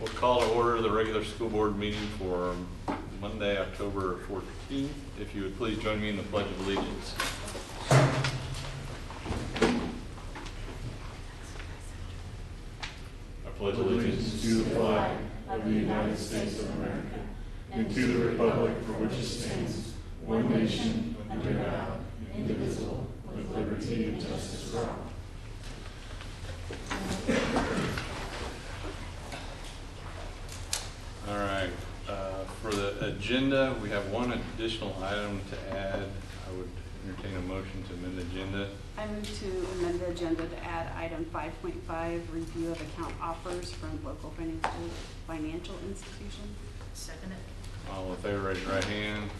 We'll call to order the regular school board meeting for Monday, October 14th. If you would please join me in the Pledge of Allegiance. I pledge allegiance to the flag of the United States of America and to the republic for which it stands, one nation, under God, indivisible, with liberty and justice for all. All right. For the agenda, we have one additional item to add. I would entertain a motion to amend the agenda. I move to amend the agenda to add item 5.5, review of account offers from local financial institutions. Second it. All in favor, raise your right hand.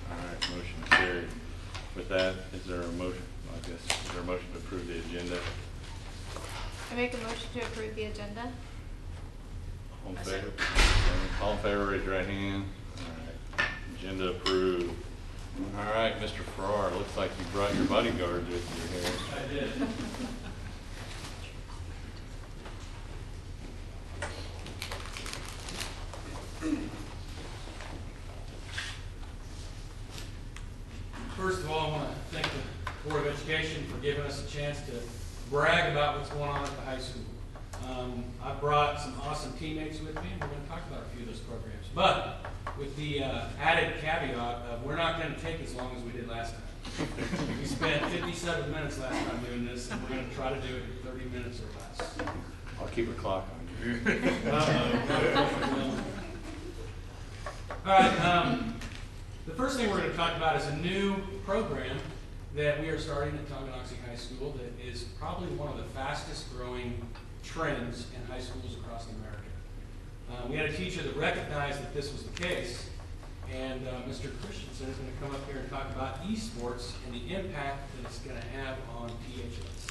All right, motion carried. With that, is there a motion? I guess, is there a motion to approve the agenda? I make a motion to approve the agenda. All in favor? All in favor, raise your right hand. All right, agenda approved. All right, Mr. Farrar, looks like you brought your bodyguard with you here. I did. First of all, I want to thank the Board of Education for giving us a chance to brag about what's going on at the high school. I brought some awesome teammates with me, and we're going to talk about a few of those programs. But with the added caveat of we're not going to take as long as we did last time. We spent 57 minutes last time doing this, and we're going to try to do it in 30 minutes or less. I'll keep a clock on you. All right. The first thing we're going to talk about is a new program that we are starting at Tonganoxie High School that is probably one of the fastest growing trends in high schools across America. We had a teacher that recognized that this was the case, and Mr. Christensen is going to come up here and talk about eSports and the impact that it's going to have on PHS.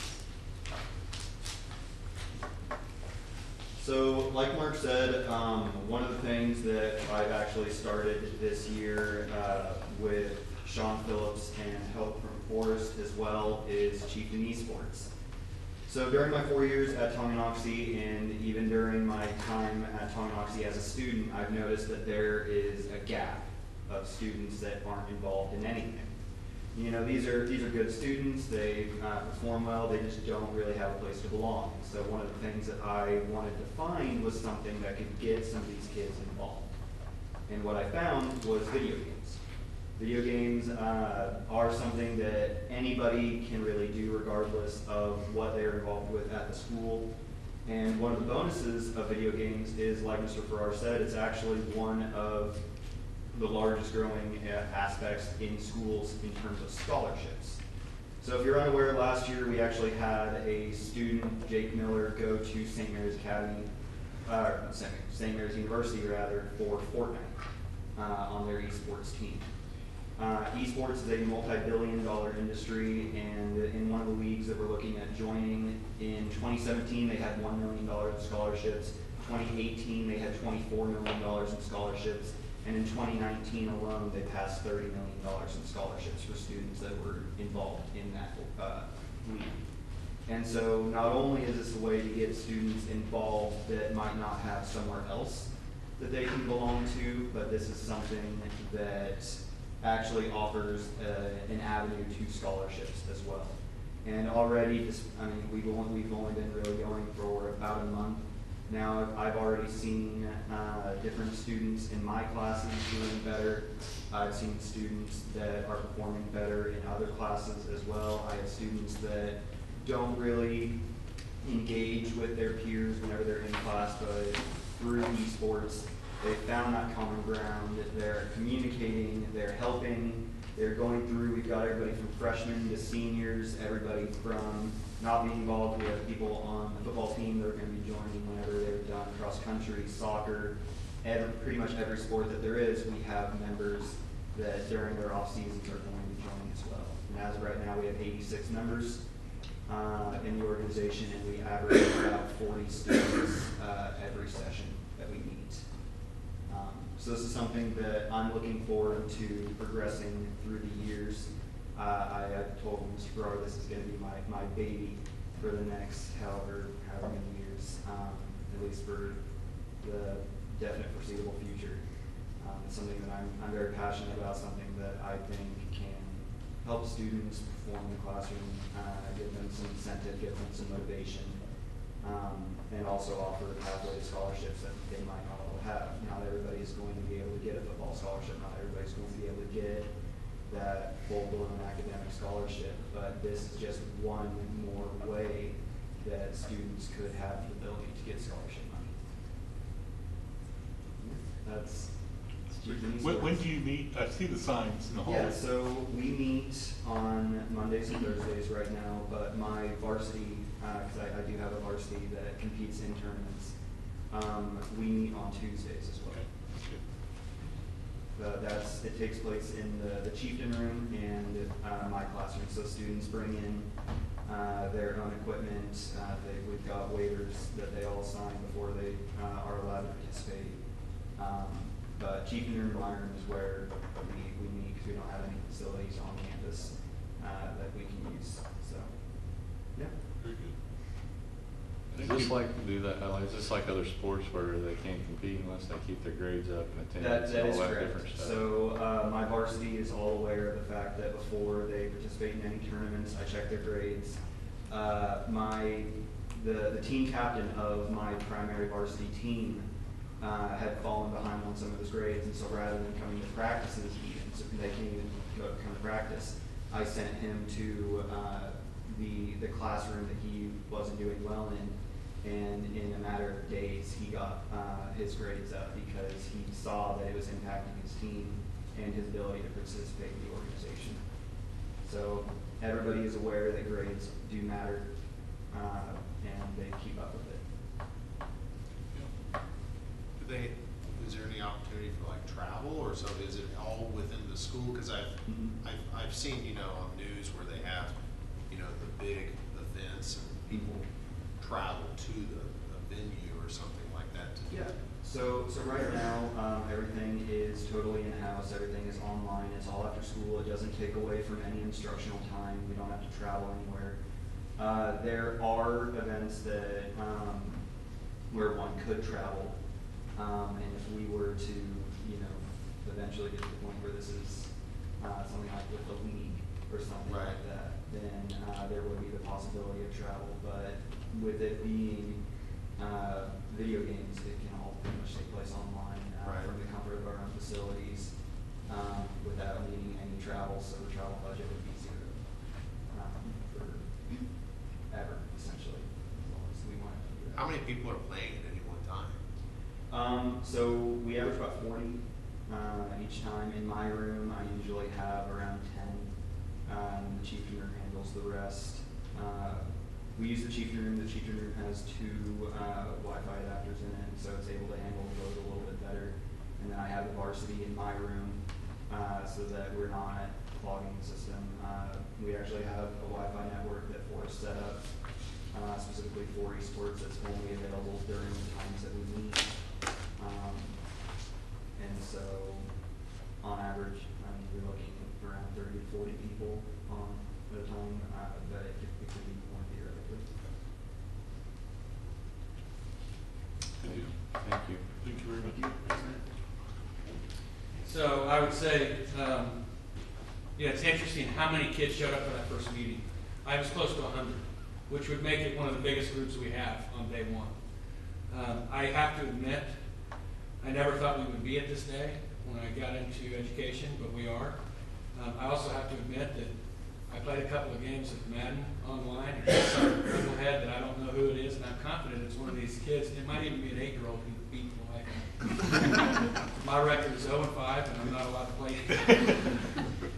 So, like Mark said, one of the things that I've actually started this year with Sean Phillips and help from Forrest as well is Chieftain eSports. So during my 4 years at Tonganoxie and even during my time at Tonganoxie as a student, I've noticed that there is a gap of students that aren't involved in anything. You know, these are good students, they perform well, they just don't really have a place to belong. So one of the things that I wanted to find was something that could get some of these kids involved. And what I found was video games. Video games are something that anybody can really do regardless of what they're involved with at the school. And one of the bonuses of video games is, like Mr. Farrar said, it's actually one of the largest growing aspects in schools in terms of scholarships. So if you're unaware, last year we actually had a student, Jake Miller, go to St. Mary's Academy, St. Mary's University rather, for Fortnite on their eSports team. Esports is a multi-billion-dollar industry, and in one of the leagues that we're looking at joining, in 2017 they had $1 million in scholarships, 2018 they had $24 million in scholarships, and in 2019 alone they passed $30 million in scholarships for students that were involved in that league. And so not only is this a way to get students involved that might not have somewhere else that they can belong to, but this is something that actually offers an avenue to scholarships as well. And already, we've only been really going for about a month. Now I've already seen different students in my classes doing better. I've seen students that are performing better in other classes as well. I have students that don't really engage with their peers whenever they're in class, but through eSports, they found that common ground. They're communicating, they're helping, they're going through. We've got everybody from freshmen to seniors, everybody from not being involved. We have people on the football team that are going to be joining whenever they're done cross country, soccer, pretty much every sport that there is. We have members that during their off seasons are going to be joining as well. And as of right now, we have 86 members in the organization, and we average about 40 students every session that we meet. So this is something that I'm looking forward to progressing through the years. I told Mr. Farrar this is going to be my baby for the next however many years, at least for the definite foreseeable future. It's something that I'm very passionate about, something that I think can help students perform in the classroom, give them some incentive, give them some motivation, and also offer pathway scholarships that they might not all have. Not everybody is going to be able to get a football scholarship. Not everybody's going to be able to get that full-blown academic scholarship. But this is just one more way that students could have the ability to get scholarship money. That's When do you meet? I see the signs in the hall. yeah, so we meet on Mondays and Thursdays right now, but my varsity, because I do have a varsity that competes in tournaments, we meet on Tuesdays as well. It takes place in the chieftain room and my classroom. So students bring in their own equipment. We've got waivers that they all sign before they are allowed to participate. But chieftain room and my room is where we meet because we don't have any facilities on campus that we can use. So, yeah. Very good. Is Thank this you. like, do that, is this like other sports where they can't compete unless they keep their grades up and attendance That and is all that correct. different stuff? So my varsity is all aware of the fact that before they participate in any tournaments, I check their grades. The team captain of my primary varsity team had fallen behind on some of his grades, and so rather than coming to practices even, so they can't even come to practice, I sent him to the classroom that he wasn't doing well in. And in a matter of days, he got his grades up because he saw that it was impacting his team and his ability to participate in the organization. So everybody is aware that grades do matter, and they keep up with it. Is there any opportunity for like travel, or so is it all within the school? Because I've seen, you know, on news where they have, you know, the big events and people travel to the venue or something like that. Yeah. So right now, everything is totally in-house. Everything is online. It's all after school. It doesn't take away from any instructional time. We don't have to travel anywhere. There are events that where one could travel, and if we were to, you know, eventually get to the point where this is something like with the league or something Right. like that, then there would be the possibility of travel. But with it being video games, it can all pretty much take place online Right. from the comfort of our own facilities without needing any travel. So the travel budget would be zero forever, essentially, as long as we want to do that. How many people are playing at any one time? So we average about 40 each time. In my room, I usually have around 10. The chieftain room handles the rest. We use the chieftain room. The chieftain room has 2 Wi-Fi adapters in it, so it's able to handle the load a little bit better. And then I have the varsity in my room so that we're not clogging the system. We actually have a Wi-Fi network that Forrest set up specifically for eSports that's only available during the times that we meet. And so, on average, we're looking at around 30 to 40 people at a time, but it could be more theoretically. Good deal. Thank you. Thank you very much. So I would say, yeah, it's interesting how many kids showed up for that first meeting. I was close to 100, which would make it one of the biggest groups we have on day one. I have to admit, I never thought we would be at this day when I got into education, but we are. I also have to admit that I played a couple of games of Madden online and got some knucklehead that I don't know who it is, and I'm confident it's one of these kids. It might even be an 8-year-old who beat me like my record is 0-5, and I'm not allowed to play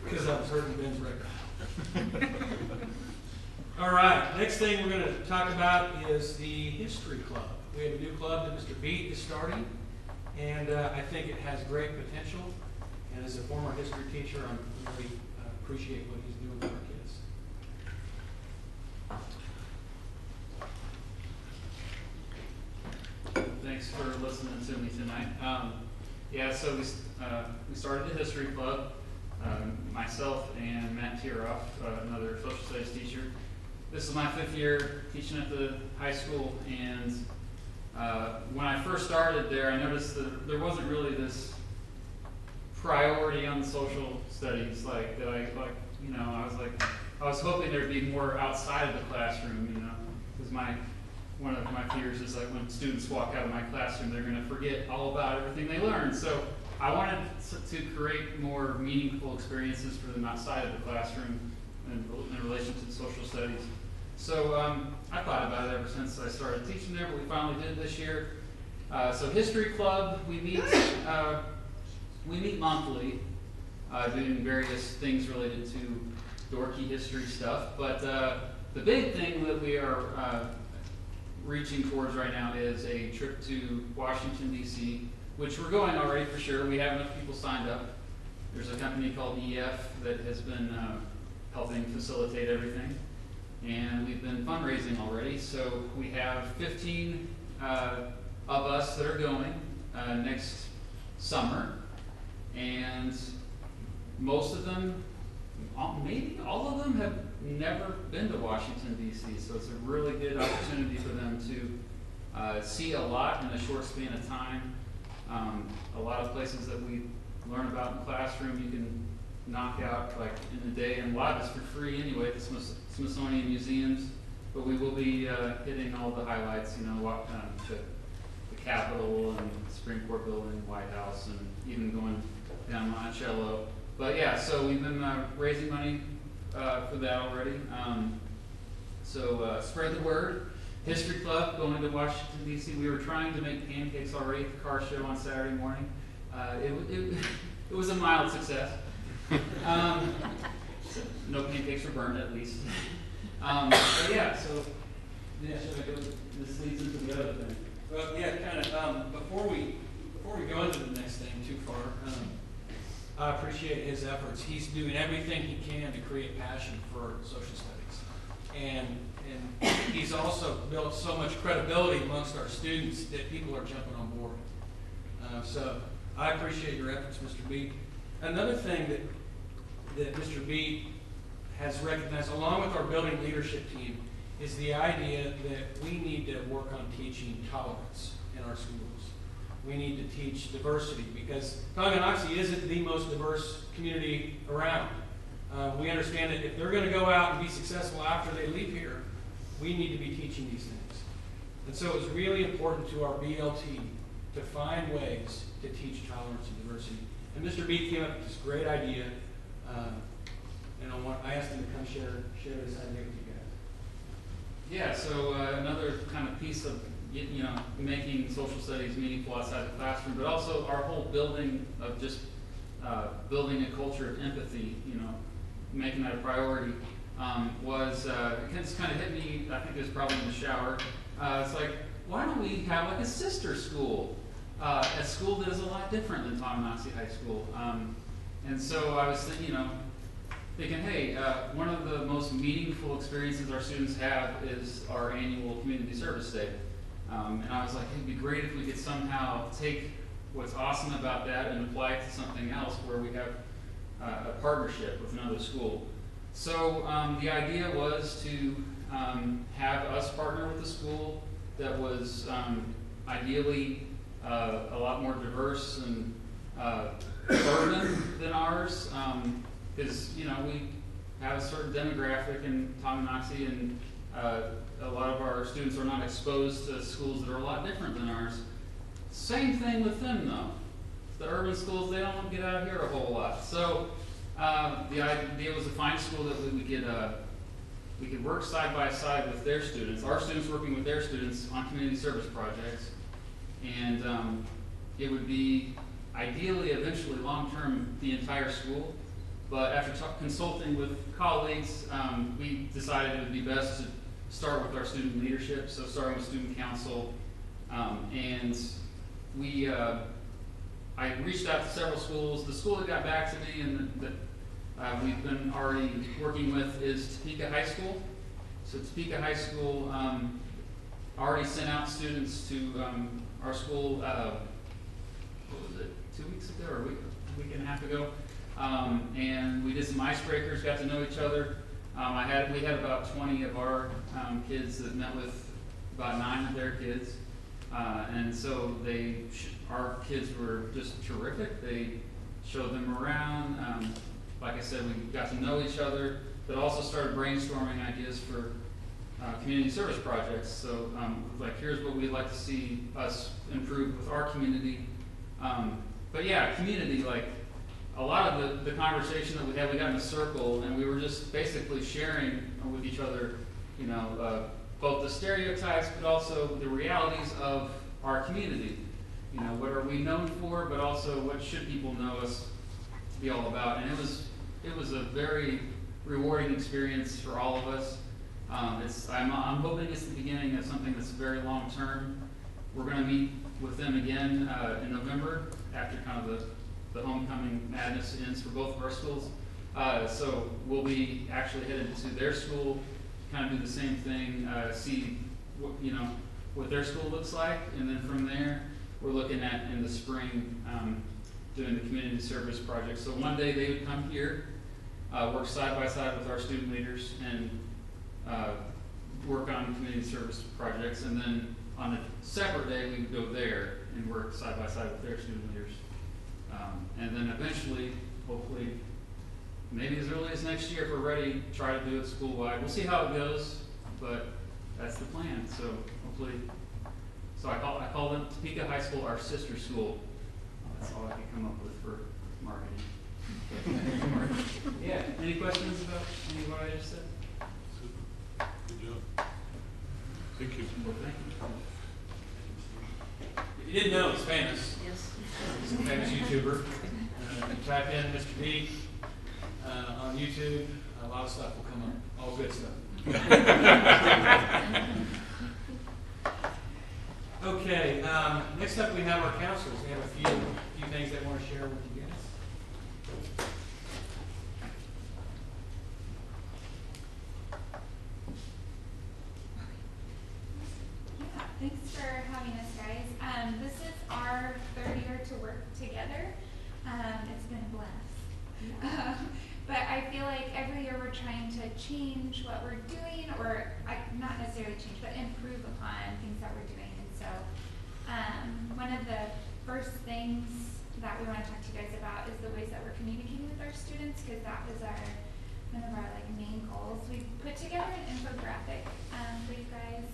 because I was hurting Ben's record. All right, next thing we're going to talk about is the History Club. We have a new club that Mr. Beat is starting, and I think it has great potential. And as a former history teacher, I really appreciate what he's doing with our kids. Thanks for listening to me tonight. Yeah, so we started the History Club, myself and Matt Tieroff, another social studies teacher. This is my 5th year teaching at the high school, and when I first started there, I noticed that there wasn't really this priority on the social studies, like that I was hoping there'd be more outside of the classroom, because one of my fears is like when students walk out of my classroom, they're gonna forget all about everything they learned. So I wanted to create more meaningful experiences for them outside of the classroom in relation to the social studies. So I thought about it ever since I started teaching there, but we finally did this year. So History Club, we meet monthly, doing various things related to dorky history stuff. But the big thing that we are reaching towards right now is a trip to Washington, D.C., which we're going already for sure. We have enough people signed up. There's a company called EF that has been helping facilitate everything. And we've been fundraising already. So we have 15 of us that are going next summer. And most of them, maybe all of them, have never been to Washington, D.C., so it's a really good opportunity for them to see a lot in a short span of time. A lot of places that we learn about in the classroom you can knock out like in a day, and a lot of it's for free anyway at the Smithsonian museums, but we will be hitting all the highlights, the Capitol and Supreme Court building, White House, and even going down Monticello. But yeah, so we've been raising money for that already. So spread the word. History Club going to Washington, D.C. We were trying to make pancakes already at the car show on Saturday morning. It was a mild success. So no pancakes were burned, at least. But yeah, so yeah, should I go? This leads into the other thing. Well, yeah, kind of. Before we go into the next thing too far, I appreciate his efforts. He's doing everything he can to create passion for social studies, and he's also built so much credibility amongst our students that people are jumping on board. So I appreciate your efforts, Mr. Beat. Another thing that Mr. Beat has recognized, along with our building leadership team, is the idea that we need to work on teaching tolerance in our schools. We need to teach diversity, because Tonganoxie isn't the most diverse community around. We understand that if they're going to go out and be successful after they leave here, we need to be teaching these things. And so it's really important to our BLT to find ways to teach tolerance and diversity. And Mr. Beat came up with this great idea, and I asked him to come share this idea with you guys. Yeah, so another kind of piece of making social studies meaningful outside the classroom, but also our whole building of just building a culture of empathy, making that a priority, was it just kind of hit me. I think it was probably in the shower. It's like, why don't we have like a sister school, a school that is a lot different than Tonganoxie High School? And so I was thinking, hey, one of the most meaningful experiences our students have is our annual community service day. And I was like, it'd be great if we could somehow take what's awesome about that and apply it to something else where we have a partnership with another school. So the idea was to have us partner with a school that was ideally a lot more diverse and urban than ours, because we have a certain demographic in Tonganoxie, and a lot of our students are not exposed to schools that are a lot different than ours. Same thing with them, though. The urban schools, they don't get out here a whole lot. So the idea was to find a school that we could work side by side with their students, our students working with their students on community service projects, and it would be ideally, eventually, long-term, the entire school. But after consulting with colleagues, we decided it would be best to start with our student leadership, so starting with student council. And I reached out to several schools. The school that got back to me and that we've been already working with is Topeka High School. So Topeka High School already sent out students to our school, what was it, 2 weeks ago or a week and a half ago. And we did some icebreakers, got to know each other. We had about 20 of our kids that met with about 9 of their kids. And so our kids were just terrific. They showed them around. Like I said, we got to know each other, but also started brainstorming ideas for community service projects. So like, here's what we'd like to see us improve with our community. But yeah, community, like a lot of the conversation that we had, we got in a circle and we were just basically sharing with each other, you know, both the stereotypes, but also the realities of our community. You know, what are we known for, but also what should people know us to be all about. And it was a very rewarding experience for all of us. I'm hoping it's the beginning of something that's very long term. We're going to meet with them again in November after kind of the homecoming madness ends for both of our schools. So we'll be actually headed to their school, kind of do the same thing, see what their school looks like, and then from there we're looking at in the spring doing the community service project. So one day they would come here, work side by side with our student leaders, and work on community service projects, and then on a separate day we would go there and work side by side with their student leaders. And then eventually, hopefully, maybe as early as next year if we're ready, try to do it school-wide. We'll see how it goes, but that's the plan. So hopefully, I call them Topeka High School our sister school. That's all I can come up with for marketing. Yeah, any questions about any of what I just said? Good job. Thank you. Well, thank you. If you didn't know, he's famous. Yes. He's a famous YouTuber. Type in Mr. D on YouTube, a lot of stuff will come up, all good stuff. Okay, next up we have our counselors. We have a few things they want to share with you guys. Yeah, thanks for having us, guys. This is our third year to work together. It's been a blast. But I feel like every year we're trying to change what we're doing, or not necessarily change, but improve upon things that we're doing. And so one of the first things that we want to talk to you guys about is the ways that we're communicating with our students, because that was one of our main goals. We put together an infographic for you guys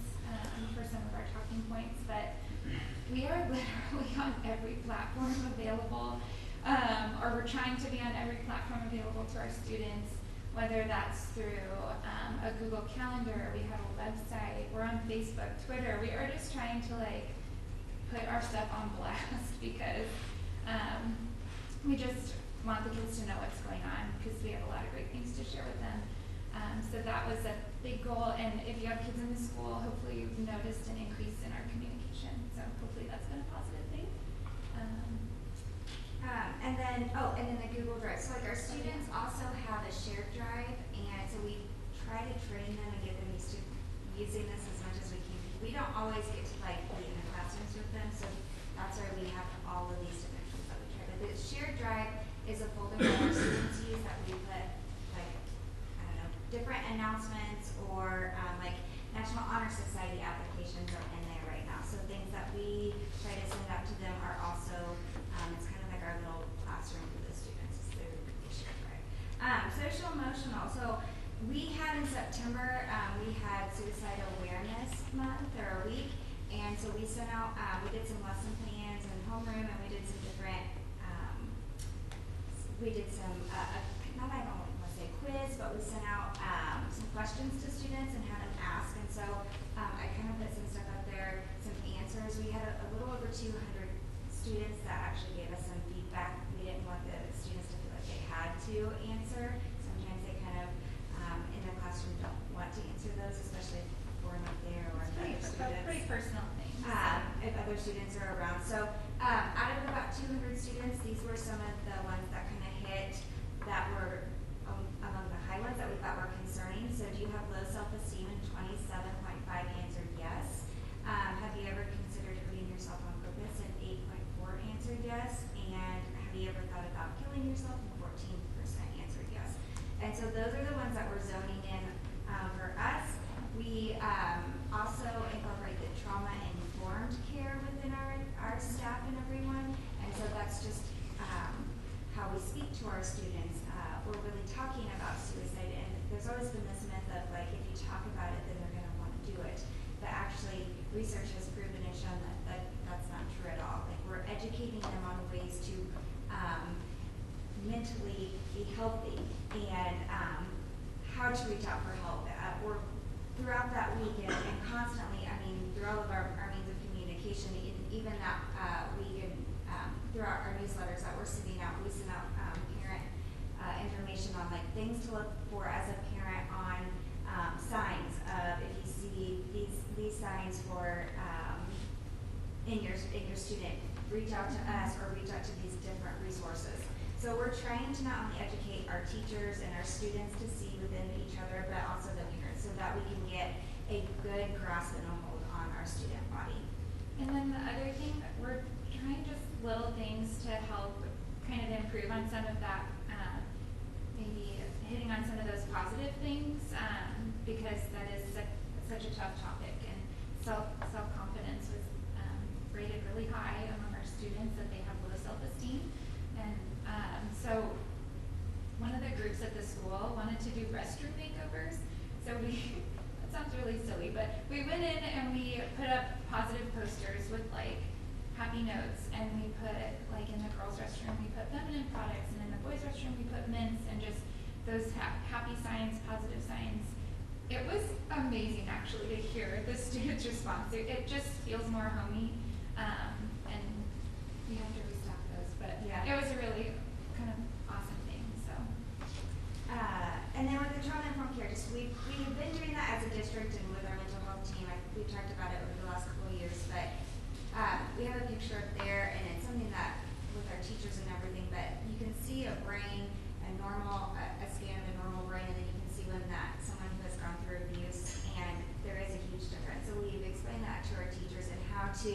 for some of our talking points, but we are literally on every platform available, or we're trying to be on every platform available to our students, whether that's through a Google Calendar, we have a website, we're on Facebook, Twitter. We are just trying to put our stuff on blast because we just want the kids to know what's going on, because we have a lot of great things to share with them. So that was a big goal, and if you have kids in the school, hopefully you've noticed an increase in our communication. So hopefully that's been a positive thing. And then the Google Drive. So our students also have a shared drive, and so we try to train them and get them used to using this as much as we can. We don't always get to be in the classrooms with them, so that's why we have all of these different things that we try. But the shared drive is a folder that our students use that we put different announcements or National Honor Society applications are in there right now. So things that we try to send out to them are also, it's kind of like our little classroom for the students. It's their shared drive. Social emotional. So we had in September, we had Suicide Awareness Month or a week. And so we sent out, we did some lesson plans in homeroom, and we did some different, I don't want to say quiz, but we sent out some questions to students and had them ask. And so I kind of put some stuff up there, some answers. We had a little over 200 students that actually gave us some feedback. We didn't want the students to feel like they had to answer. Sometimes they kind of, in the classroom, don't want to answer those, especially if we're not there or other students. Pretty personal things. If other students are around. So out of about 200 students, these were some of the ones that kind of hit that were among the high ones that we thought were concerning. So do you have low self-esteem? And 27.5 answered yes. Have you ever considered hurting yourself on purpose? And 8.4 answered yes. And have you ever thought about killing yourself? And 14% answered yes. And so those are the ones that we're zoning in for us. We also incorporate the trauma-informed care to our students, we're really talking about suicide, and there's always been this myth of like, if you talk about it, then they're gonna wanna do it. But actually, research has proven and shown that that's not true at all. Like, we're educating them on ways to, mentally be healthy and, how to reach out for help. We're throughout that week and constantly, I mean, through all of our means of communication, even that week and throughout our newsletters that we're sending out, we send out parent information on like things to look for as a parent on signs of if you see these signs for in your student, reach out to us or reach out to these different resources. So we're trying to not only educate our teachers and our students to see within each other, but also the parents, so that we can get a good grasp and a hold on our student body. And then the other thing, we're trying just little things to help kind of improve on some of that, maybe hitting on some of those positive things, because that is such a tough topic, and self-confidence was rated really high among our students, that they have low self-esteem. And so one of the groups at the school wanted to do restroom makeovers. So that sounds really silly, but we went in and we put up positive posters with like happy notes, and we put like in the girls' restroom we put feminine products, and in the boys' restroom we put mints, and just those happy signs, positive signs. It was amazing actually to hear the students' response. It just feels more homey, and we have to restock those, but Yeah. it was a really kind of awesome thing. So. And then with the trauma-informed care, just we've been doing that as a district and with our mental health team. We've talked about it over the last couple of years, but we have a picture up there, and it's something that with our teachers and everything, but you can see a brain, a scan of a normal brain, and then you can see when that someone who has gone through abuse, and there is a huge difference. So we've explained that to our teachers and how to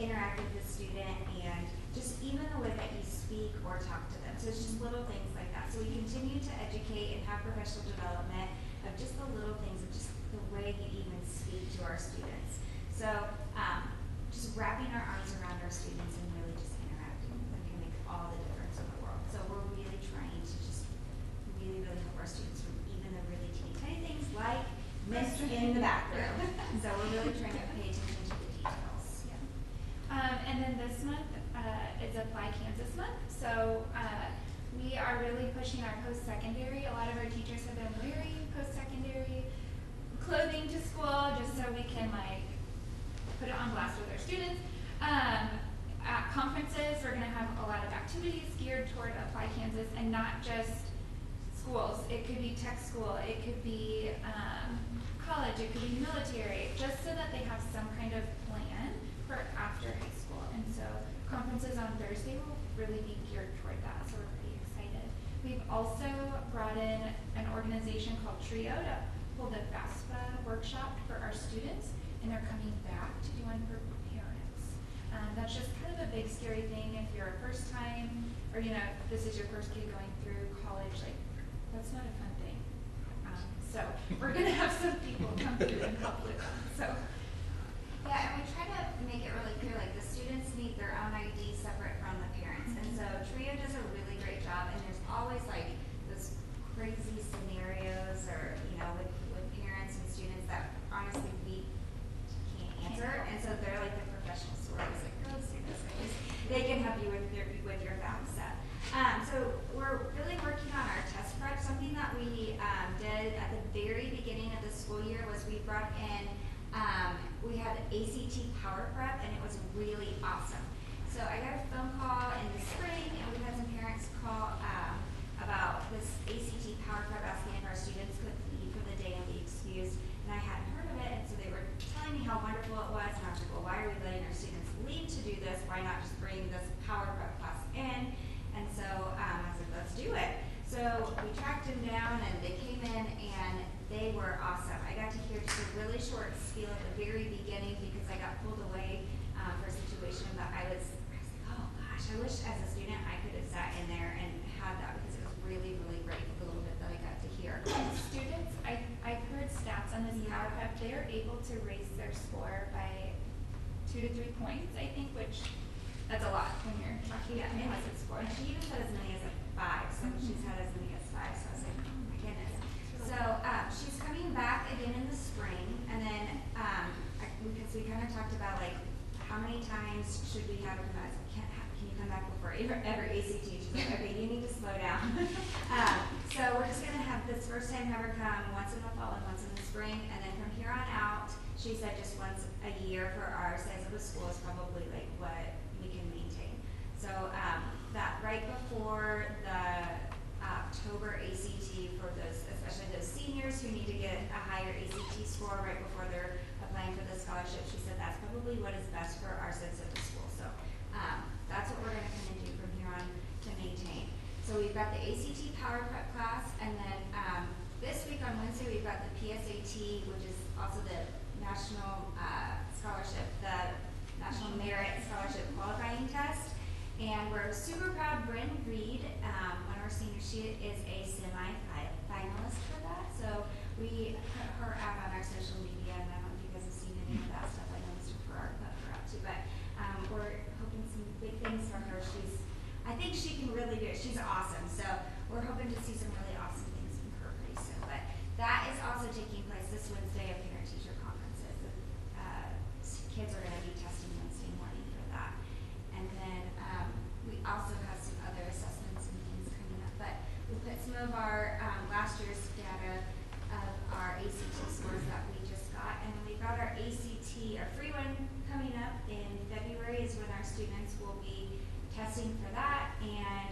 interact with the student, and just even the way that you speak or talk to them. So it's just little things like that. So we continue to educate and have professional development of just the little things, of just the way you even speak to our students. So just wrapping our arms around our students and really just interacting with them can make all the difference in the world. So we're really trying to just really help our students from even the really teeny tiny things like mints in the bathroom. So we're really trying to pay attention to the details. Yeah. And then this month is Apply Kansas Month. So we are really pushing our post-secondary. A lot of our teachers have been wearing post-secondary clothing to school just so we can like put it on blast with our students. At conferences, we're going to have a lot of activities geared toward Apply Kansas, and not just schools. It could be tech school, it could be college, it could be military, just so that they have some kind of plan for after high school. And so conferences on Thursday will really be geared toward that, so we're pretty excited. We've also brought in an organization called TRIO to hold a FAFSA workshop for our students, and they're coming back to do one for parents. That's just kind of a big scary thing if you're a first time, or this is your first kid going through college, like that's not a fun thing. So we're gonna have some people come through and help with them. So Yeah, and we try to make it really clear, like the students need their own ID separate from the parents. And so TRIO does a really great job, and there's always like those crazy scenarios or, with parents and students that honestly we can't answer. And so they're like the professionals, so we're always like, go see this. They can help you with your FAFSA. So we're really working on our test prep. Something that we did at the very beginning of the school year was we brought in, we had ACT Power Prep, and it was really awesome. So I got a phone call in the spring, and we had some parents call about this ACT Power Prep, asking if our students could leave for the day and be excused. And I hadn't heard of it, and so they were telling me how wonderful it was, and I was like, well, why are we letting our students leave to do this? Why not just bring this Power Prep class in? And so I said, let's do it. So we tracked them down, and they came in, and they were awesome. I got to hear just a really short spiel at the very beginning because I got pulled away for a situation that I was like, oh gosh, I wish as a student I could have sat in there and had that, because it was really, really great, the little bit that I got to hear. students, I've heard stats on this Power Prep. They're able to raise their score by 2 to 3 points, I think, which that's a lot when you're talking about positive score. And she even said as many as a 5. So she's had as many as 5. So I was like, oh my goodness. So she's coming back again in the spring, and then because we kind of talked about like how many times should we have her come back? Can you come back before every ACT? She's like, okay, you need to slow down. So we're just gonna have this first time have her come once in the fall and once in the spring, and then from here on out, she said just once a year for our size of the school is probably like what we can maintain. So that right before the October ACT for those, especially those seniors who need to get a higher ACT score right before they're applying for the scholarship, she said that's probably what is best for our sense of the school. So that's what we're going to kind of do from here on to maintain. So we've got the ACT Power Prep class, and then this week on Wednesday we've got the PSAT, which is also the National Scholarship, the National Merit Scholarship Qualifying Test. And we're super proud. Bryn Reed, one of our seniors, she is a semi-finalist for that. So we put her out on our social media, and I don't know if you guys have seen any of that stuff. I know Mr. Farrar put her out too, but we're hoping some big things from her. I think she can really do it. She's awesome. So we're hoping to see some really awesome things from her pretty soon. But that is also taking place this Wednesday of parent-teacher conferences. Kids are going to be testing Wednesday morning for that. And then we also have some other assessments and things coming up. But we put some of our last year's data of our ACT scores that we just got. And then we've got our ACT, our free one coming up in February is when our students will be testing for that. And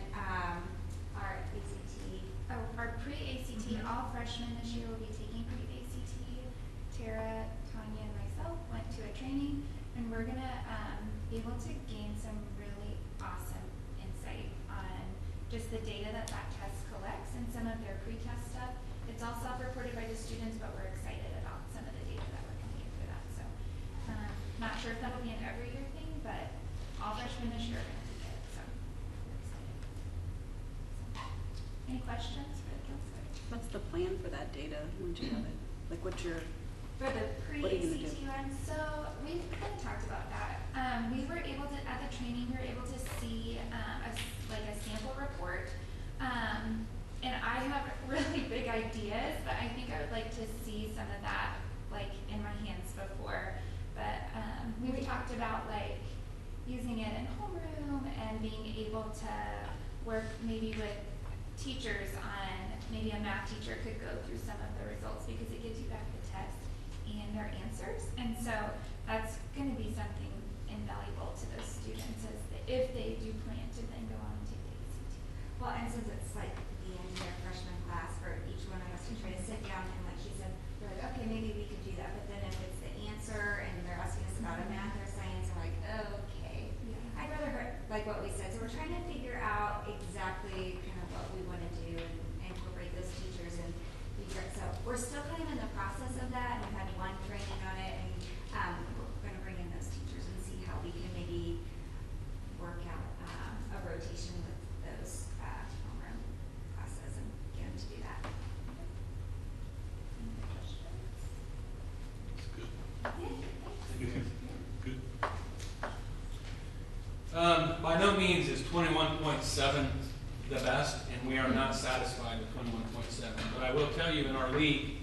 our ACT. Oh, our pre-ACT, all freshmen this year will be taking pre-ACT. Tara, Tanya, and myself went to a training, and we're going to be able to gain some really awesome insight on just the data that test collects and some of their pre-test stuff. It's all self-reported by the students, but we're excited about some of the data that we're going to get for that. So not sure if that'll be an every year thing, but all freshmen this year are going to do it. So we're excited. So, any questions for the counselor? What's the plan for that data once you have it? Like what's your, For the what are you gonna pre-ACT do? one, so we kind of talked about that. We were able to, at the training, we were able to see a sample report. And I have really big ideas, but I think I would like to see some of that like in my hands before. But we talked about like using it in homeroom and being able to work maybe with teachers on, maybe a math teacher could go through some of the results because it gives you back the test and their answers. And so that's going to be something invaluable to those students as if they do plan to then go on and take the ACT. Well, and since it's like the end of their freshman class for each one of us to try to sit down and like she said, they're like, okay, maybe we could do that. But then if it's the answer and they're asking us about a math or science, we're like, okay. Yeah. I'd rather hear like what we said. So we're trying to figure out exactly kind of what we want to do and incorporate those teachers and so we're still kind of in the process of that. We've had one training on it, and we're going to bring in those teachers and see how we can maybe work out a rotation with those homeroom classes and get them to do that. Any questions? That's good. Yeah. Good. By no means is 21.7 the best, and we are not satisfied with 21.7. But I will tell you, in our league,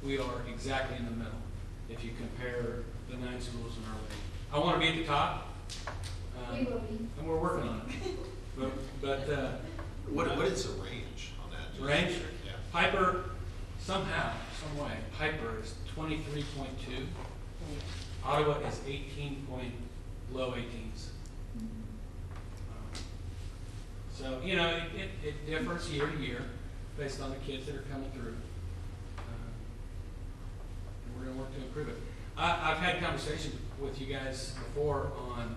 we are exactly in the middle if you compare the 9 schools in our league. I want to be at the top. We will be. And we're working on it. But What is the range on that? range? Yeah. Piper, somehow, some way, Piper is 23.2. Ottawa is 18 point, low 18s. So, you know, it differs year to year based on the kids that are coming through. And we're going to work to improve it. I've had conversations with you guys before on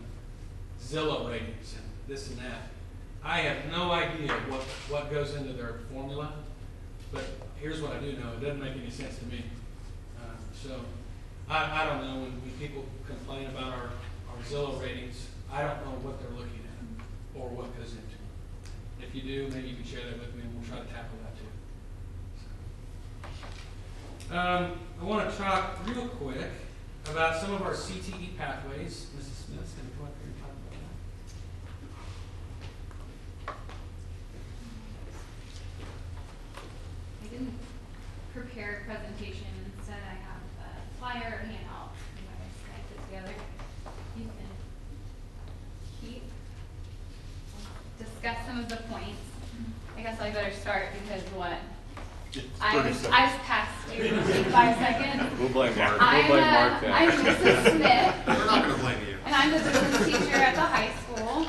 Zillow ratings and this and that. I have no idea what goes into their formula, but here's what I do know. It doesn't make any sense to me. So I don't know when people complain about our Zillow ratings, I don't know what they're looking at or what goes into it. If you do, maybe you can share that with me and we'll try to tackle that too. I want to talk real quick about some of our CTE pathways. Mrs. Smith's going to come up here and talk about that. some of the points. I guess I better start because what? It's I 30 was seconds. past you in 5 seconds. We'll blame Mark. We'll blame Mark now. I'm Mrs. Smith, We're not gonna blame you. and I'm the business teacher at the high school.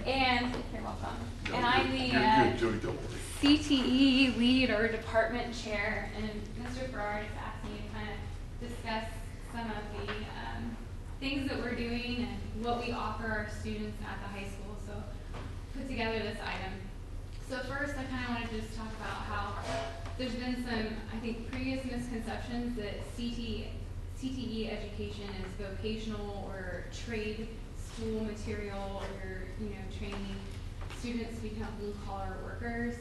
And you're welcome. And I'm the Jody, don't worry. CTE lead or department chair. And Mr. Farrar just asked me to kind of discuss some of the things that we're doing and what we offer our students at the high school. So put together this item. So first, I kind of wanted to just talk about how there's been some, I think, previous misconceptions that CTE education is vocational or trade school material, or training students to become blue-collar workers,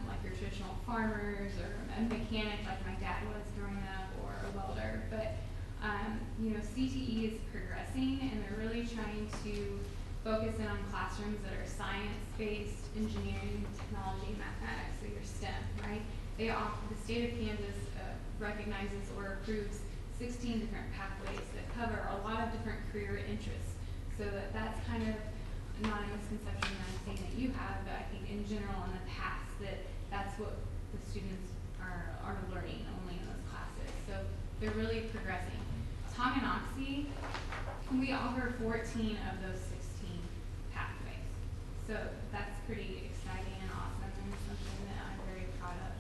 like your traditional farmers or a mechanic like my dad was growing up, or a welder. But CTE is progressing, and they're really trying to focus in on classrooms that are science-based, engineering, technology, mathematics, so your STEM, right? The state of Kansas recognizes or approves 16 different pathways that cover a lot of different career interests. So that's kind of not a misconception that I'm saying that you have, but I think in general in the past that's what the students are learning only in those classes. So they're really progressing. Tonganoxie, we offer 14 of those 16 pathways. So that's pretty exciting and awesome, and something that I'm very proud of.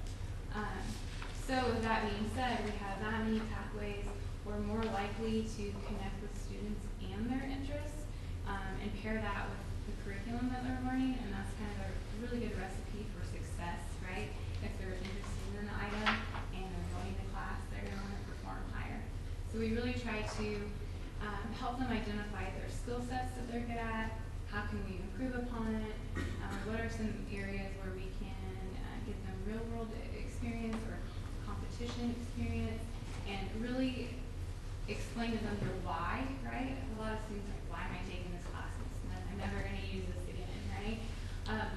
So with that being said, we have that many pathways. We're more likely to connect with students and their interests, and pair that with the curriculum that they're learning, and that's kind of a really good recipe for success, right? If they're interested in an item and they're going to class, they're going to want to perform higher. So we really try to help them identify their skill sets that they're good at, how can we improve upon it, what are some areas where we can give them real world experience or competition experience, and really explain to them their why, right? A lot of students are like, why am I taking this class? I'm never going to use this again, right?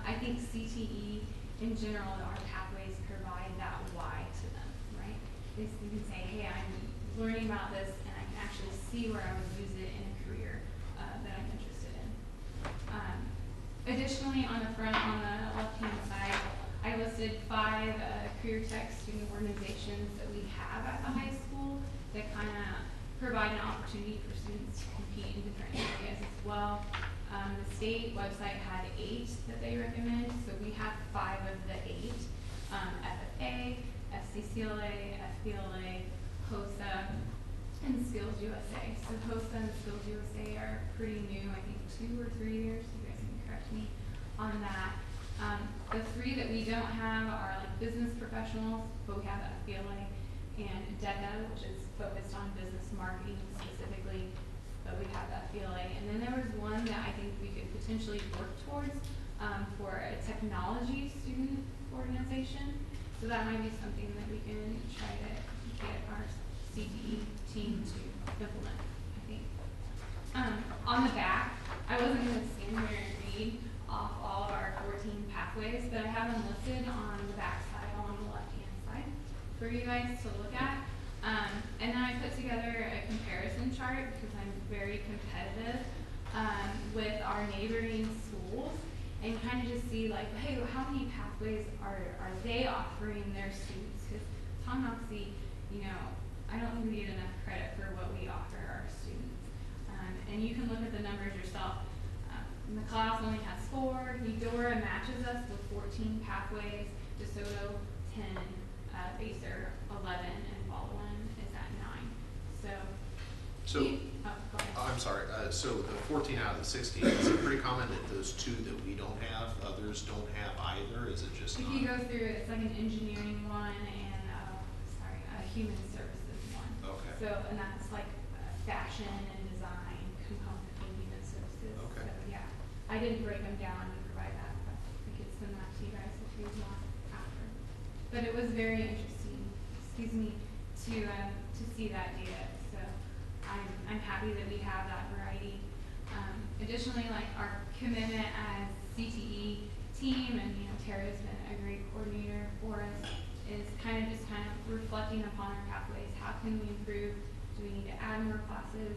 I think CTE in general, our pathways provide that why to them, right? They can say, hey, I'm learning about this and I can actually see where I would use it in a career that I'm interested in. Additionally, on the left-hand side, I listed 5 career tech student organizations that we have at the high school that kind of provide an opportunity for students to compete in different areas as well. The state website had 8 that they recommend, so we have 5 of the 8. FFA, FCCLA, FBLA, HOSA, and Skills USA. So HOSA and Skills USA are pretty new, I think 2 or 3 years, you guys can correct me on that. The 3 that we don't have are like business professionals, but we have FBLA, and DECA, which is focused on business marketing specifically, but we have FBLA. And then there was one that I think we could potentially work towards for a technology student organization. So that might be something that we can try to get our CTE team to implement, I think. On the back, I wasn't going to stand here and read off all of our 14 pathways, but I have them listed on the back side, along the left-hand side, for you guys to look at. And then I put together a comparison chart because I'm very competitive with our neighboring schools, and kind of just see like, hey, how many pathways are they offering their students? Because Tonganoxie, I don't think we get enough credit for what we offer our students. And you can look at the numbers yourself. The class only has 4. Eudora matches us with 14 pathways. DeSoto 10, Baser 11, and Baldwin is at 9. So, go ahead. I'm sorry, so the 14 out of the 16, is it pretty common that those 2 that we don't have, others don't have either? Is it just If not? you go through it, it's like an engineering one and a human services one. Okay. So, and that's like fashion and design component of human services. Okay. So, yeah, I didn't break them down to provide that, but I could send that to you guys if you want after. But it was very interesting, to see that data. So I'm happy that we have that variety. Additionally, like our commitment as CTE team, and Tara's been a great coordinator for us, is kind of reflecting upon our pathways. How can we improve? Do we need to add more classes?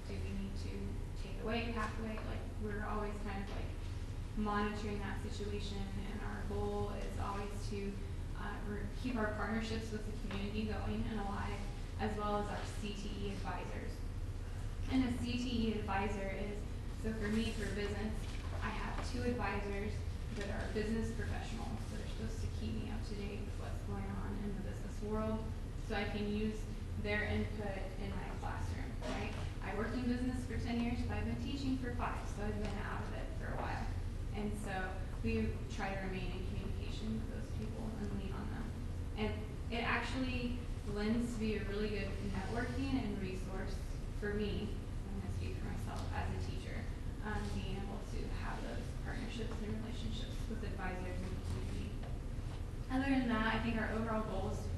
Do we need to take away a pathway? Like, we're always kind of like monitoring that situation, and our goal is always to keep our partnerships with the community going and alive, as well as our CTE advisors. And a CTE advisor is, so for me, for business, I have 2 advisors that are business professionals that are supposed to keep me up to date with what's going on in the business world, so I can use their input in my classroom, right? I worked in business for 10 years, but I've been teaching for 5, so I've been out of it for a while. And so we try to remain in communication with those people and lean on them. And it actually lends to be a really good networking and resource for me, I'm gonna speak for myself as a teacher, being able to have those partnerships and relationships with advisors in the community. Other than that, I think our overall goal is to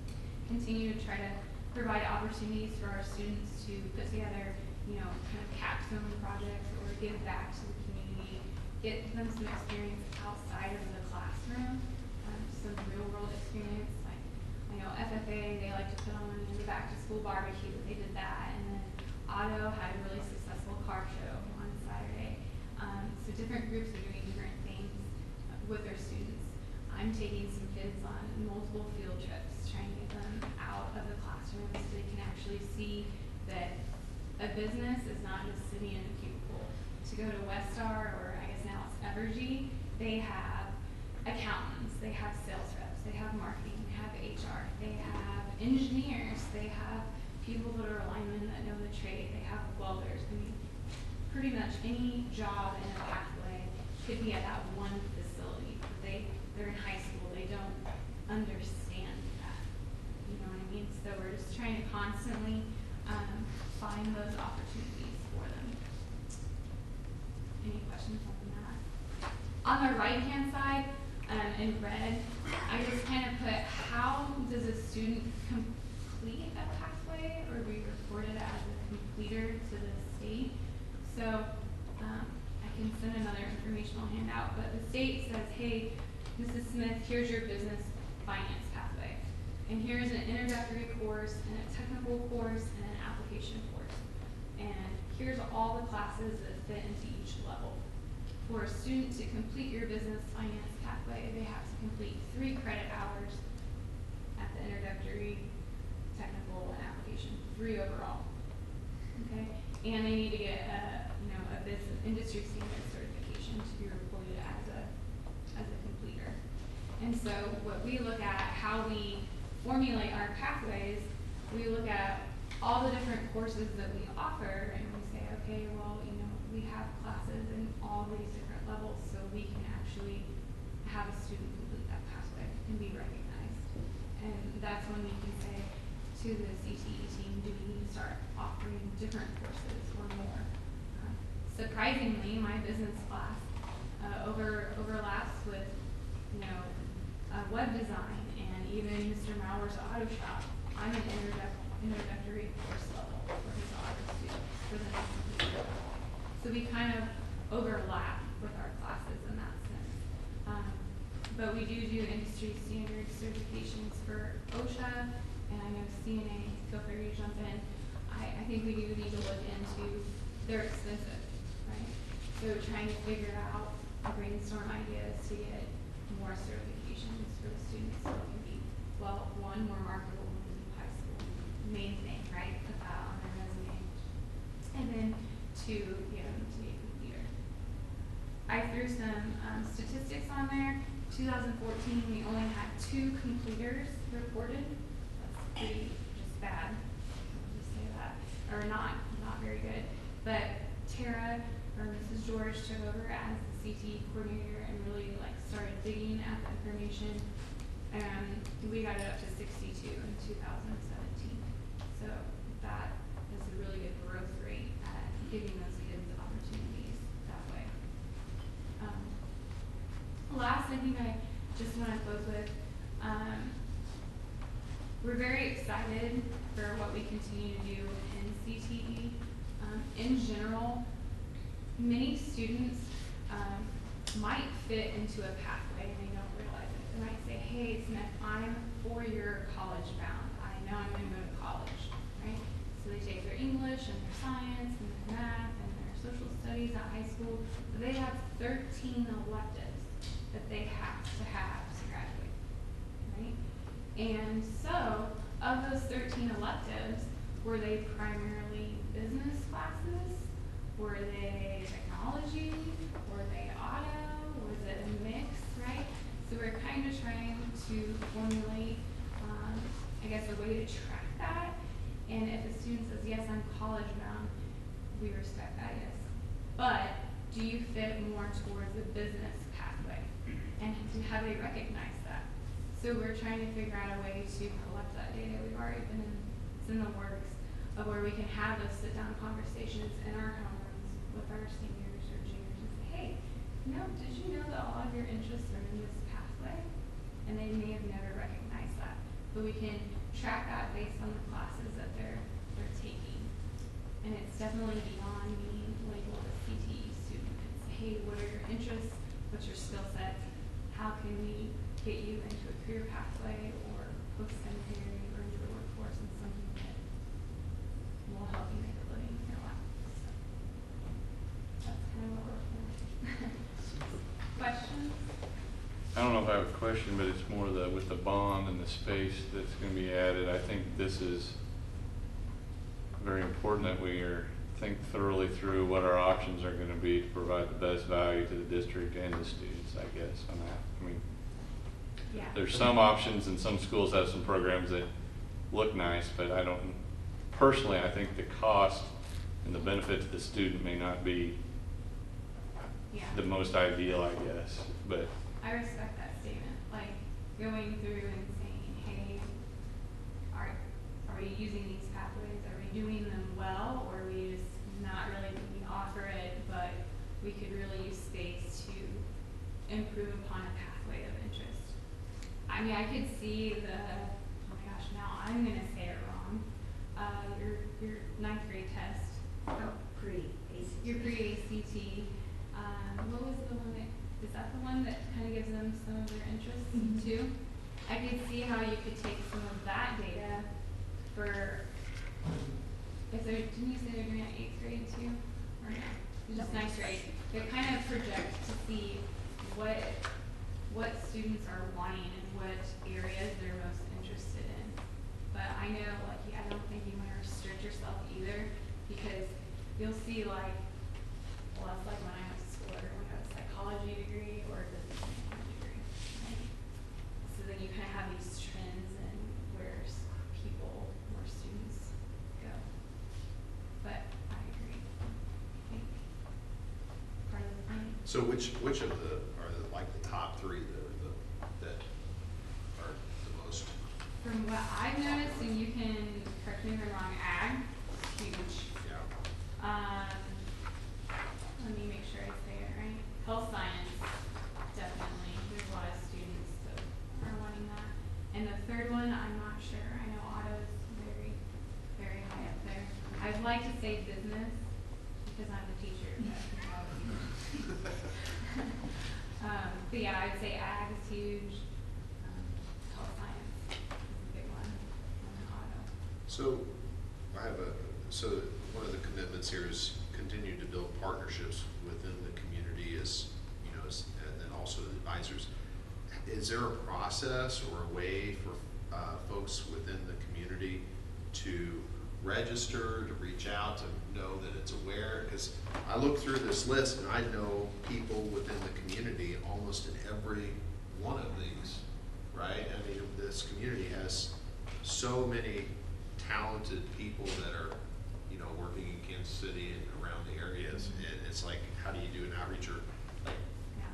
continue to try to provide opportunities for our students to put together, kind of capstone projects or give back to the community, get them some experience outside of the classroom, some real world experience. Like, I know FFA, they like to put on the back to school barbecue, they did that, and then Auto had a really successful car show on Saturday. So different groups are doing different things with their students. I'm taking some kids on multiple field trips, trying to get them out of the classroom so they can actually see that a business is not just sitting in a cubicle. To go to Westar, or I guess now it's Evergy, they have accountants, they have sales reps, they have marketing, they have HR, they have engineers, they have people that are linemen that know the trade, they have welders. I mean, pretty much any job in a pathway could be at that one facility. They're in high school, they don't understand that. You know what I mean? So we're just trying to constantly find those opportunities for them. Any questions on that? On the right-hand side, in red, I just kind of put, how does a student complete a pathway or be reported as a completer to the state? So I can send another informational handout, but the state says, hey, Mrs. Smith, here's your business finance pathway. And here's an introductory course and a technical course and an application course. And here's all the classes that fit into each level. For a student to complete your business finance pathway, they have to complete 3 credit hours at the introductory, technical, and application, 3 overall. Okay? And they need to get a business industry standard certification to be reported as a completer. And so what we look at, how we formulate our pathways, we look at all the different courses that we offer, and we say, okay, well, we have classes in all these different levels, so we can actually have a student complete that pathway and be recognized. And that's when we can say to the CTE team, do we need to start offering different courses or more? Surprisingly, my business class overlaps with, web design and even Mr. Mauer's auto shop. I'm an introductory course level for his auto students for the next semester. So we kind of overlap with our classes in that sense. But we do industry standard certifications for OSHA, and I know CNA, feel free to jump in. I think we do need to look into, they're expensive, right? So trying to figure out, brainstorm ideas to get more certifications for the students so it can be, well, 1, more marketable than high school. Main thing, right? Put that on their resume. And then 2, get them to be a completer. I threw some statistics on there. 2014, we only had 2 completers reported. That's pretty just bad. I'll just say that. Or not very good. But Tara, or Mrs. George, took over as the CTE coordinator and really started digging at the information, and we got it up to 62 in 2017. So that is a really good growth rate at giving those kids opportunities that way. Last, I think I just want to close with, we're very excited for what we continue to do in CTE. In general, many students might fit into a pathway and they don't realize it. They might say, hey, Smith, I'm 4-year college bound. I know I'm going to go to college, right? So they take their English and their science and their math and their social studies at high school, but they have 13 electives that they have to graduate, right? And so, of those 13 electives, were they primarily business classes? Were they technology? Were they auto? Was it a mix, right? So we're kind of trying to formulate, I guess, a way to track that. And if a student says, yes, I'm college bound, we respect that, yes. But do you fit more towards the business pathway? And have they recognized that? So we're trying to figure out a way to collect that data. We've already been it's in the works of where we can have those sit-down conversations in our homes with our seniors or juniors and say, hey, did you know that a lot of your interests are in this pathway? And they may have never recognized that. But we can track that based on the classes that they're taking. And it's definitely beyond being labeled a CTE student. It's, hey, what are your interests? What's your skill set? How can we get you into a career pathway or post-secondary or into the workforce and something that will help you make a living in your life. So that's kind of what we're for. Questions? I don't know if I have a question, but it's more with the bond and the space that's going to be added. I think this is very important that we think thoroughly through what our options are going to be to provide the best value to the district and the students, I guess, on that. I mean, Yeah. there's some options and some schools have some programs that look nice, but I think the cost and the benefit to the student may not be the most ideal, I guess, but. I respect that statement, like going through and saying, hey, are we using these pathways? Are we doing them well, or are we just not really, we offer it, but we could really use space to improve upon a pathway of interest? I mean, I could see oh my gosh, now I'm gonna say it wrong. Your 9th grade test. Pre-ACT. Your pre-ACT. What was the one is that the one that kind of gives them some of their interests too? I could see how you could take some of that data for, didn't you say they're doing it 8th grade too? Or no? Just 9th grade. They kind of project to see what students are wanting and what areas they're most interested in. But I know, like, I don't think you want to restrict yourself either, because you'll see, like, well, that's like when I went to school, everyone got a psychology degree or a business management degree, right? So then you kind of have these trends and where students go. But I agree. I think part of the plan. So which of the are like the top 3 that are the most? From what I've noticed, and you can correct me if I'm wrong, ag, huge. Yeah. Let me make sure I say it right. Health science, definitely. There's a lot of students that are wanting that. And the third one, I'm not sure. I know auto is very, very high up there. I'd like to say business because I'm the teacher. But yeah, I'd say ag is huge. Health science is a big one. And auto. So one of the commitments here is continue to build partnerships within the community and then also the advisors. Is there a process or a way for folks within the community to register, to reach out, to know that it's aware? Because I look through this list and I know people within the community almost in every one of these, right? I mean, this community has so many talented people that are, working in Kansas City and around the areas, and it's like, how do you do an outreach or like? Yeah.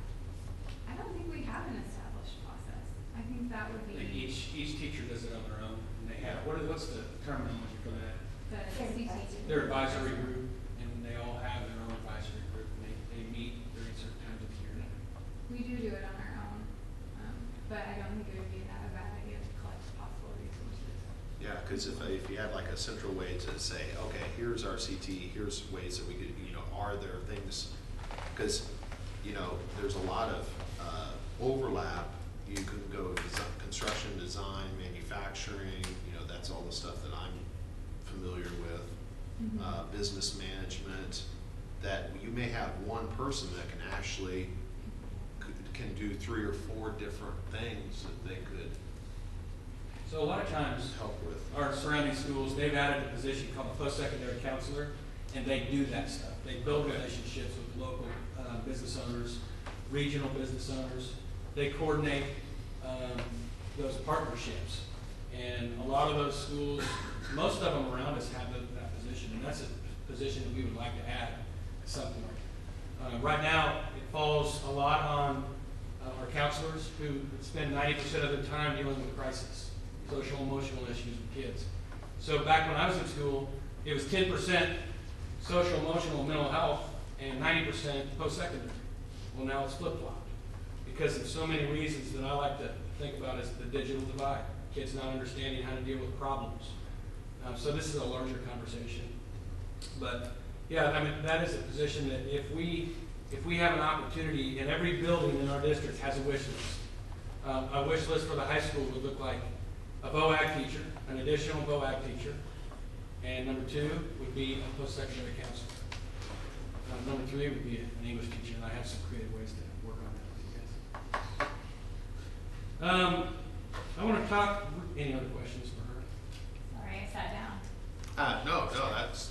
I don't think we have an established process. I think that would be. Each teacher does it on their own, and they have, what's the terminology for that? The CTE. Their advisory group, and they all have their own advisory group, and they meet during certain times of the year. We do it on our own, but I don't think it would be a bad idea to collect possible resources. Yeah, because if you had like a central way to say, okay, here's our CTE, here's ways that we could, are there things, because, there's a lot of overlap. You can go construction, design, manufacturing, that's all the stuff that I'm familiar with, business management, that you may may have one person that can actually, can do 3 or 4 different things that they could So a lot of times, help with. our surrounding schools, they've added a position called a Postsecondary Counselor, and they do that stuff. They build relationships with local business owners, regional business owners. They coordinate those partnerships. And a lot of those schools, most of them around us have that position, and that's a position that we would like to add at some point. Right now, it falls a lot on our counselors who spend 90% of their time dealing with crisis, social emotional issues with kids. So back when I was in school, it was 10% social emotional mental health and 90% post-secondary. Well, now it's flip-flopped because of so many reasons that I like to think about as the digital divide. Kids not understanding how to deal with problems. So this is a larger conversation. But yeah, I mean, that is a position that if we have an opportunity, and every building in our district has a wish list. A wish list for the high school would look like a VOAG teacher, an additional VOAG teacher, and number 2 would be a post-secondary counselor. Number 3 would be an English teacher, and I have some creative ways to work on that with you guys. I want to talk, any other questions for her? Sorry, I sat down. No, that's,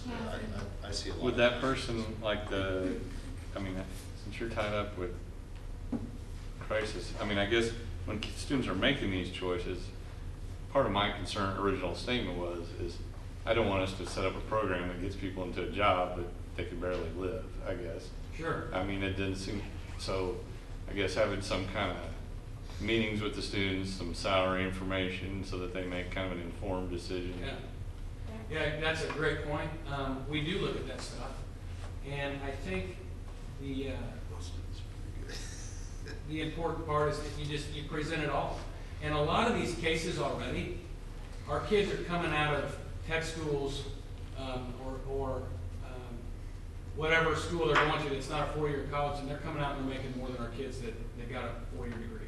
I see a lot. Would that person like since you're tied up with crisis, I mean, I guess when students are making these choices, part of my original statement is I don't want us to set up a program that gets people into a job that they can barely live, I guess. Sure. I mean, it didn't seem, so I guess having some kind of meetings with the students, some salary information so that they make kind of an informed decision. Yeah, that's a great point. We do look at that stuff. And I think the important part is that you present it all. And a lot of these cases already, our kids are coming out of tech schools or whatever school they're going to that's not a 4-year college, and they're coming out and they're making more than our kids that got a 4-year degree.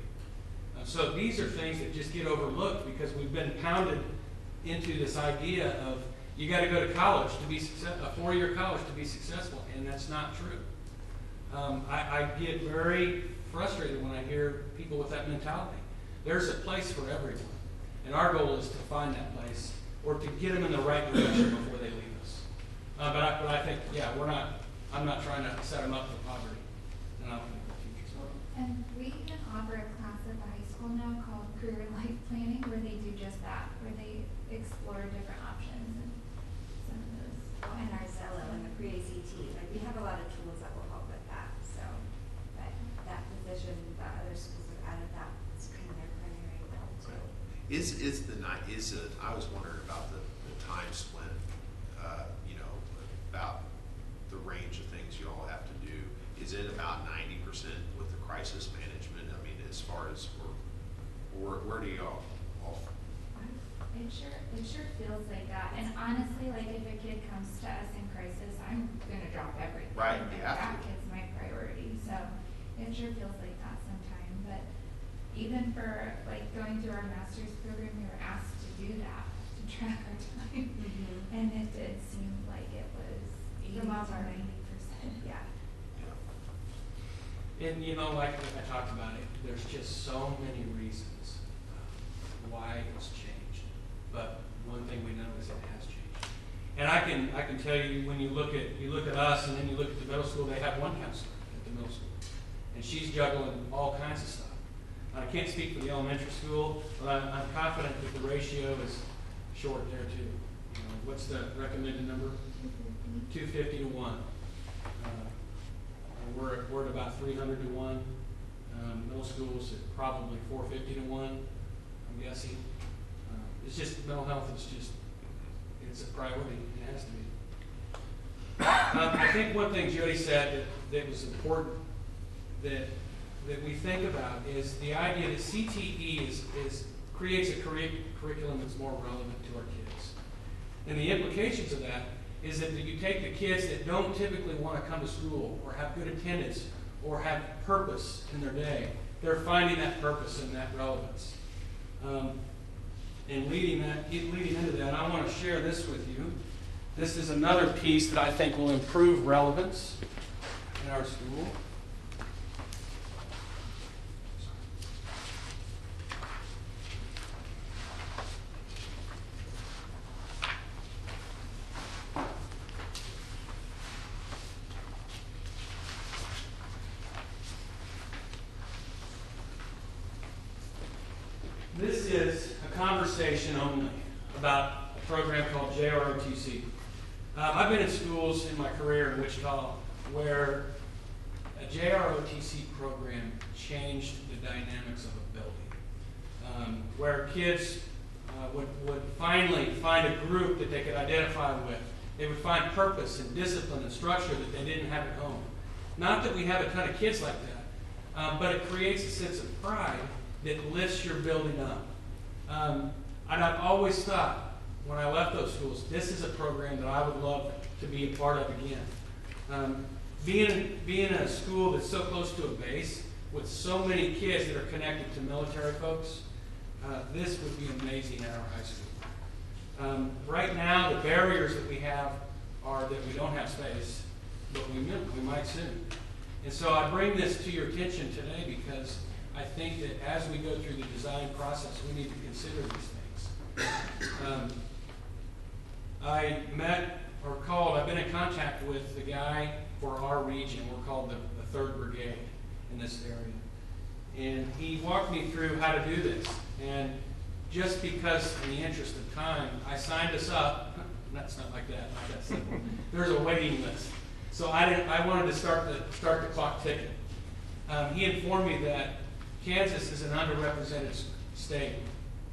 So these are things that just get overlooked because we've been pounded into this idea of you got to go to college to be a 4-year college to be successful, and that's not true. I get very frustrated when I hear people with that mentality. There's a place for everyone, and our goal is to find that place or to get them in the right direction before they leave us. But I think, yeah, I'm not trying to set them up for poverty. And I don't think the future's not. And we even offer a class at the high school now called Career Life Planning, where they do just that, where they explore different options and some of those. And our Zello and the pre-ACT, like we have a lot of tools that will help with that. So, but that position, that other schools have added that, it's kind of their primary role too. I was wondering about the time split, about the range of things you all have to do. Is it about 90% with the crisis management? I mean, as far as where do y'all all? It sure feels like that. And honestly, like if a kid comes to us in crisis, I'm gonna drop everything. Right, Like, you have that to. kid's my priority. So it sure feels like that sometimes. But even for like going through our master's program, we were asked to do that, to track our time. Mm-hmm. And it did seem like it was 80 to 90%. Yeah. And like I talked about it, there's just so many reasons why it's changed. But one thing we know is it has changed. And I can tell you when you look at us and then you look at the middle school, they have one counselor at the middle school. And she's juggling all kinds of stuff. I can't speak for the elementary school, but I'm confident that the ratio is short there too. What's the recommended number? 250 to 1. We're at about 300 to 1. Middle schools at probably 450 to 1, I'm guessing. It's just, mental health is just, it's a priority. It has to be. I think one thing Jody said that was important that we think about is the idea that CTE creates a curriculum that's more relevant to our kids. And the implications of that is that you take the kids that don't typically want to come to school or have good attendance or have purpose in their day. They're finding that purpose and that relevance. And leading into that, I want to share this with you. This is another piece that I think will improve relevance. in our school. This is a conversation only about a program called JROTC. I've been in schools in my career in Wichita where a JROTC program changed the dynamics of a building, where kids would finally find a group that they could identify with. They would find purpose and discipline and structure that they didn't have at home. Not that we have a ton of kids like that, but it creates a sense of pride that lifts your building up. And I've always thought, when I left those schools, this is a program that I would love to be a part of again. Being in a school that's so close to a base, with so many kids that are connected to military folks, this would be amazing at our high school. Right now, the barriers that we have are that we don't have space, but we might soon. And so I bring this to your attention today because I think that as we go through the design process, we need to consider these things. I've been in contact with the guy for our region. We're called the 3rd Brigade in this area. And he walked me through how to do this. And just because in the interest of time, I signed us up. That's not like that, not that simple. There's a waiting list. So I wanted to start the clock ticking. He informed me that Kansas is an underrepresented state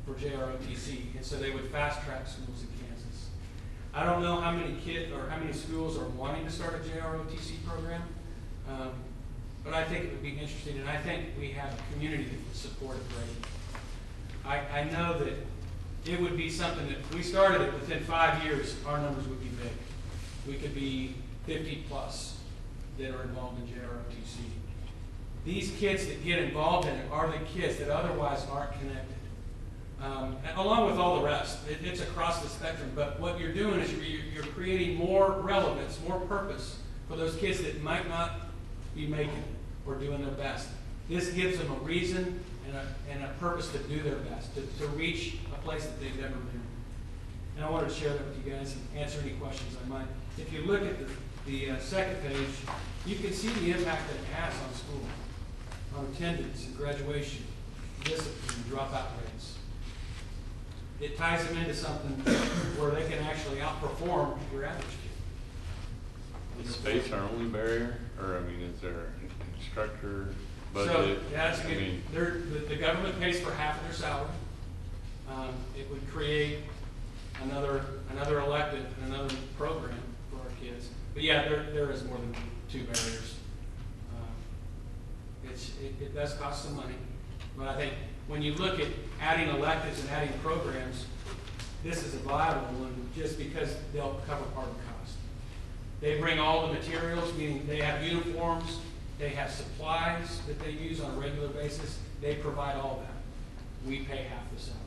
for JROTC, and so they would fast track schools in Kansas. I don't know how many kids or how many schools are wanting to start a JROTC program, but I think it would be interesting, and I think we have a community that would support it greatly. I know that it would be something that if we started it within 5 years, our numbers would be big. We could be 50 plus that are involved in JROTC. These kids that get involved in it are the kids that otherwise aren't connected. Along with all the rest. It's across the spectrum. But what you're doing is you're creating more relevance, more purpose for those kids that might not be making it or doing their best. This gives them a reason and a purpose to do their best, to reach a place that they've never been. And I wanted to share that with you guys and answer any questions I might. If you look at the second page, you can see the impact that it has on school, on attendance and graduation, discipline, and dropout rates. It ties them into something where they can actually outperform your average kid. Is space our only barrier, or I mean, is there an instructor budget? So yeah, that's good. The government pays for half of their salary. It would create another elective and another program for our kids. But yeah, there is more than 2 barriers. It does cost some money, but I think when you look at adding electives and adding programs, this is a viable one just because they'll cover part of the cost. They bring all the materials, meaning they have uniforms, they have supplies that they use on a regular basis. They provide all that. We pay half the salary.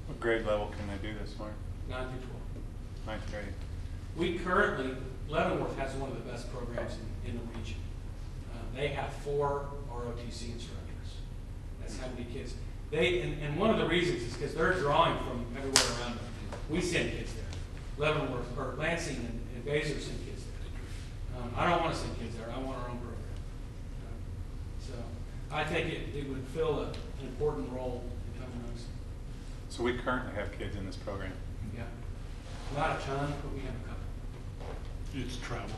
What grade level can they do this, Mark? 9 through 12. 9th grade. We currently, Leavenworth has one of the best programs in the region. They have 4 ROTC instructors. That's how many kids. And one of the reasons is because they're drawing from everywhere around them. We send kids there. Leavenworth, or Lansing and Basel send kids there. I don't want to send kids there. I want our own program. So I think it would fill an important role in coming on. So we currently have kids in this program. Yeah. Not a ton, but we have a couple. It's travel.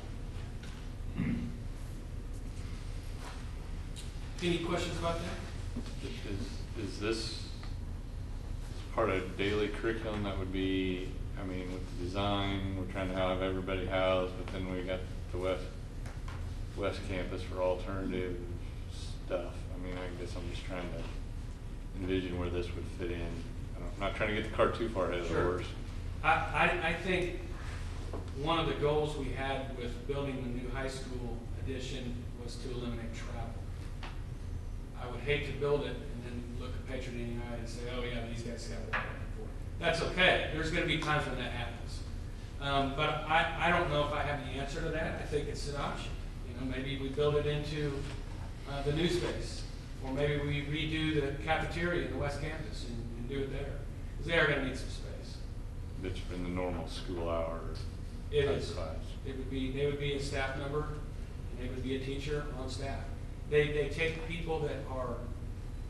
Any questions about that? Is this part of daily curriculum that would be, I mean, with the design, we're trying to have everybody housed, but then we got the West Campus for alternative stuff. I mean, I guess I'm just trying to envision where this would fit in. I'm not trying to get the cart too far ahead of the horse. I think one of the goals we had with building the new high school addition was to eliminate travel. I would hate to build it and then look a patron in the eye and say, oh yeah, these guys got what they're looking for. That's okay. There's going to be times when that happens. But I don't know if I have the answer to that. I think it's an option. You know, maybe we build it into the new space, or maybe we redo the cafeteria in the West Campus and do it there, because they are going to need some space. It's in the normal school hours. It is. Class. They would be a staff member, and they would be a teacher on staff. They take people that are,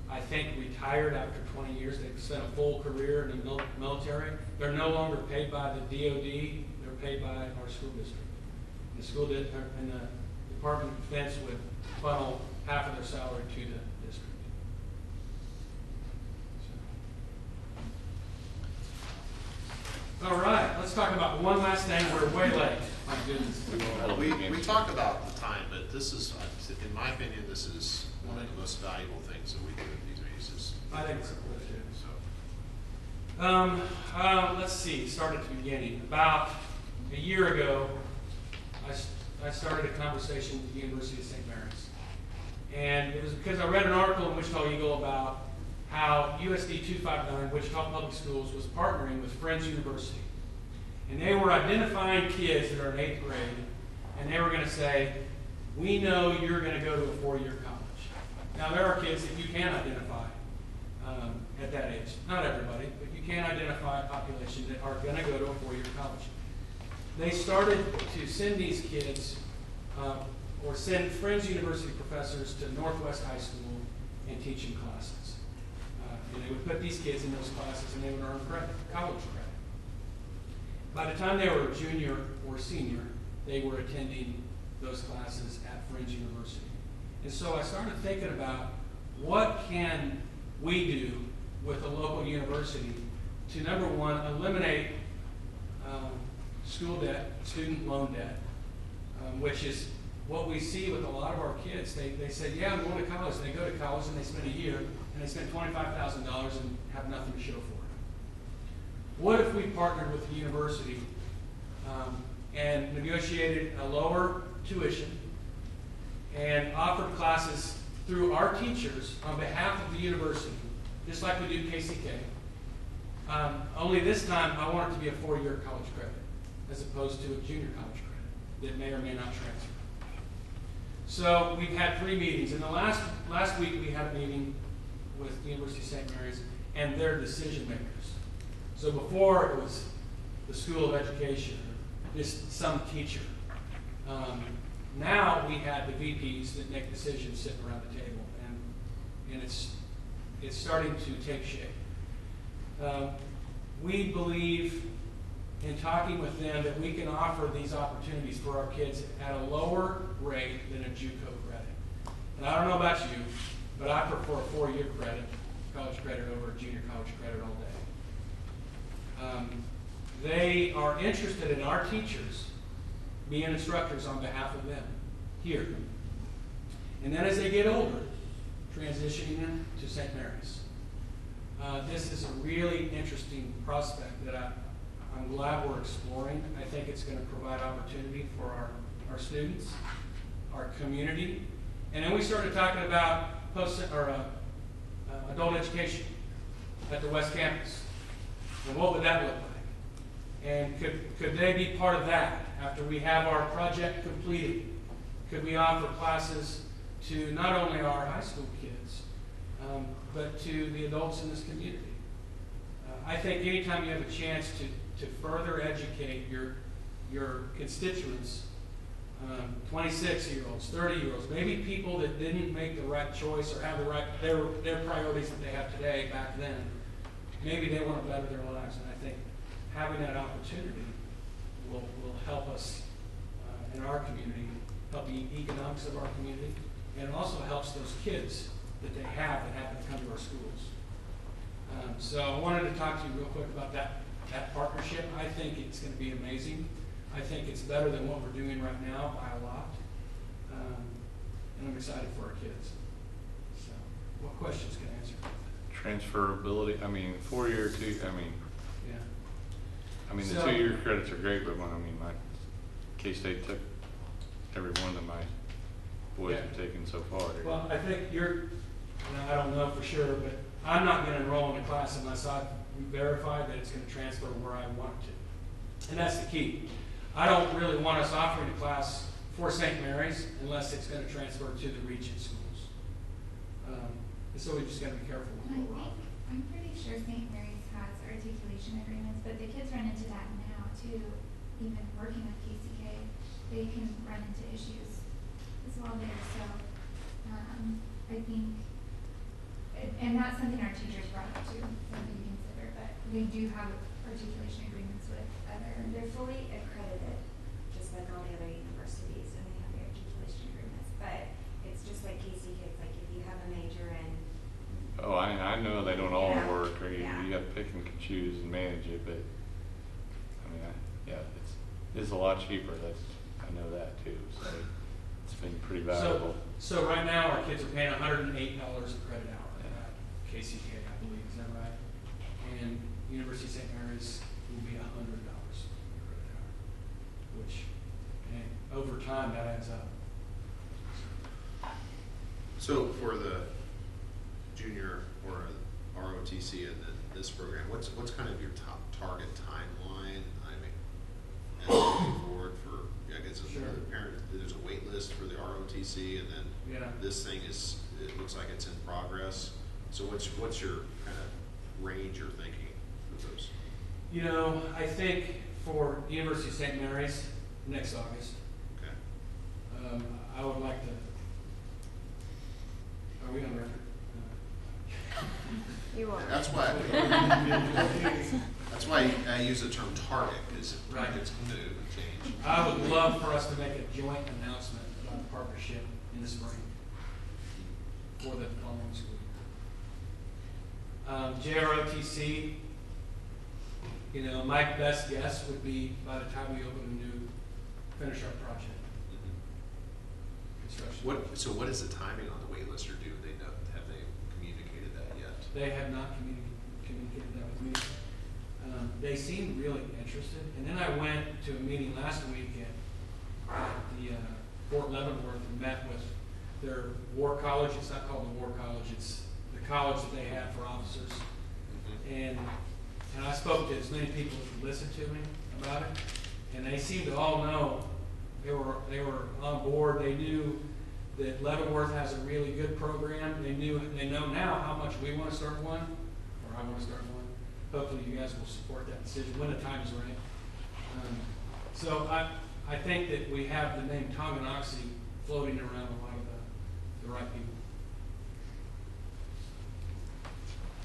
I think, retired after 20 years. They've spent a full career in the military. They're no longer paid by the DOD. They're paid by our school district. The school district and the Department of Defense would funnel half of their salary to the district. So. All right, let's talk about one last thing. We're way late. My goodness. We talked about the time, but this is, in my opinion, this is one of the most valuable things that we do at these meetings. I think it's important too. So. Let's see, start at the beginning. About a year ago, I started a conversation with the University of St. Mary's. And it was because I read an article in Wichita Eagle about how USD 259, Wichita Public Schools, was partnering with Friends University. And they were identifying kids that are in 8th grade, and they were going to say, we know you're going to go to a 4-year college. Now, there are kids that you can identify at that age. Not everybody, but you can identify a population that are going to go to a 4-year college. They started to send these kids, or send Friends University professors to Northwest High School and teach in classes. And they would put these kids in those classes and they would earn credit, college credit. By the time they were a junior or senior, they were attending those classes at Friends University. And so I started thinking about what can we do with a local university to, number one, eliminate school debt, student loan debt, which is what we see with a lot of our kids. They say, yeah, I'm going to college. They go to college and they spend a year and they spend $25,000 and have nothing to show for it. What if we partnered with the university and negotiated a lower tuition and offered classes through our teachers on behalf of the university, just like we do KCK. Only this time I want it to be a 4-year college credit as opposed to a junior college credit that may or may not transfer. So we've had 3 meetings. In the last week we had a meeting with the University of St. Mary's and their decision makers. So before it was the School of Education, or just some teacher. Now we had the VPs that make decisions sitting around the table, and it's starting to take shape. We believe in talking with them that we can offer these opportunities for our kids at a lower rate than a JUCO credit. And I don't know about you, but I prefer a 4-year credit, college credit, over a junior college credit all day. They are interested in our teachers being instructors on behalf of them here. And then as they get older, transitioning them to St. Mary's. This is a really interesting prospect that I'm glad we're exploring. I think it's going to provide opportunity for our students, our community. And then we started talking about adult education at the West Campus. And what would that look like? And could they be part of that after we have our project completed? Could we offer classes to not only our high school kids, but to the adults in this community? I think anytime you have a chance to further educate your constituents, 26-year-olds, 30-year-olds, maybe people that didn't make the right choice or have their priorities that they have today back then, maybe they want to better their lives. And I think having that opportunity will help us in our community, help the economics of our community, and it also helps those kids that they have that happen to come to our schools. So I wanted to talk to you real quick about that partnership. I think it's going to be amazing. I think it's better than what we're doing right now by a lot. And I'm excited for our kids. So what questions can I answer? Transferability, 4-year, Yeah. the So- 2-year credits are great, but my K-State took every one that my boys have taken so far here. Well, I think I don't know for sure, but I'm not going to enroll in a class unless I've verified that it's going to transfer where I want it to. And that's the key. I don't really want us offering a class for St. Mary's unless it's going to transfer to the region schools. So we just got to be careful with what we're offering. I'm pretty sure St. Mary's has articulation agreements, but the kids run into that now too. Even working with KCK, they can run into issues as well there. So I think, and that's something our teachers brought up too, something to consider. But we do have articulation agreements with other. They're fully accredited, just like all the other universities, and they have the articulation agreements. But it's just like KCK, it's like if you have a major in. Oh, I know they don't all Yeah. work, or you Yeah. got to pick and choose and manage it, but, I mean, yeah, it's a lot cheaper, I know that too, so it's been pretty valuable. So right now, our kids are paying $108 a credit hour at KCK, I believe, is that right? And University of St. Mary's will be $100 a credit hour, which, and over time, that adds up. So for the junior or ROTC in this program, what's kind of your top target timeline? I mean, and moving forward for, I guess, Sure. there's a wait list for the ROTC, and then Yeah. this thing it looks like it's in progress. So what's your kind of range you're thinking for those? You know, I think for University of St. Mary's, next August, Okay. I would like to, are we on record? You are. That's why. That's why I use the term target, because Right. it's move and change. I would love for us to make a joint announcement about a partnership in the spring for the following school year. JROTC, you know, my best guess would be by the time we finish our project. Construction. So what is the timing on the wait list, or have they communicated that yet? They have not communicated that with me. They seemed really interested. And then I went to a meeting last week at the Fort Leavenworth and met with their War College. It's not called the War College. It's the college that they have for officers. And I spoke to as many people as would listen to me about it. And they seemed to all know, they were on board. They knew that Leavenworth has a really good program. They know now how much we want to start one, or I want to start one. Hopefully you guys will support that decision when the time is right. So I think that we have the name Tonganoxie floating around a lot of the right people.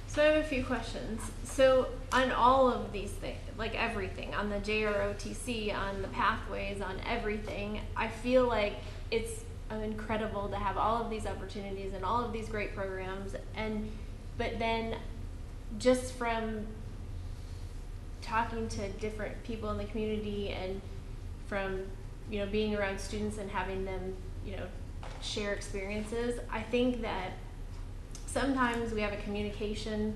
So I have a few questions. So on all of these things, like everything, on the JROTC, on the pathways, on everything, I feel like it's incredible to have all of these opportunities and all of these great programs. But then just from talking to different people in the community and from, you know, being around students and having them, you know, share experiences, I think that sometimes we have a communication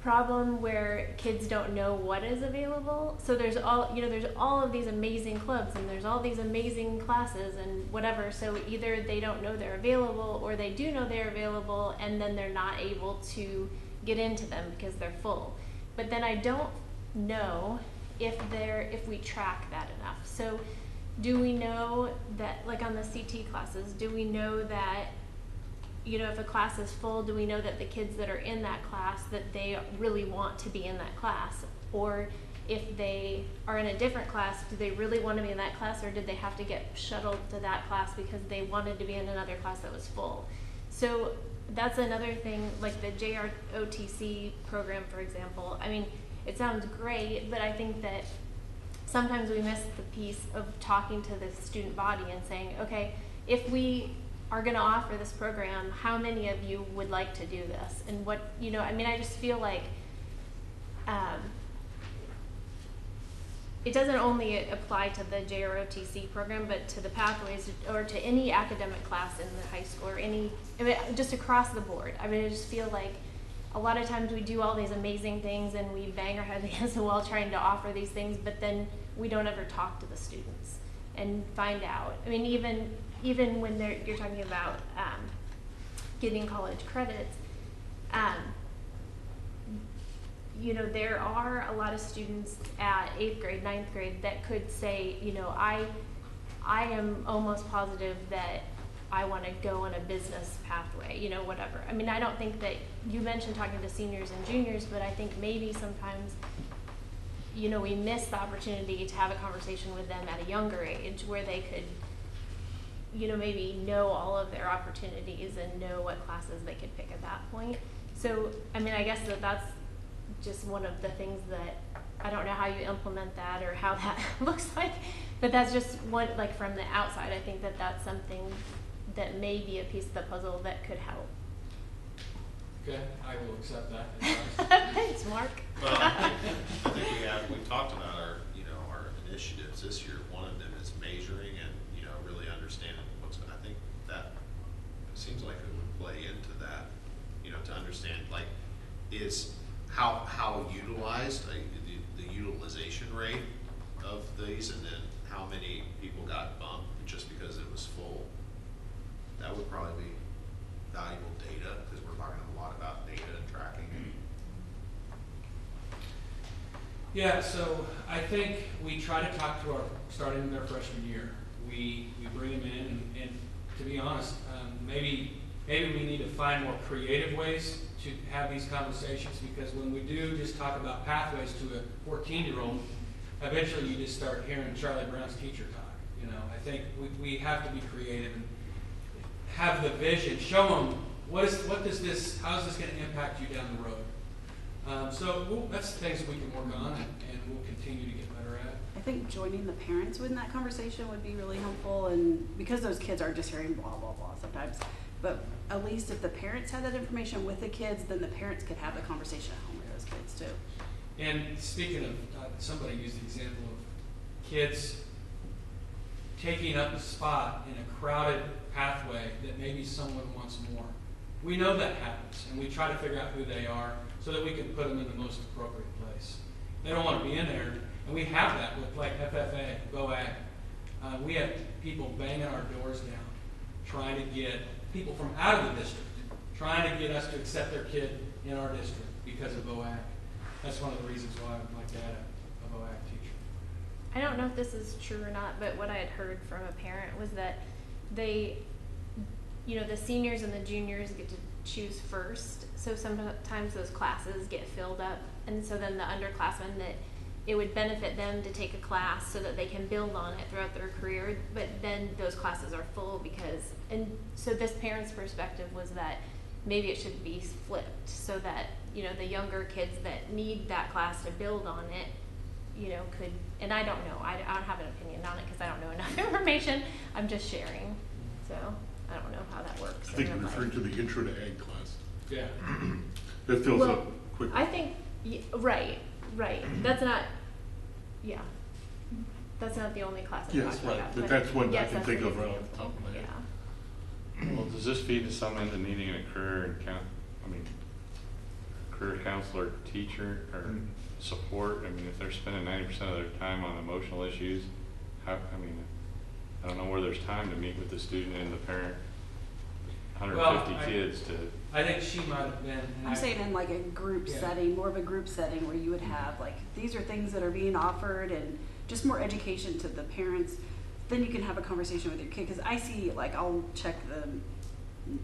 problem where kids don't know what is available. So there's all of these amazing clubs and there's all these amazing classes and whatever. So either they don't know they're available, or they do know they're available and then they're not able to get into them because they're full. But then I don't know if we track that enough. So do we know that, like on the CT classes, do we know that, you know, if a class is full, do we know that the kids that are in that class, that they really want to be in that class? Or if they are in a different class, do they really want to be in that class, or did they have to get shuttled to that class because they wanted to be in another class that was full? So that's another thing, like the JROTC program, for example. I mean, it sounds great, but I think that sometimes we miss the piece of talking to the student body and saying, okay, if we are going to offer this program, how many of you would like to do this? And what, you know, I mean, I just feel like it doesn't only apply to the JROTC program, but to the pathways or to any academic class in the high school, or just across the board. I mean, I just feel like a lot of times we do all these amazing things and we bang our heads against the wall trying to offer these things, but then we don't ever talk to the students and find out. I mean, even when you're talking about getting college credits, you know, there are a lot of students at 8th grade, 9th grade that could say, you know, I am almost positive that I want to go on a business pathway, you know, whatever. I mean, I don't think that, you mentioned talking to seniors and juniors, but I think maybe sometimes, you know, we miss the opportunity to have a conversation with them at a younger age where they could, you know, maybe know all of their opportunities and know what classes they could pick at that point. So, I mean, I guess that's just one of the things that, I don't know how you implement that or how that looks like, but that's just what, like, from the outside, I think that that's something that may be a piece of the puzzle that could help. Okay, I will accept that. Thanks, Mark. Well, I think we talked about our initiatives this year. One of them is measuring and, really understanding I think that seems like it would play into that, to understand, like, is how utilized, the utilization rate of these, and then how many people got bumped just because it was full. That would probably be valuable data, because we're talking a lot about data and tracking. Yeah, so I think we try to talk to starting their freshman year. We bring them in, and to be honest, maybe we need to find more creative ways to have these conversations, because when we do just talk about pathways to a 14-year-old, eventually you just start hearing Charlie Brown's teacher talk. I think we have to be creative and have the vision, show them how is this going to impact you down the road. So that's the things that we can work on, and we'll continue to get better at. I think joining the parents in that conversation would be really helpful, and because those kids are just hearing blah, blah, blah sometimes, but at least if the parents had that information with the kids, then the parents could have the conversation at home with those kids too. And speaking of, somebody used the example of kids taking up a spot in a crowded pathway that maybe someone wants more. We know that happens, and we try to figure out who they are so that we can put them in the most appropriate place. They don't want to be in there, and we have that with, like, FFA, BOAG. We have people banging our doors down, trying to get people from out of the district, trying to get us to accept their kid in our district because of BOAG. That's one of the reasons why I would like to add a BOAG teacher. I don't know if this is true or not, but what I had heard from a parent was that they, the seniors and the juniors get to choose first. So sometimes those classes get filled up, and so then the underclassmen, that it would benefit them to take a class so that they can build on it throughout their career, but then those classes are full and so this parent's perspective was that maybe it should be flipped so that, the younger kids that need that class to build on it, could, and I don't know, I don't have an opinion on it because I don't know enough information. I'm just sharing, so I don't know how that works. I think you're referring to the Intro to Ag class. Yeah. That fills up quickly. I think, right. That's not the only class I'm Yes, talking right, about. but that's one I yes, can that's think an of right off the example. top of my head. Yeah. Well, does this feed some into needing a career counselor teacher or support? I mean, if they're spending 90% of their time on emotional issues, I don't know where there's time to meet with the student and the parent. 150 kids to. I think she might have been. I'm saying in like a group setting, more of a group setting where you would have like, these are things that are being offered and just more education to the parents. Then you can have a conversation with your kid, because I see, like, I'll check the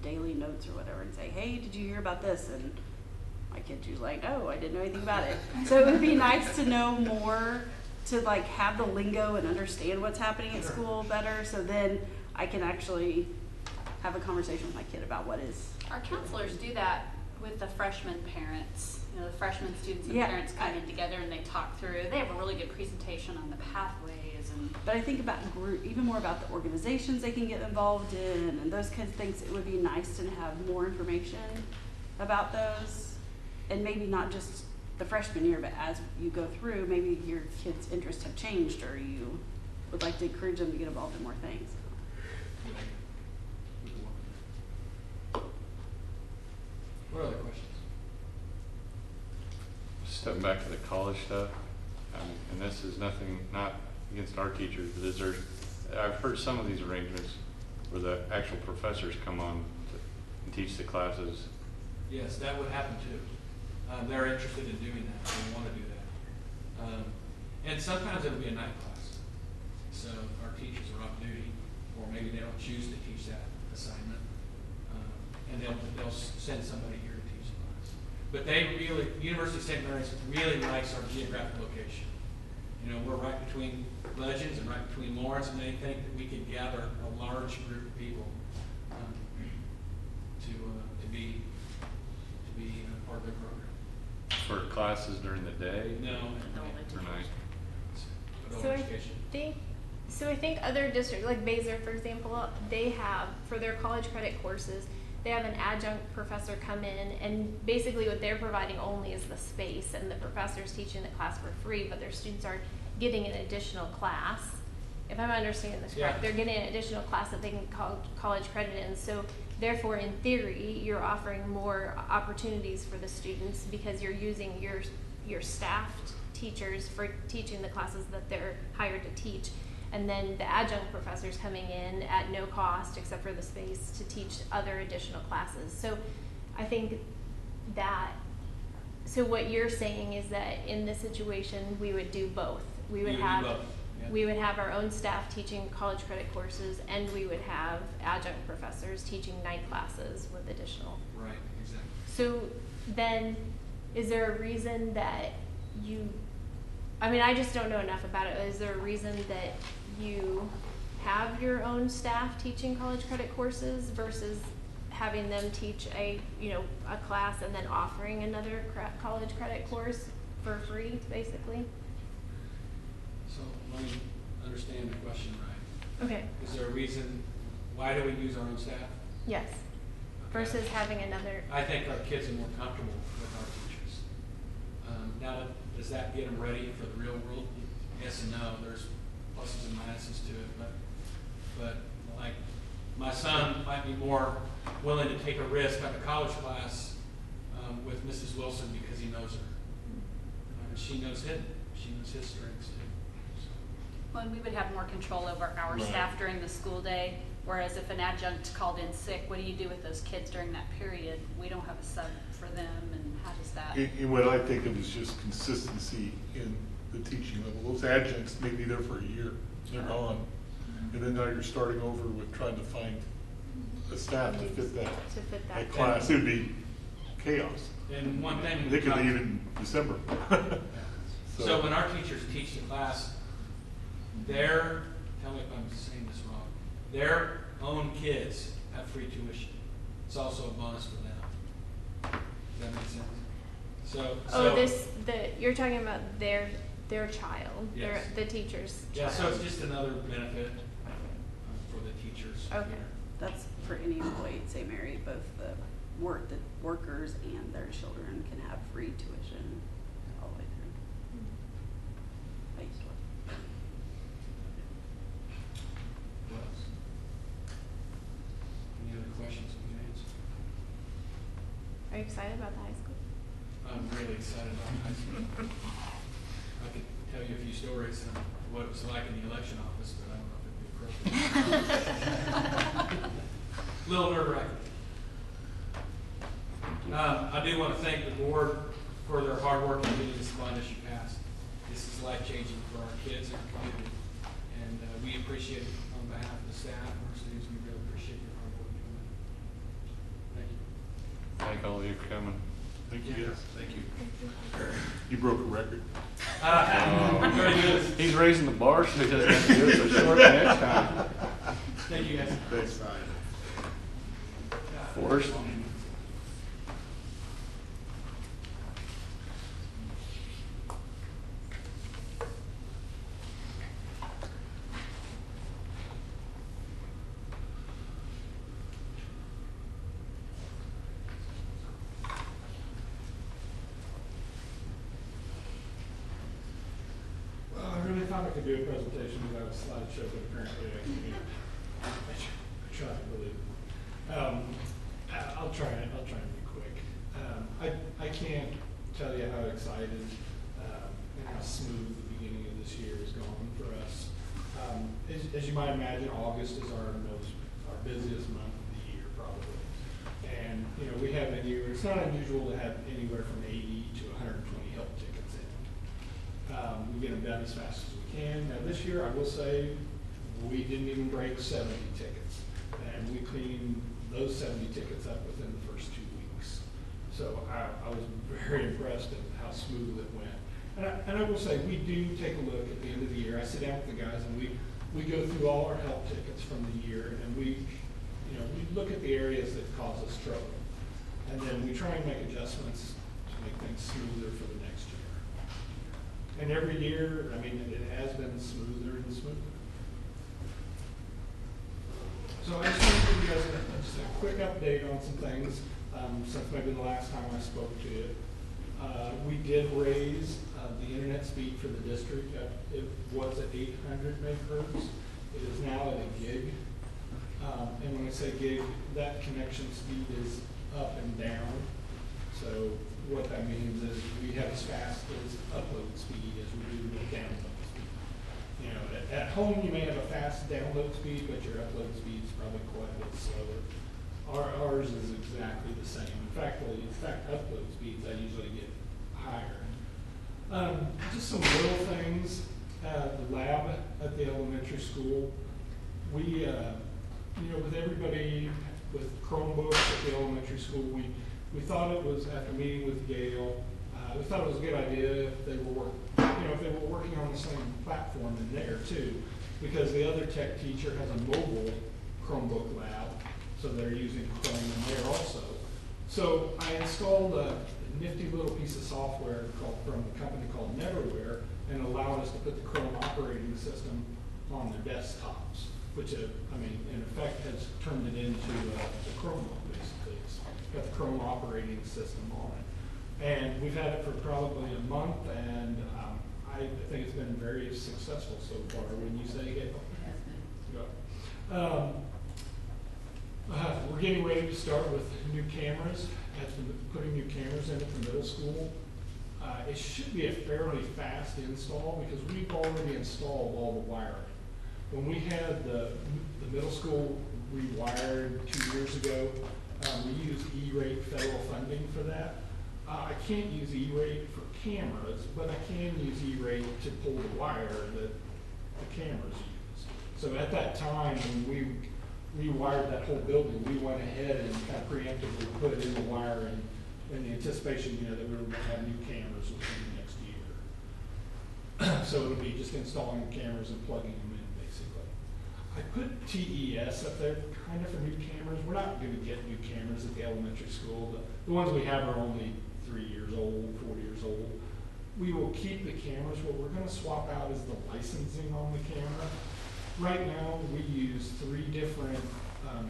daily notes or whatever and say, hey, did you hear about this? And my kid's usually like, no, I didn't know anything about it. So it would be nice to know more, to like have the lingo and understand what's happening at school better, so then I can actually have a conversation with my kid about what is. Our counselors do that with the freshman parents. The freshman students and Yeah, parents coming together, and they talk through. They have a really good presentation on the pathways. But I think about even more about the organizations they can get involved in and those kinds of things. It would be nice to have more information about those, and maybe not just the freshman year, but as you go through, maybe your kids' interests have changed, or you would like to encourage them to get involved in more things. What other questions? Stepping back to the college stuff, and this is not against our teachers, but I've heard some of these arrangements where the actual professors come on and teach the classes. Yes, that would happen too. they're interested in doing that, they want to do that. And sometimes it'll be a night class. So our teachers are off duty, or maybe they don't choose to teach that assignment, and they'll send somebody here to teach the class. But University of St. Mary's really likes our geographic location. You know, we're right between Legends and right between Lawrence, and they think that we can gather a large group of people to be part of their program. For classes during the day? No, For night? adult education. I think other districts, like Baser, for example, they have, for their college credit courses, they have an adjunct professor come in, and basically what they're providing only is the space, and the professor's teaching the class for free, but their students are getting an additional class. If I'm understanding this correct, they're getting an additional class that they can call college credit in. So therefore, in theory, you're offering more opportunities for the students because you're using your staffed teachers for teaching the classes that they're hired to teach. And then the adjunct professors coming in at no cost except for the space to teach other additional classes. So I think that, so what you're saying is that in this situation, we would do both. We would have our own staff teaching college credit courses, and we would have adjunct professors teaching night classes with additional. Right, exactly. So then, is there a reason that I just don't know enough about it. Is there a reason that you have your own staff teaching college credit courses versus having them teach a class and then offering another college credit course for free, basically? So let me understand the question right. Okay. Is there a reason, why do we use our own staff? Yes. Versus having another. I think our kids are more comfortable with our teachers. Now, does that get them ready for the real world? Yes and no. There's pluses and minuses to it, but like my son might be more willing to take a risk on a college class with Mrs. Wilson because he knows her. And she knows his strengths too. Well, and we would have more control over our staff during the school day, whereas if an adjunct called in sick, what do you do with those kids during that period? We don't have a sub for them, and how does that? And what I think of is just consistency in the teaching level. Those adjuncts may be there for a year, they're gone. And then now you're starting over with trying to find a staff to fit that class. It would be chaos. And one thing They could leave in December. So when our teachers teach the class, tell me if I'm saying this wrong, their own kids have free tuition. It's also a bonus for them. Does that make sense? You're talking about their child, Yes. the teacher's Yeah, child. so it's just another benefit for the teachers. Okay. here. That's for any employee at St. Mary, both the workers and their children can have free tuition all the way through. I used to work. What else? Any other questions we can answer? Are you excited about the high school? I'm really excited about high school. I could tell you a few stories on what it was like in the election office, but I don't know if it'd be appropriate. Little nerve-wracking. I do want to thank the board for their hard work in getting this bond issue passed. This is life-changing for our kids and our community, and we appreciate it on behalf of the staff and our students. We really appreciate your hard work doing that. Thank you. Thank all of you for coming. Thank you, yes. Thank you. You broke a record. Very good. He's raising the bar so he doesn't have to do it so short next time. Thank you, guys. Thanks. Forrest? I really thought I could do a presentation without a slideshow, but apparently I can't. I try, believe it. I'll try and be quick. I can't tell you how excited and how smooth the beginning of this year has gone for us. As you might imagine, August is our busiest month of the year, probably. And, you know, we have anywhere, it's not unusual to have anywhere from 80 to 120 help tickets in. We get them done as fast as we can. Now this year, I will say, we didn't even break 70 tickets. And we cleaned those 70 tickets up within the first 2 weeks. So I was very impressed at how smooth it went. And I will say, we do take a look at the end of the year. I sit down with the guys and we go through all our help tickets from the year, and we look at the areas that cause us trouble. And then we try and make adjustments to make things smoother for the next year. And every year, I mean, it has been smoother and smoother. So I just want to give you guys just a quick update on some things since maybe the last time I spoke to you. We did raise the internet speed for the district. It was at 800 megahertz. It is now at a gig. And when I say gig, that connection speed is up and down. So what that means is we have as fast as upload speed as we do with download speed. You know, at home you may have a fast download speed, but your upload speed is probably quite a bit slower. Ours is exactly the same. In fact, upload speeds I usually get higher. Just some little things. The lab at the elementary school, we, you know, with everybody with Chromebooks at the elementary school, we thought it was, after meeting with Gail, we thought it was a good idea if they were working on the same platform in there too, because the other tech teacher has a mobile Chromebook lab, so they're using Chrome in there also. So I installed a nifty little piece of software from a company called Neverware, and allowed us to put the Chrome operating system on their desktops, which, I mean, in effect has turned it into the Chromebook, basically. It's got the Chrome operating system on it. And we've had it for probably a month, and I think it's been very successful so far. When you say it has been. We're getting ready to start with new cameras, putting new cameras in at the middle school. It should be a fairly fast install because we've already installed all the wiring. When we had the middle school rewired 2 years ago, we used E-rate federal funding for that. I can't use E-rate for cameras, but I can use E-rate to pull the wire that the cameras use. So at that time, when we rewired that whole building, we went ahead and kind of preemptively put in the wire in the anticipation, you know, that we were going to have new cameras within the next year. So it'll be just installing the cameras and plugging them in, basically. I put TES up there kind of for new cameras. We're not going to get new cameras at the elementary school. The ones we have are only 3 years old, 4 years old. We will keep the cameras. What we're going to swap out is the licensing on the camera. Right now, we use 3 different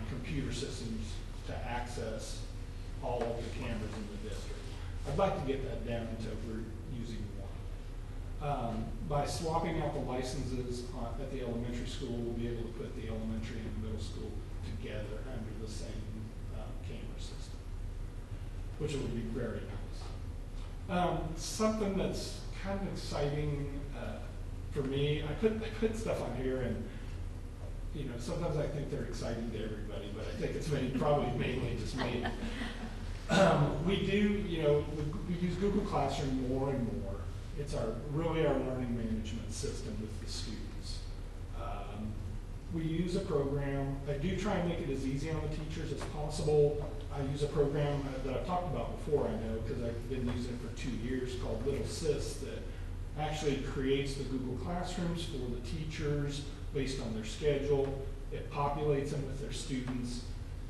computer systems to access all of the cameras in the district. I'd like to get that down to we're using one. By swapping out the licenses at the elementary school, we'll be able to put the elementary and the middle school together under the same camera system, which will be very nice. Something that's kind of exciting for me, I put stuff on here, and you know, sometimes I think they're exciting to everybody, but I think it's probably mainly just me. We do, you know, we use Google Classroom more and more. It's really our learning management system with the students. We use a program. I do try and make it as easy on the teachers as possible. I use a program that I've talked about before, I know, because I've been using it for 2 years, called Little Sis, that actually creates the Google Classrooms for the teachers based on their schedule. It populates them with their students.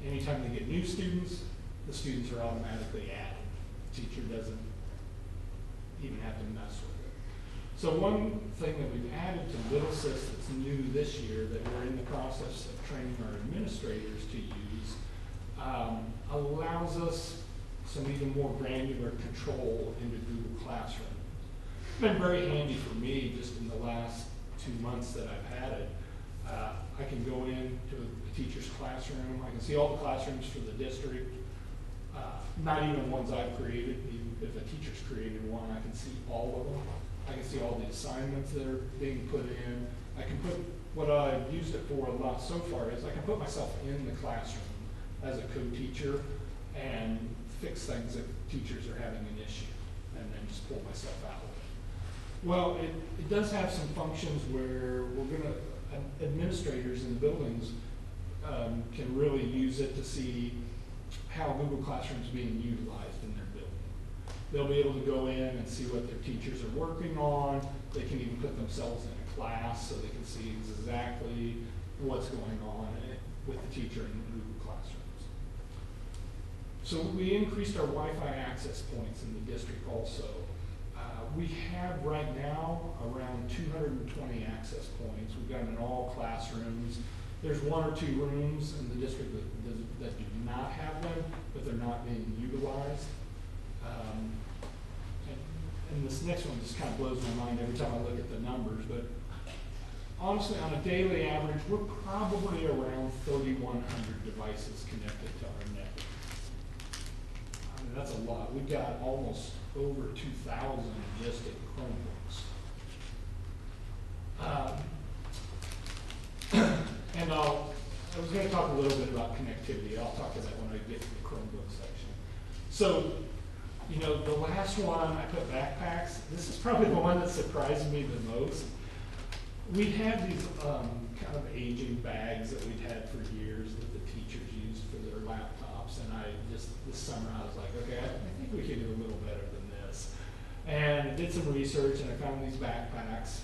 Anytime they get new students, the students are automatically added. The teacher doesn't even have to mess with it. So one thing that we've added to Little Sis that's new this year that we're in the process of training our administrators to use allows us some even more granular control into Google Classroom. It's been very handy for me just in the last 2 months that I've had it. I can go into a teacher's classroom. I can see all the classrooms for the district, not even ones I've created. Even if a teacher's created one, I can see all of them. I can see all the assignments that are being put in. I can put, what I've used it for a lot so far is I can put myself in the classroom as a co-teacher and fix things if teachers are having an issue, and then just pull myself out of it. Well, it does have some functions where administrators in the buildings can really use it to see how Google Classroom is being utilized in their building. They'll be able to go in and see what their teachers are working on. They can even put themselves in a class so they can see exactly what's going on with the teacher in Google Classrooms. So we increased our Wi-Fi access points in the district also. We have right now around 220 access points. We've got them in all classrooms. There's 1 or 2 rooms in the district that do not have them, but they're not being utilized. And this next one just kind of blows my mind every time I look at the numbers, but honestly, on a daily average, we're probably around 3,100 devices connected to our network. I mean, that's a lot. We've got almost over 2,000 just in Chromebooks. And I was going to talk a little bit about connectivity. I'll talk to that when I get to the Chromebook section. So, you know, the last one I put backpacks. This is probably the one that surprised me the most. We had these kind of aging bags that we'd had for years that the teachers used for their laptops, and this summer I was like, okay, I think we can do a little better than this. And I did some research, and I found these backpacks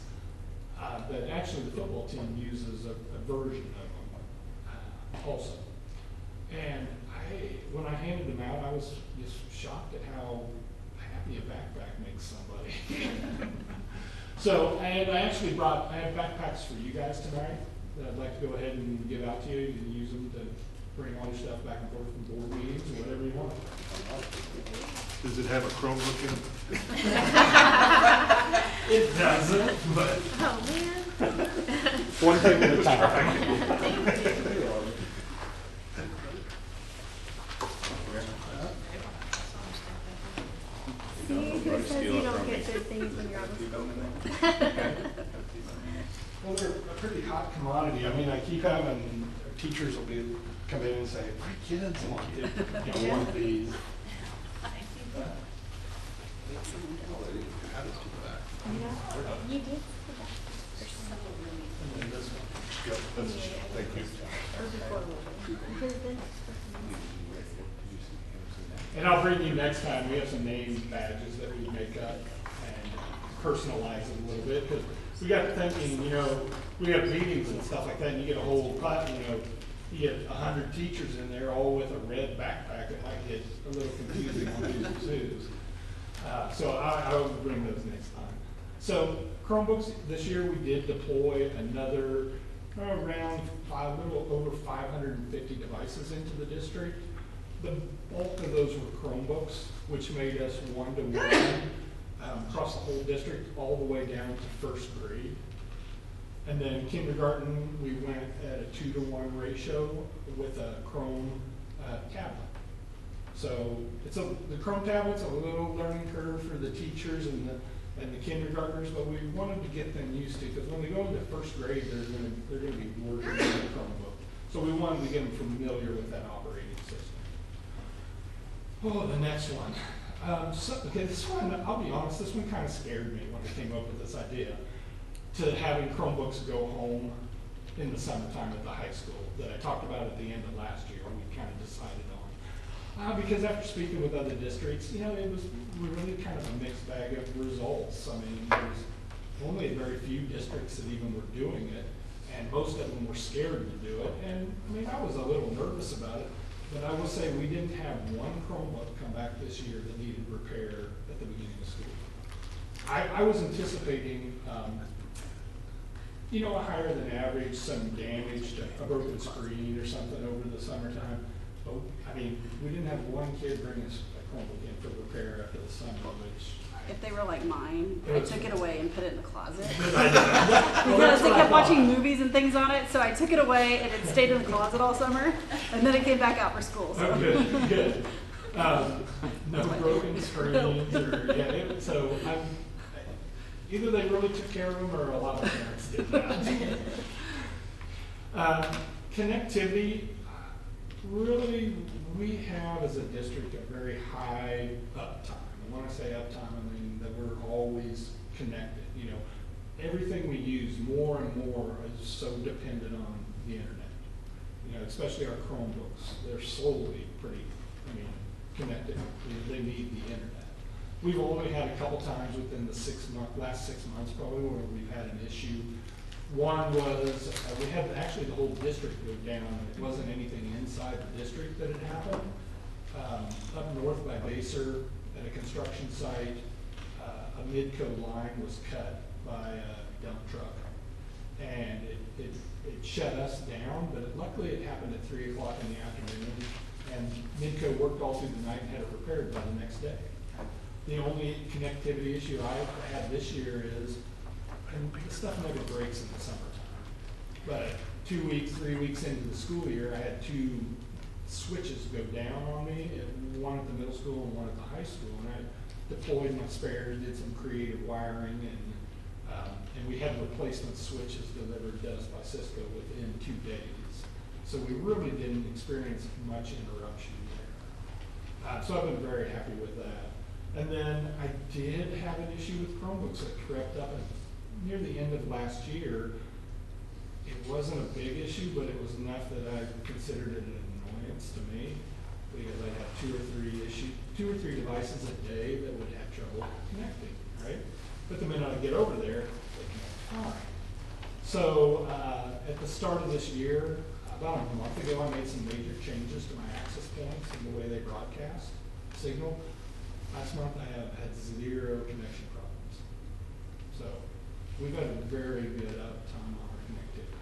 that actually the football team uses a version of them also. And when I handed them out, I was just shocked at how happy a backpack makes somebody. So, and I have backpacks for you guys tonight that I'd like to go ahead and give out to you. You can use them to bring all your stuff back and forth from board meetings or whatever you want. Does it have a Chromebook in it? It doesn't, but. Oh, man. One thing at a time. Thank you. See, who says you don't get good things when you're on the school? Well, they're a pretty hot commodity. I mean, I keep having teachers will come in and say, my kids want one of these. You did. And then this one. Yep, thank you. And I'll bring you next time. We have some name badges that we make up and personalize it a little bit. Because we got thinking, you know, we have meetings and stuff like that, and you get a whole class, you know, you get 100 teachers in there all with a red backpack. It might get a little confusing on who's who's. So I will bring those next time. So Chromebooks, this year we did deploy another around a little over 550 devices into the district. The bulk of those were Chromebooks, which made us one-to-one across the whole district, all the way down to first grade. And then kindergarten, we went at a 2-to-1 ratio with a Chrome tablet. So the Chrome tablet's a little learning curve for the teachers and the kindergartners, but we wanted to get them used to, because when they go into first grade, they're going to be working with the Chromebook. So we wanted to get them familiar with that operating system. Oh, the next one. Okay, this one, I'll be honest, this one kind of scared me when I came up with this idea to having Chromebooks go home in the summertime at the high school that I talked about at the end of last year, we kind of decided on. Because after speaking with other districts, you know, it was really kind of a mixed bag of results. I mean, there's only very few districts that even were doing it, and most of them were scared to do it. And I mean, I was a little nervous about it, but I will say we didn't have one Chromebook come back this year that needed repair at the beginning of school. I was anticipating, you know, a higher than average, some damage to a broken screen or something over the summertime. But, I mean, we didn't have one kid bring us a Chromebook in for repair after the summer, which. If they were like mine, I took it away and put it in the closet. Well, Because they kept watching movies and things on it, so I took it away and it stayed in the closet all summer, and then it came back out for school. So. Oh, good, good. No broken screens or, so either they really took care of them or a lot of parents did that. Connectivity, Really, we have as a district a very high uptime. And when I say uptime, I mean that we're always connected. You know, everything we use more and more is so dependent on the internet. You know, especially our Chromebooks, they're slowly pretty, connected. They need the internet. We've only had a couple times within the last 6 months probably where we've had an issue. One was, we had actually the whole district go down, and it wasn't anything inside the district that had happened. Up north by Baser, at a construction site, a Midco line was cut by a dump truck. And it shut us down, but luckily it happened at 3 o'clock in the afternoon. And Midco worked all through the night and had it repaired by the next day. The only connectivity issue I've had this year is, and this stuff never breaks in the summertime, but 2 weeks, 3 weeks into the school year, I had 2 switches go down on me, one at the middle school and one at the high school. And I deployed my spares, did some creative wiring, and we had replacement switches delivered to us by Cisco within 2 days. So we really didn't experience much interruption there. So I've been very happy with that. And then I did have an issue with Chromebooks that crept up near the end of last year. It wasn't a big issue, but it was enough that I considered it an annoyance to me, because I had 2 or 3 devices a day that would have trouble connecting, right? But the minute I get over there, they connect fine. So at the start of this year, about a month ago, I made some major changes to my access points and the way they broadcast signal. Last month, I have had 0 connection problems. So we've had a very good uptime on our connectivity.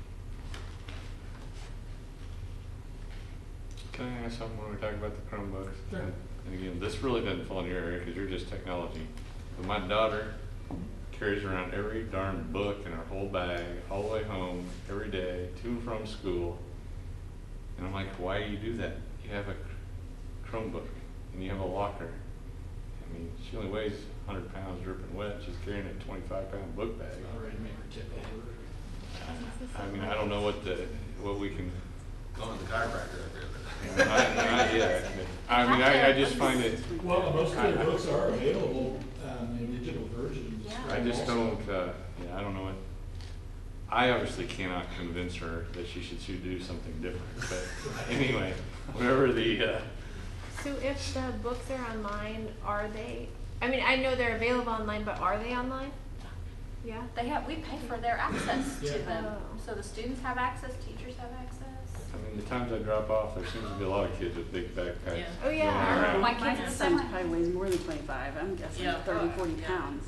Can I ask something when we talk about the Chromebooks? Sure. And again, this really doesn't fall in your area because you're just technology. But my daughter carries around every darn book in her whole bag all the way home every day to and from school. And I'm like, why do you do that? You have a Chromebook and you have a locker. I mean, she only weighs 100 pounds dripping wet. She's carrying a 25-pound book bag. Already made her tip over. I mean, I don't know what we can. Going to the chiropractor up there. Not yet. I mean, I just find it. Well, most of their books are available in digital versions. I just don't. I don't know what. I obviously cannot convince her that she should do something different. But anyway, whatever the. So if the books are online, are they, I mean, I know they're available online, but are they online? Yeah? We pay for their access to them. Oh. So the students have access, teachers have access. I mean, the times I drop off, there seems to be a lot of kids with big backpacks. Yeah. Oh, yeah. going around. My My kids the son same way. probably weighs more than 25, I'm guessing Yeah. 30, 40 Yeah. pounds.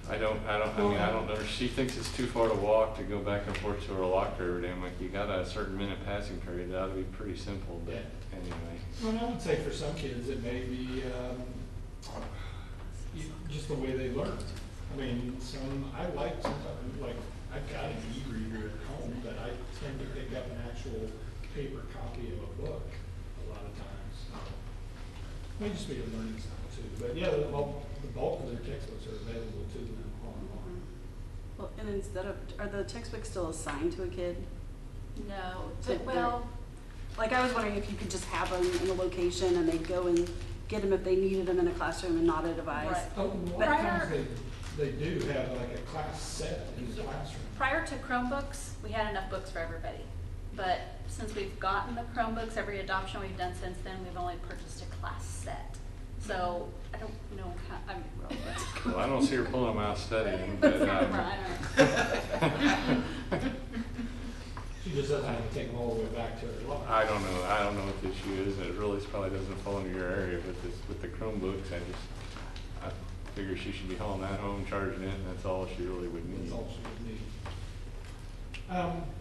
I mean, I don't know. She thinks it's too far to walk to go back and forth to her locker every day. I'm like, you got a certain minute passing period. That ought to be pretty simple, but anyway. Well, I would say for some kids, it may be just the way they learn. I mean, I like sometimes, like, I've got an e-reader at home, but I tend to pick up an actual paper copy of a book a lot of times. It may just be a learning style too. But yeah, the bulk of their textbooks are available to them online. Well, and instead of, are the textbooks still assigned to a kid? No, So but well, Like, I was wondering if you could just have them in a location and they'd go and get them if they needed them in a classroom and not a device. Right. Oh, a lot of times they do have like a class set in the classroom. prior to Chromebooks, we had enough books for everybody. But since we've gotten the Chromebooks, every adoption we've done since then, we've only purchased a class set. So I don't know how, Well, I don't see her pulling them out studying, but. She just doesn't have to take them all the way back to her locker. I don't know what the issue is, and it really probably doesn't fall into your area with the Chromebooks. I figure she should be hauling that home, charging it, and that's all she really would need. That's all she would need.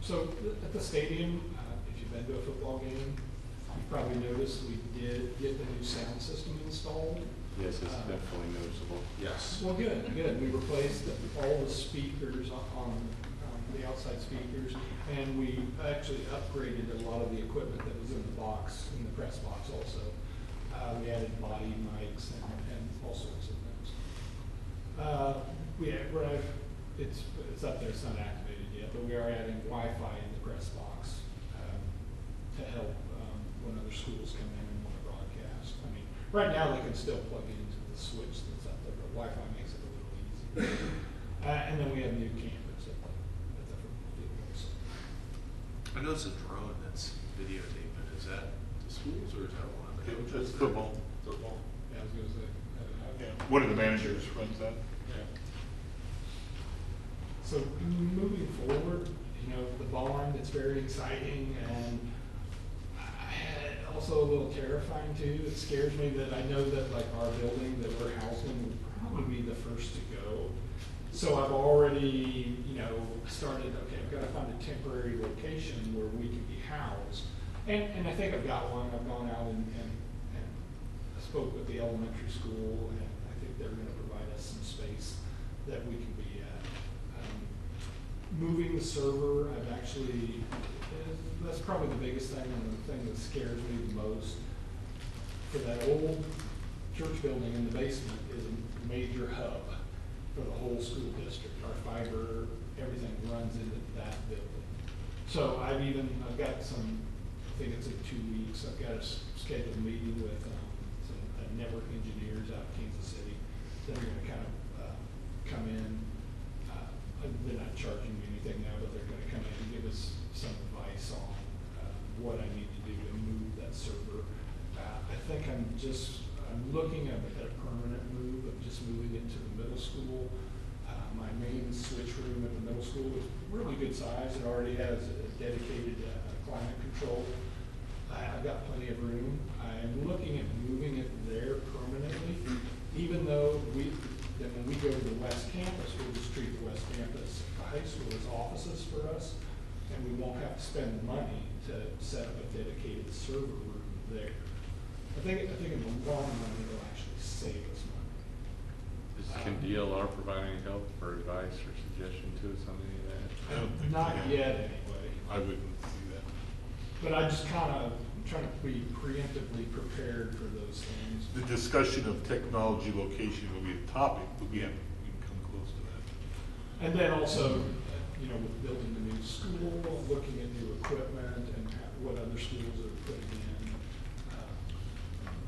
So at the stadium, if you've been to a football game, you've probably noticed we did get the new sound system installed. Yes, it's definitely noticeable. Yes. Well, good. We replaced all the speakers on the outside speakers, and we actually upgraded a lot of the equipment that was in the box, in the press box also. We added body mics and all sorts of things. It's up there, it's not activated yet, but we are adding Wi-Fi in the press box to help schools come in and want to broadcast. I mean, right now they can still plug into the switch that's up there, but Wi-Fi makes it a little easier. And then we have new cameras at the football field also. I know it's a drone that's videotaping. Is that the schools or is that one of the coaches? It's football. Football. Yeah, I was gonna say. Yeah, one of the managers runs that. Yeah. So moving forward, the bond, it's very exciting and also a little terrifying too. It scares me that I know that like our building that we're housed in will probably be the first to go. So I've already, started, okay, I've got to find a temporary location where we can be housed. And I think I've got one. I've gone out and spoke with the elementary school, and I think they're going to provide us some space that we can be at. Moving the server, that's probably the biggest thing and the thing that scares me the most. For that old church building in the basement is a major hub for the whole school district. Our fiber, everything runs into that building. So I've got some, I think it's in 2 weeks, I've got a scheduled meeting with some network engineers out of Kansas City that are going to kind of come in. They're not charging me anything now, but they're going to come in and give us some advice on what I need to do to move that server. I think I'm looking at a permanent move of just moving it to the middle school. My main switch room at the middle school is really good size. It already has a dedicated climate control. I've got plenty of room. I'm looking at moving it there permanently, even though when we go to the West Campus, we'll just treat the West Campus, the high school, as offices for us, and we won't have to spend money to set up a dedicated server room there. I think in the long run, it'll actually save us money. Can DLR provide any help or advice or suggestion to us on any of that? I don't think Not so. yet, anyway. I wouldn't see that. But I just I'm trying to be preemptively prepared for those things. The discussion of technology location will be a topic, but we can come close to that. And then also, with building a new school, looking at new equipment and what other schools are putting in.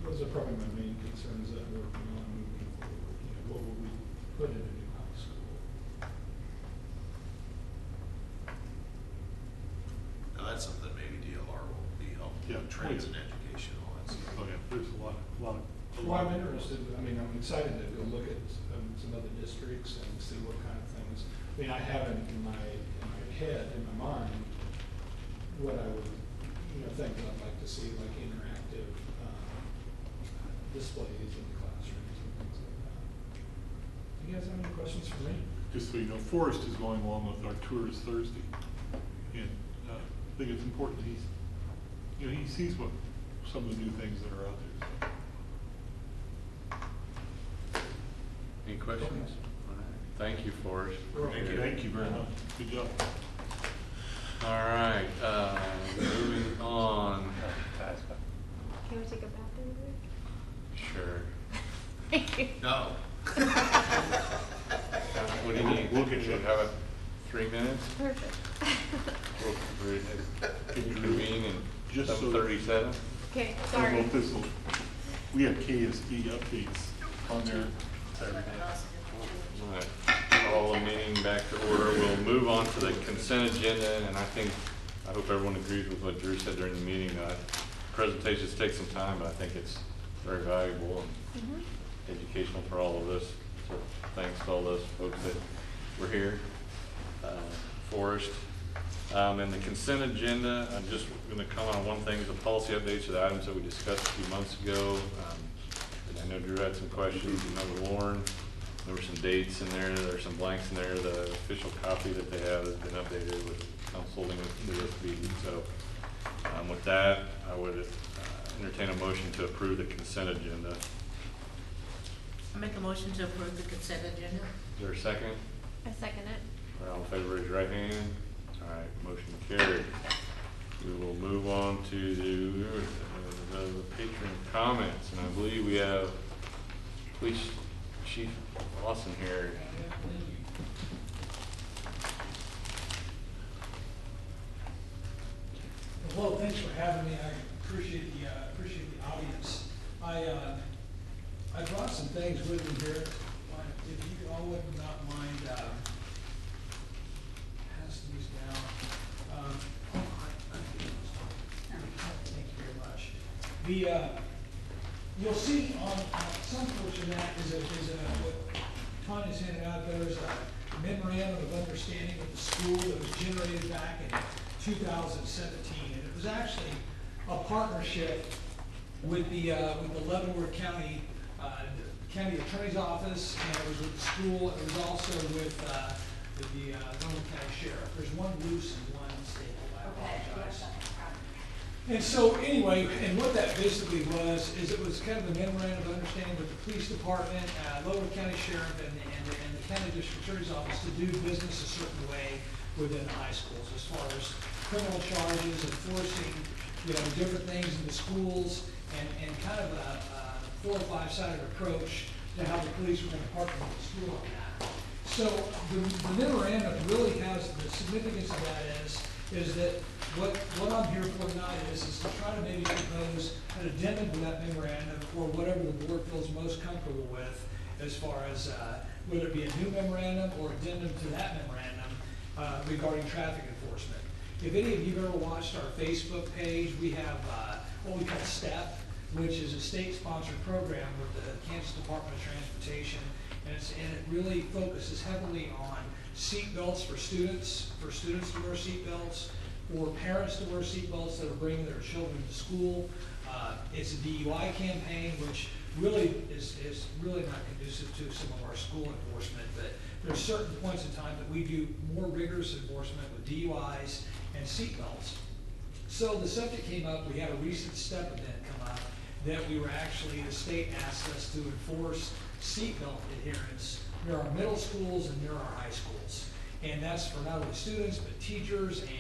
Those are probably my main concerns that I'm working on moving forward. What will we put in a new high school? Now that's something maybe DLR will be helping Yeah. with trends and education, all that stuff. Oh, yeah, there's a lot of. Well, I'm interested, I'm excited to go look at some other districts and see what kind of things. I have in my head, in my mind, what I would, think that I'd like to see, like interactive displays in the classrooms and things like that. Do you guys have any questions for me? Just so you know, Forrest is going along with our tours Thursday. And I think it's important that he sees some of the new things that are out there. Any questions? All right. Thank you, Forrest. Thank you very much. Good job. All right, moving on. Can we take a bathroom break? Sure. Thank you. No. What do you need? We'll get you. Should have a 3 minutes? Perfect. We'll convene in Just so- 7:37. Okay, I don't know sorry. if this will, we have KSB updates on there Saturday night. All right, call the meeting back to order. We'll move on to the consent agenda, and I hope everyone agrees with what Drew said during the meeting. Presentations take some time, but I think it's very valuable and educational for all of us. So thanks to all those folks that were here. Forrest. And the consent agenda, I'm just going to comment on one thing, the policy updates of the items that we discussed a few months ago. I know Drew had some questions, Lauren. There were some dates in there, there are some blanks in there. The official copy that they have has been updated with consulting with the USB. So with that, I would entertain a motion to approve the consent agenda. I make a motion to approve the consent agenda. Is there a second? I second it. All in favor, raise your right hand. All right, motion carried. We will move on to the patron comments, and I believe we have Police Chief Lawson here. Hello, thanks for having me. I appreciate the audience. I brought some things with me here. If you all would not mind passing these down. Thank you very much. You'll see on some portion of that is what Tanya's handed out. There's a memorandum of understanding with the school that was generated back in 2017, and it was actually a partnership with the Leavenworth County County Attorney's Office, and it was with the school, and it was also with the Leavenworth County Sheriff. There's one loose and one stable. I apologize. And so anyway, and what that basically was, is it was kind of a memorandum of understanding with the police department, Leavenworth County Sheriff, and the County District Attorney's Office to do business a certain way within the high schools, as far as criminal charges, enforcing, different things in the schools, and kind of a 4 or 5 sided approach to how the police were going to partner with the school on that. So the memorandum really has, the significance of that is that what I'm here for tonight is to try to maybe propose an addendum to that memorandum, or whatever the board feels most comfortable with, as far as whether it be a new memorandum or addendum to that memorandum regarding traffic enforcement. If any of you have ever watched our Facebook page, we have what we call STEP, which is a state-sponsored program with the Kansas Department of Transportation, and it really focuses heavily on seat belts for students to wear seat belts, for parents to wear seat belts that are bringing their children to school. It's a DUI campaign, which really is really not conducive to some of our school enforcement, but there's certain points in time that we do more rigorous enforcement with DUIs and seat belts. So the subject came up, we had a recent STEP event come up, that we were actually, the state asked us to enforce seatbelt adherence near our middle schools and near our high schools. And that's for not only students, but teachers and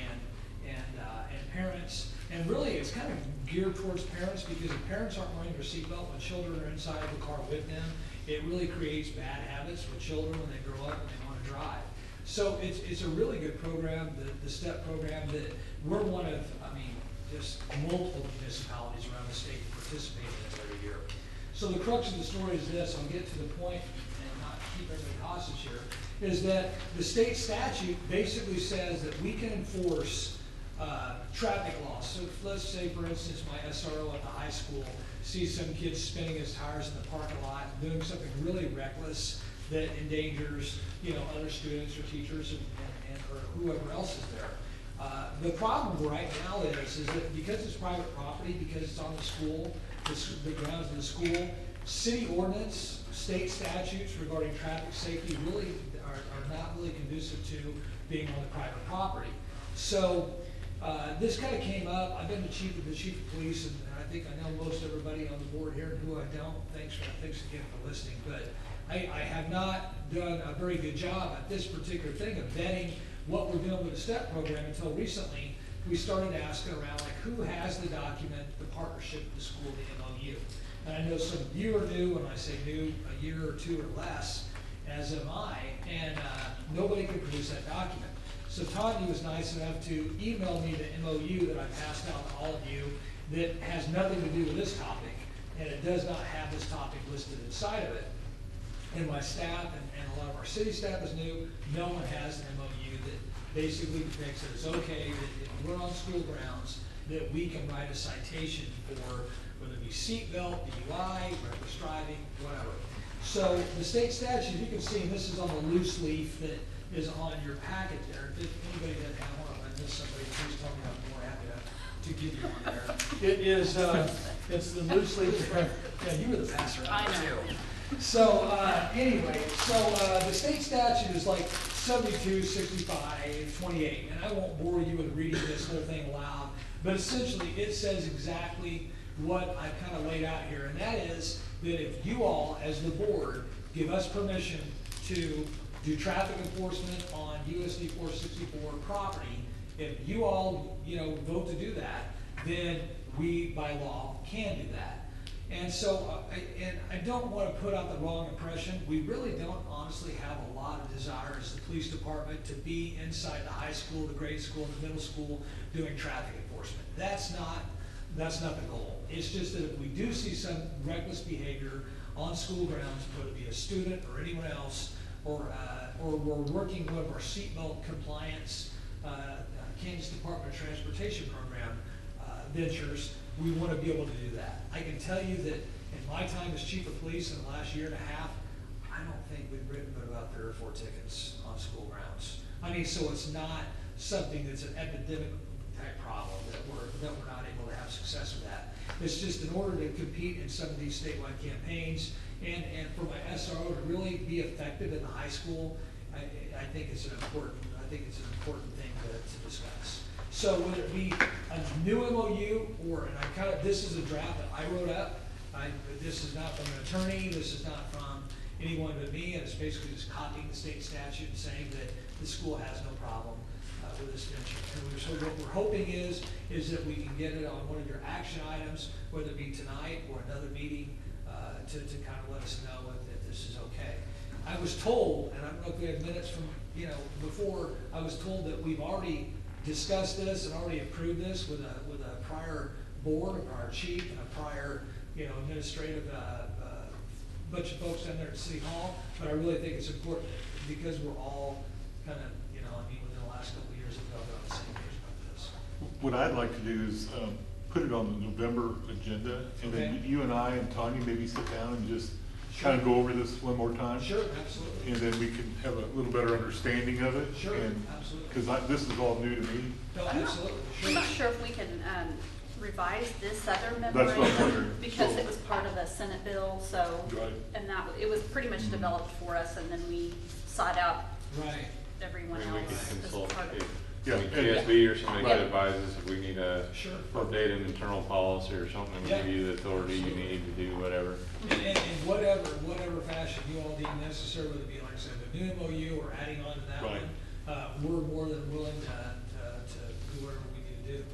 parents. And really, it's kind of geared towards parents, because if parents aren't wearing their seatbelt when children are inside the car with them, it really creates bad habits with children when they grow up and they want to drive. So it's a really good program, the STEP program, that we're one of, just multiple municipalities around the state participate in it every year. So the crux of the story is this, I'll get to the point and not keep everybody hostage here, is that the state statute basically says that we can enforce traffic laws. So let's say, for instance, my SRO at the high school sees some kid spinning his tires in the parking lot, doing something really reckless that endangers, other students or teachers or whoever else is there. The problem right now is that because it's private property, because it's on the school, the grounds of the school, city ordinance, state statutes regarding traffic safety really are not really conducive to being on the private property. So this kind of came up. I've been the chief of police, and I think I know most everybody on the board here, and who I don't. Thanks again for listening. But I have not done a very good job at this particular thing of vetting what we're doing with the STEP program until recently. We started asking around, like, who has the document, the partnership with the school, the MOU. And I know some of you are new. When I say new, a year or two or less, as am I, and nobody could produce that document. So Tanya was nice enough to email me the MOU that I passed out to all of you that has nothing to do with this topic, and it does not have this topic listed inside of it. And my staff and a lot of our city staff is new. No one has an MOU that basically depicts that it's okay that if we're on school grounds, that we can write a citation for whether it be seatbelt, DUI, reckless driving, whatever. So the state statute, you can see, and this is on the loose leaf that is on your packet there. If anybody doesn't have one, if I missed somebody, please tell me. I'm more happy to give you one there. It is, it's the loose leaf. Yeah, you were the passer out there too. So anyway, the state statute is like 72, 65, 28, and I won't bore you with reading this whole thing aloud, but essentially it says exactly what I've kind of laid out here, and that is that if you all, as the board, give us permission to do traffic enforcement on USD 464 property, if you all, vote to do that, then we, by law, can do that. And so, I don't want to put out the wrong impression. We really don't honestly have a lot of desire as the police department to be inside the high school, the grade school, the middle school, doing traffic enforcement. That's not That's not the goal. It's just that if we do see some reckless behavior on school grounds, whether it be a student or anyone else, or we're working with our seatbelt compliance, Kansas Department of Transportation program ventures, we want to be able to do that. I can tell you that in my time as chief of police in the last year and a half, I don't think we've written but about 3 or 4 tickets on school grounds. I mean, so it's not something that's an epidemic type problem that we're not able to have success with that. It's just in order to compete in some of these statewide campaigns and for my SRO to really be effective in the high school, I think it's an important thing to discuss. So whether it be a new MOU or, and this is a draft that I wrote up. This is not from an attorney, this is not from anyone but me, and it's basically just copying the state statute and saying that the school has no problem with this venture. And so what we're hoping is that we can get it on one of your action items, whether it be tonight or another meeting, to kind of let us know if this is okay. I was told, and I don't know if we have minutes from, before, I was told that we've already discussed this and already approved this with a prior board, a prior chief, and a prior, administrative bunch of folks down there at City Hall. But I really think it's important because we're all kind of, within the last couple of years, we've all been on the same page about this. What I'd like to do is put it on the November agenda, and then you and I and Tanya maybe sit down and just kind of go over this one more time. Sure, absolutely. And then we can have a little better understanding of it. Sure, and, absolutely. Because this is all new to me. No, absolutely. Sure. I'm not sure if we can revise this other That's what I'm memorandum wondering. because So- it was part of the Senate bill, so, Right. and it was pretty much developed for us, and then we sought out Right. everyone And we else could as consult, part of it. Yeah, TSB or somebody Yeah. could advise us if we need to Sure. update an internal policy or something, we Yeah. give you the authority you need to do whatever. And in whatever fashion you all deem necessary, whether it be, like I said, a new MOU or adding on to that Right. one, we're more than willing to do whatever we need to do.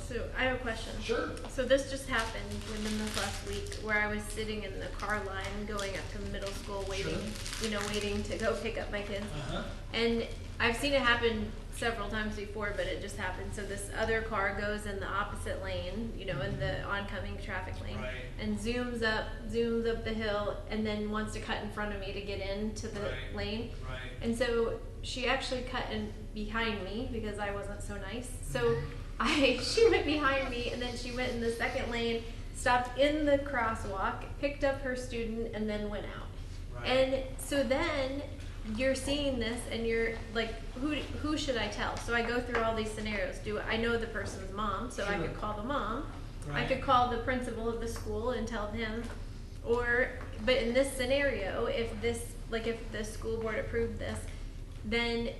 So I have a question. Sure. So this just happened within this last week where I was sitting in the car line going up to middle school waiting, waiting to go pick up my kids. Uh-huh. And I've seen it happen several times before, but it just happened. So this other car goes in the opposite lane, in the oncoming traffic lane, Right. and zooms up the hill, and then wants to cut in front of me to get into the Right. lane. Right. And so she actually cut in behind me because I wasn't so nice. So she went behind me, and then she went in the second lane, stopped in the crosswalk, picked up her student, and then went out. Right. And so then you're seeing this, and you're like, who should I tell? So I go through all these scenarios. I know the person's mom, so I Sure. could call the mom. I Right. could call the principal of the school and tell him, but in this scenario, if the school board approved this, then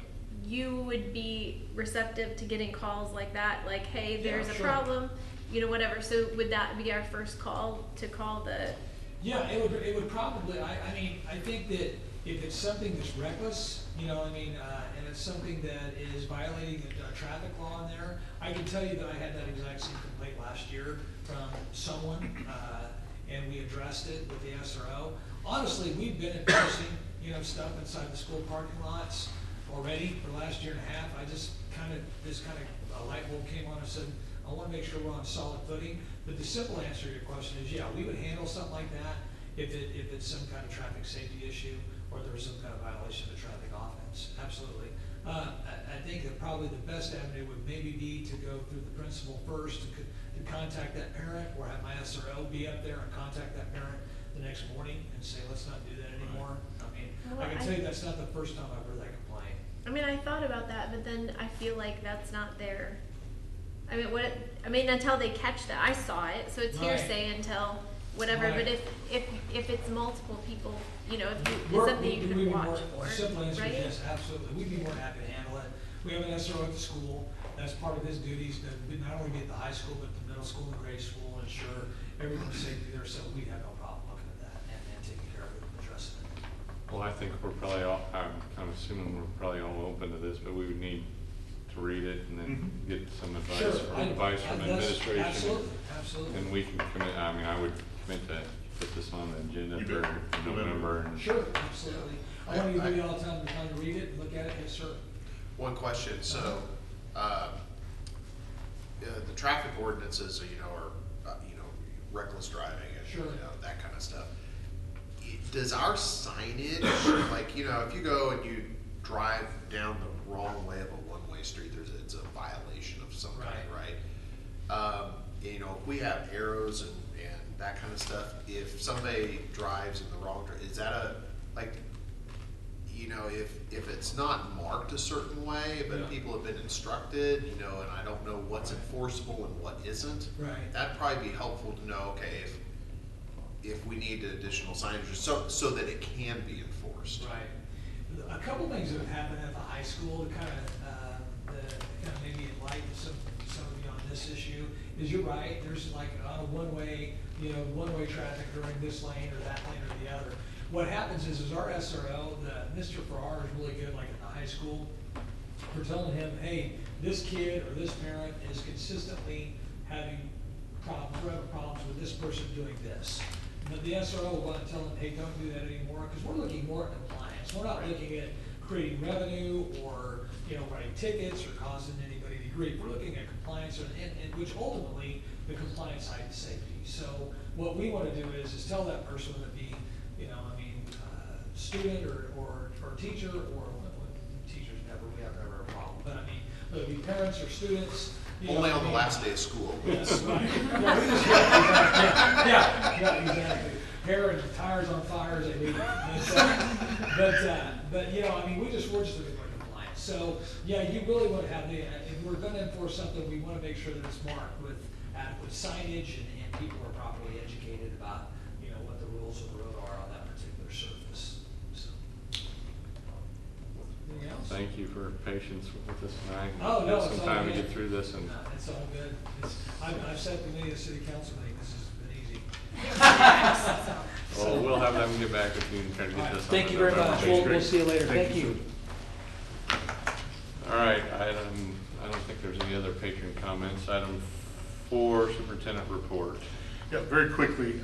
you would be receptive to getting calls like that, like, hey, there's a sure. problem, whatever. So would that be our first call to call the? Yeah, it would probably, I think that if it's something that's reckless, and it's something that is violating a traffic law in there, I can tell you that I had that exact same complaint last year from someone, and we addressed it with the SRO. Honestly, we've been enforcing, stuff inside the school parking lots already for the last year and a half. I just a light bulb came on and said, I want to make sure we're on solid footing. But the simple answer to your question is, yeah, we would handle something like that if it's some kind of traffic safety issue or there was some kind of violation of the traffic offense. Absolutely. I think that probably the best avenue would maybe be to go through the principal first, to contact that parent, or have my SRO be up there and contact that parent the next morning and say, let's not do that anymore. Well, I can tell you that's not the first time I've heard that complaint. I thought about that, but then I feel like that's not their. Until they catch that, I saw it, so it's Right. hearsay until whatever. Right. But if it's multiple people, it's We're- something you we'd can be watch more- for, The simple answer right? is yes, absolutely. We'd be more than happy to handle it. We have an SRO at the school. That's part of his duties, to not only be at the high school, but the middle school and grade school, and ensure everyone's safety there. So we'd have no problem looking at that and taking care of it and addressing it. Well, I think we're probably all, I'm kind of assuming we're probably all open to this, but we would need to read it and then get some advice from That's- administration. Absolutely. And we can commit, I would commit to put this on the agenda You for bet. November. And Sure, absolutely. I want you to give you all the time to read it and look at it. Yes, sir. One question, so, the traffic ordinances, are reckless driving and, Sure. you know, that kind of stuff. Does our signage, like, you know, if you go and you drive down the wrong way of a one-way street, it's a violation of some kind, right? You know, if we have arrows and that kind of stuff, if somebody drives in the wrong direction, is that a, like, you know, if it's not marked a certain way, but Yeah. people have been instructed, you know, and I don't know what's enforceable and what isn't, Right. that'd probably be helpful to know, okay, if we need additional signage, so that it can be enforced. Right. A couple things that have happened at the high school to kind of maybe enlighten some of you on this issue is you're right. There's like on a one-way, you know, one-way traffic during this lane or that lane or the other. What happens is our SRO, Mr. Farrar is really good, like at the high school. We're telling him, hey, this kid or this parent is consistently having problems with this person doing this. But the SRO will want to tell them, hey, don't do that anymore, because we're looking more at compliance. We're not looking at creating revenue or, you know, writing tickets or causing anybody to grief. We're looking at compliance, and which ultimately the compliance side is safety. So what we want to do is tell that person, whether it be, you know, I mean, student or teacher, or teachers we have never a problem. But I mean, whether it be parents or students. Only on the last day of school. Yes, right. Yeah, exactly. Hair and tires on fire as they leave. But you know, I mean, we're just looking for compliance. So yeah, you really want to have if we're going to enforce something, we want to make sure that it's marked with adequate signage and people are properly educated about, you know, what the rules of the road are on that particular surface. So, anything else? Thank you for patience with us tonight. Oh, no, Had it's some all time to good. get through this, and No, it's all good. I've sat in many of the city council meetings. This has been easy. well, we'll have them get back with you and try to All get right, this on. thank the you very November much. meeting. We'll see you later. Thank you. All right, I don't think there's any other patron comments. Item 4, superintendent report. Yeah, very quickly,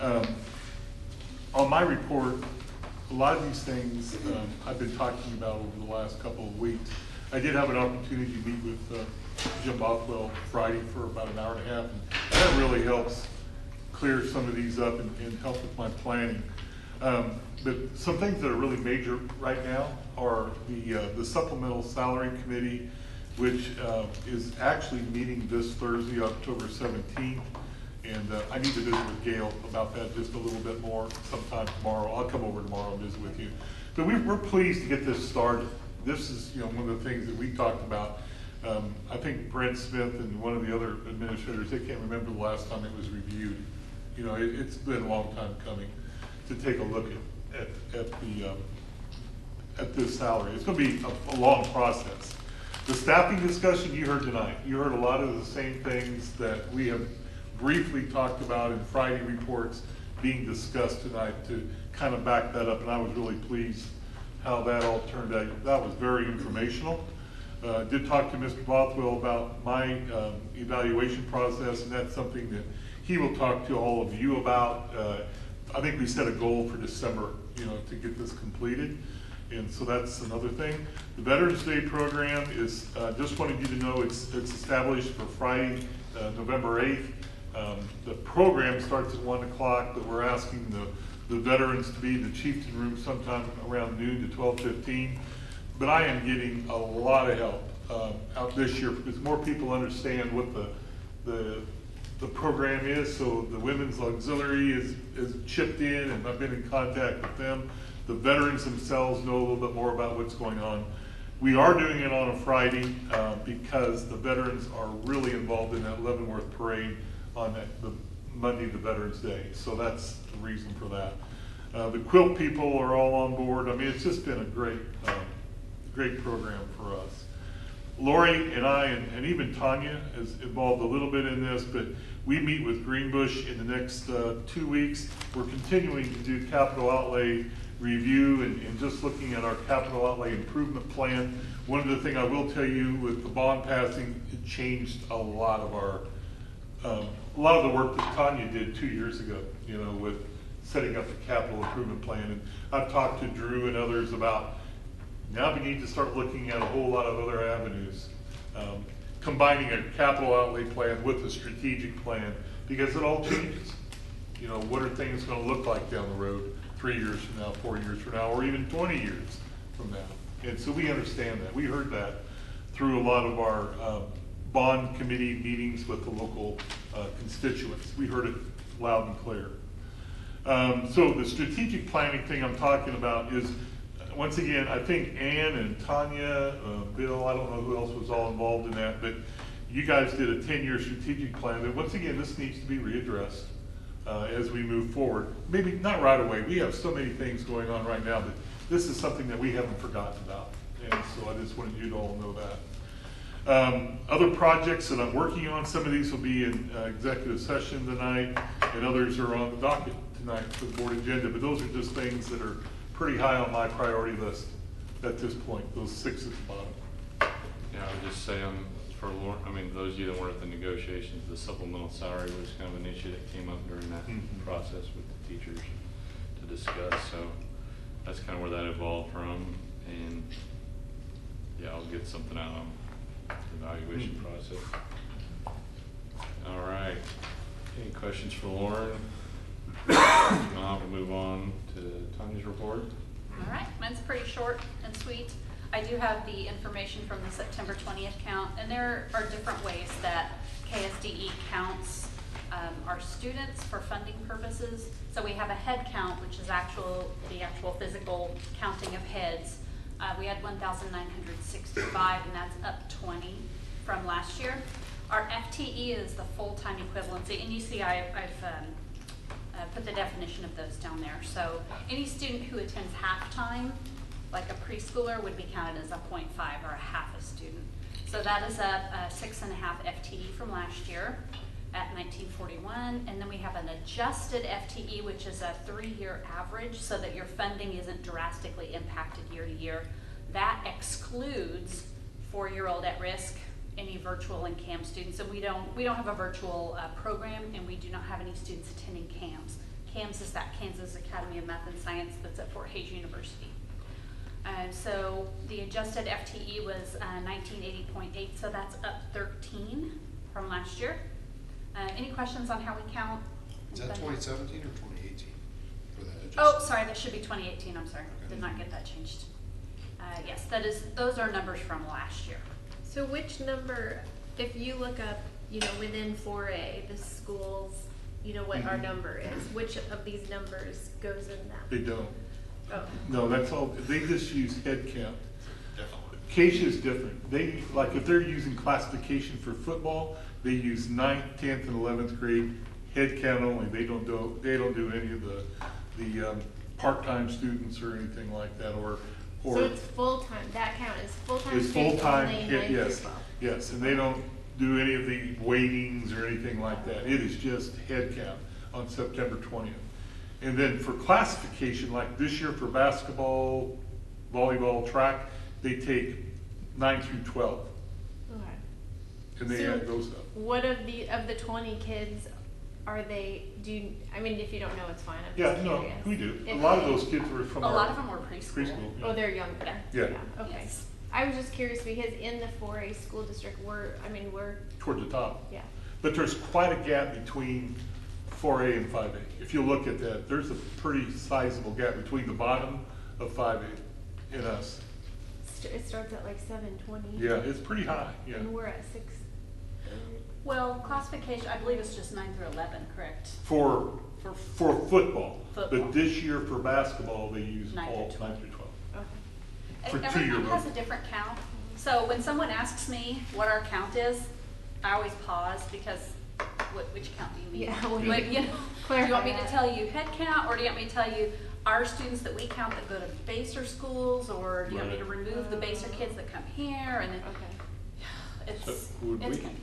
on my report, a lot of these things I've been talking about over the last couple of weeks. I did have an opportunity to meet with Jim Bothwell Friday for about an hour and a half, and that really helps clear some of these up and help with my planning. But some things that are really major right now are the supplemental salary committee, which is actually meeting this Thursday, October 17th. And I need to visit with Gail about that just a little bit more sometime tomorrow. I'll come over tomorrow and visit with you. But we're pleased to get this started. This is, you know, one of the things that we talked about. I think Brent Smith and one of the other administrators, they can't remember the last time it was reviewed. You know, it's been a long time coming to take a look at this salary. It's going to be a long process. The staffing discussion you heard tonight, you heard a lot of the same things that we have briefly talked about in Friday reports being discussed tonight to kind of back that up, and I was really pleased how that all turned out. That was very informational. Did talk to Mr. Bothwell about my evaluation process, and that's something that he will talk to all of you about. I think we set a goal for December, you know, to get this completed. And so that's another thing. The Veterans Day program is, just wanted you to know it's established for Friday, November 8th. The program starts at 1 o'clock, but we're asking the veterans to be in the Chieftain Room sometime around noon to 12:15. But I am getting a lot of help out this year because more people understand what the program is. So the Women's Auxiliary is chipped in, and I've been in contact with them. The veterans themselves know a little bit more about what's going on. We are doing it on a Friday because the veterans are really involved in that Leavenworth parade on the Monday, the Veterans Day. So that's the reason for that. The quilt people are all on board. I mean, it's just been a great program for us. Lori and I, and even Tanya is involved a little bit in this, but we meet with Greenbush in the next 2 weeks. We're continuing to do capital outlay review and just looking at our capital outlay improvement plan. One of the things I will tell you with the bond passing, it changed a lot of the work that Tanya did 2 years ago, you know, with setting up the capital improvement plan. And I've talked to Drew and others about now we need to start looking at a whole lot of other avenues, combining a capital outlay plan with a strategic plan, because it all changes. You know, what are things gonna look like down the road, 3 years from now, 4 years from now, or even 20 years from now? And so we understand that. We heard that through a lot of our bond committee meetings with the local constituents. We heard it loud and clear. So the strategic planning thing I'm talking about is, once again, I think Ann and Tanya, Bill, I don't know who else was all involved in that, but you guys did a 10-year strategic plan. And once again, this needs to be readdressed as we move forward. Maybe not right away. We have so many things going on right now, but this is something that we haven't forgotten about. And so I just wanted you to all know that. Other projects that I'm working on, some of these will be in executive session tonight, and others are on the docket tonight for the board agenda, but those are just things that are pretty high on my priority list at this point, those 6 at the bottom. Yeah, I would just say for Lauren, I mean, those of you that weren't at the negotiations, the supplemental salary was kind of an issue that came up during that process with the teachers to discuss, so that's kind of where that evolved from, and yeah, I'll get something out on the evaluation process. All right, any questions for Lauren? Now we'll move on to Tanya's report. All right, mine's pretty short and sweet. I do have the information from the September 20th count, and there are different ways that KSDE counts our students for funding purposes. So we have a head count, which is the actual physical counting of heads. We had 1,965, and that's up 20 from last year. Our FTE is the full-time equivalency, and you see I've put the definition of those down there. So any student who attends half-time, like a preschooler, would be counted as a 0.5 or a half a student. So that is up 6.5 FTE from last year at 1941. And then we have an adjusted FTE, which is a 3-year average, so that your funding isn't drastically impacted year to year. That excludes 4-year-old at risk, any virtual and CAM students, and we don't have a virtual program, and we do not have any students attending CAMS. CAMS is that Kansas Academy of Math and Science that's at Fort Hays University. So the adjusted FTE was 1980.8, so that's up 13 from last year. Any questions on how we count? Is that 2017 or 2018 for that adjustment? Oh, sorry, that should be 2018, I'm sorry. Okay. Did not get that changed. Yes, those are numbers from last year. So which number, if you look up, within 4A, the schools, what our number is, which of these numbers goes in that? They don't. Oh. No, that's all, they just use head count. Definitely. CASHA is different. They, like if they're using classification for football, they use 9th, 10th, and 11th grade head count only. They don't do any of the part-time students or anything like that, or so it's full-time, that count is full-time it's students full-time, only, 9 through yes, 12. yes, and they don't do any of the weightings or anything like that. It is just head count on September 20th. And then for classification, like this year for basketball, volleyball, track, they take 9 through 12. Okay. And they So add those up. what of the 20 kids are they, if you don't know, it's fine, I'm Yeah, just no, curious. we do. A If lot of they- those kids were from A our lot of them were preschool. preschool. Oh, they're younger. Yeah. Okay. Yes. I was just curious because in the 4A school district, we're, Toward the top. yeah. But there's quite a gap between 4A and 5A. If you look at that, there's a pretty sizable gap between the bottom of 5A and us. It starts at like 720. Yeah, it's pretty high, yeah. And we're at 6. Well, classification, I believe it's just 9 through 11, correct? For football. Football. But this year for basketball, they use 9 all through 12. 9 through 12. Okay. For 2-year Everyone has road. a different count. So when someone asks me what our count is, I always pause because which count do you mean? Yeah, Like, do you want me to that. tell you head count, or do you want me to tell you our students that we count that go to Baser schools, or do you want me to remove the Baser kids that come here? And then Okay. it's So would we- confusing.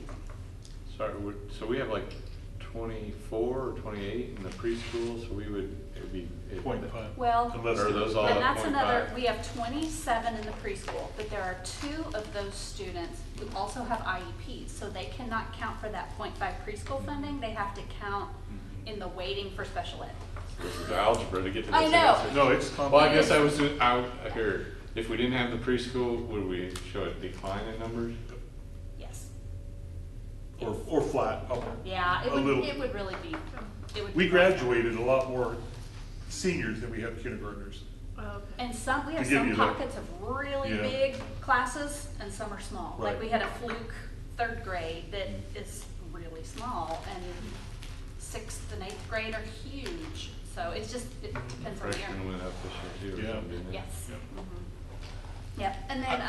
Sorry, so we have like 24 or 28 in the preschool, so it would be. 0.5. Well, Unless Are those all and at that's 0.5? another, we have 27 in the preschool, but there are 2 of those students who also have IEPs, so they cannot count for that 0.5 preschool funding, they have to count in the waiting for special ed. This is algebra to get to this I know. answer. No, it's Well, I guess complicated. I was out here. If we didn't have the preschool, would we show a decline in numbers? Yes. or flat. Yeah, A little. it would really be, it would. We be like that. graduated a lot more seniors than we had kindergartners. Oh, okay. And some, we have To give some you that. pockets of really Yeah. big classes and some are small. Like Right. we had a fluke third grade that is really small and sixth and eighth grade are huge. So it's just, it depends on the year. Freshman went up this year too, or Yeah. something, didn't it? Yes. Yeah. Mhm. Yep, and then,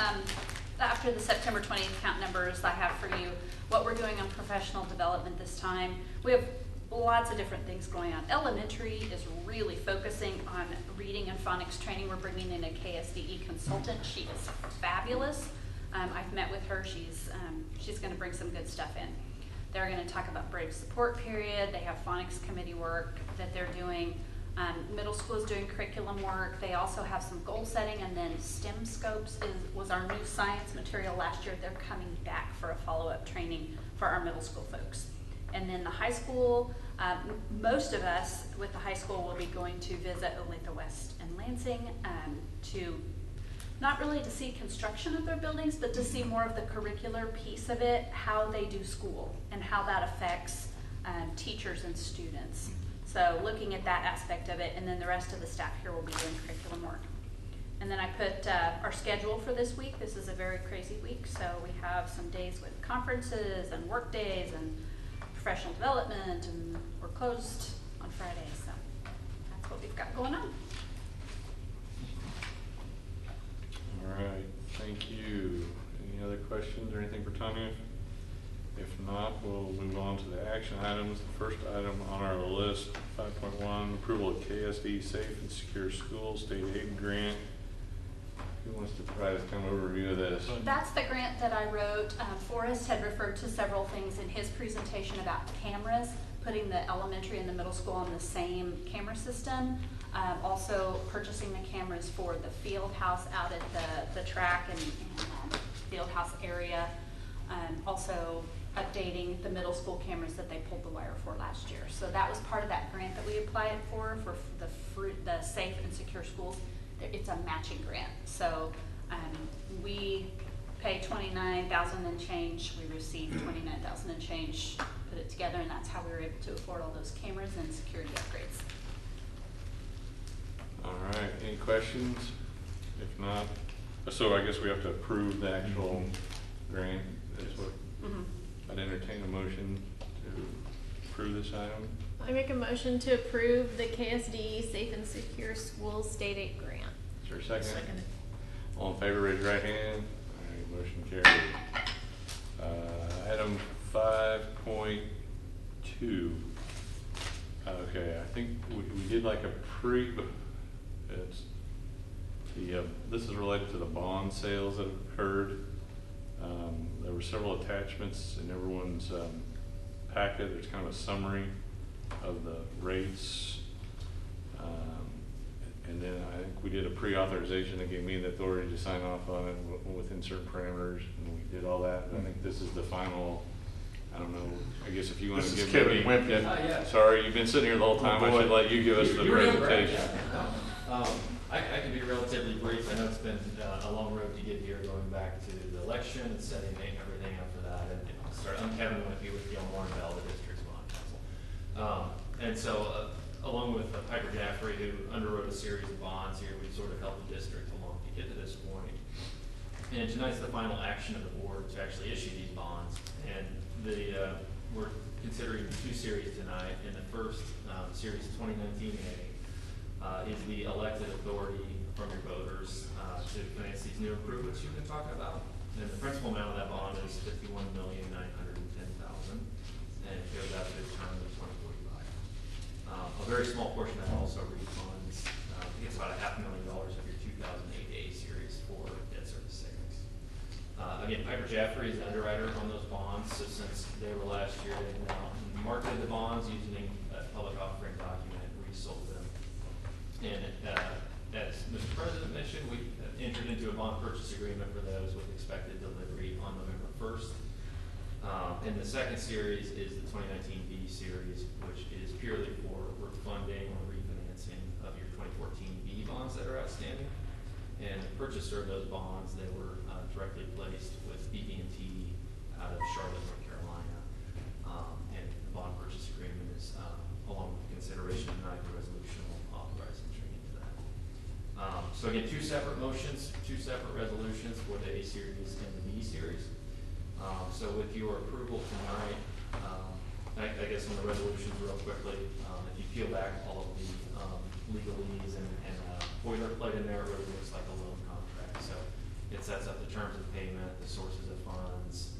after the September 20th count numbers, I have for you what we're doing on professional development this time. We have lots of different things going on. Elementary is really focusing on reading and phonics training. We're bringing in a KSDE consultant. She is fabulous. I've met with her. She's gonna bring some good stuff in. They're gonna talk about Brave Support Period. They have phonics committee work that they're doing. Middle school is doing curriculum work. They also have some goal setting, and then STEM Scopes was our new science material last year. They're coming back for a follow-up training for our middle school folks. And then the high school, most of us with the high school will be going to visit Olathe West and Lansing to, not really to see construction of their buildings, but to see more of the curricular piece of it, how they do school and how that affects teachers and students. So looking at that aspect of it, and then the rest of the staff here will be doing curriculum work. And then I put our schedule for this week. This is a very crazy week, so we have some days with conferences and work days and professional development, and we're closed on Friday, so that's what we've got going on. All right, thank you. Any other questions or anything for Tanya? If not, we'll move on to the action items. The first item on our list, 5.1, approval of KSD Safe and Secure Schools State Aid Grant. Who wants to provide us kind of overview of this? That's the grant that I wrote. Forrest had referred to several things in his presentation about cameras, putting the elementary and the middle school on the same camera system. Also purchasing the cameras for the field house out at the track and field house area. Also updating the middle school cameras that they pulled the wire for last year. So that was part of that grant that we applied for the Safe and Secure Schools. It's a matching grant. So we pay $29,000 and change. We received $29,000 and change, put it together, and that's how we were able to afford all those cameras and security upgrades. All right, any questions? If not, so I guess we have to approve the actual grant. That's what, I'd entertain a motion to approve this item. I make a motion to approve the KSD Safe and Secure Schools State Aid Grant. Is there a second? Second. All in favor, raise your right hand. All right, motion carried. Item 5.2. Okay, I think we did like a it's this is related to the bond sales that have occurred. There were several attachments in everyone's packet. There's kind of a summary of the rates. And then I think we did a pre-authorization that gave me the authority to sign off on it within certain parameters, and we did all that. And I think this is the final, I don't know, I guess if you want to This is give Kevin Wimpy. Yeah. Sorry, you've been sitting here the whole time. I should let you give us the You're doing great. presentation. I can be relatively brief. I know it's been a long road to get here, going back to the election and setting everything up for that. And I'm Kevin Wimpy with Gilmore and Bell, the district's bond council. And so, along with Piper Jaffrey, who underwrote a series of bonds here, we've sort of helped the district along to get to this point. And tonight's the final action of the board to actually issue these bonds. And we're considering two series tonight. And the first series, 2019A, is the elected authority from your voters to finance these new improvements you've been talking about. And the principal amount of that bond is $51,910,000, and it goes out to a term of 2045. A very small portion of that also refunds, I think it's about $500,000 of your 2008A series for debt service savings. Again, Piper Jaffrey is the underwriter on those bonds, so since they were last year, they marketed the bonds using a public offering document, resold them. And as Mr. President mentioned, we entered into a bond purchase agreement for those with expected delivery on November 1st. And the second series is the 2019B series, which is purely for refunding or refinancing of your 2014B bonds that are outstanding. And the purchaser of those bonds, they were directly placed with BB&T out of Charlotte, North Carolina. So again, two separate motions, two separate resolutions for the A series and the B series. So with your approval tonight, I guess on the resolutions real quickly, if you peel back all of the legalese and boilerplate in there, it really looks like a loan contract. So it sets up the terms of payment, the sources of funds,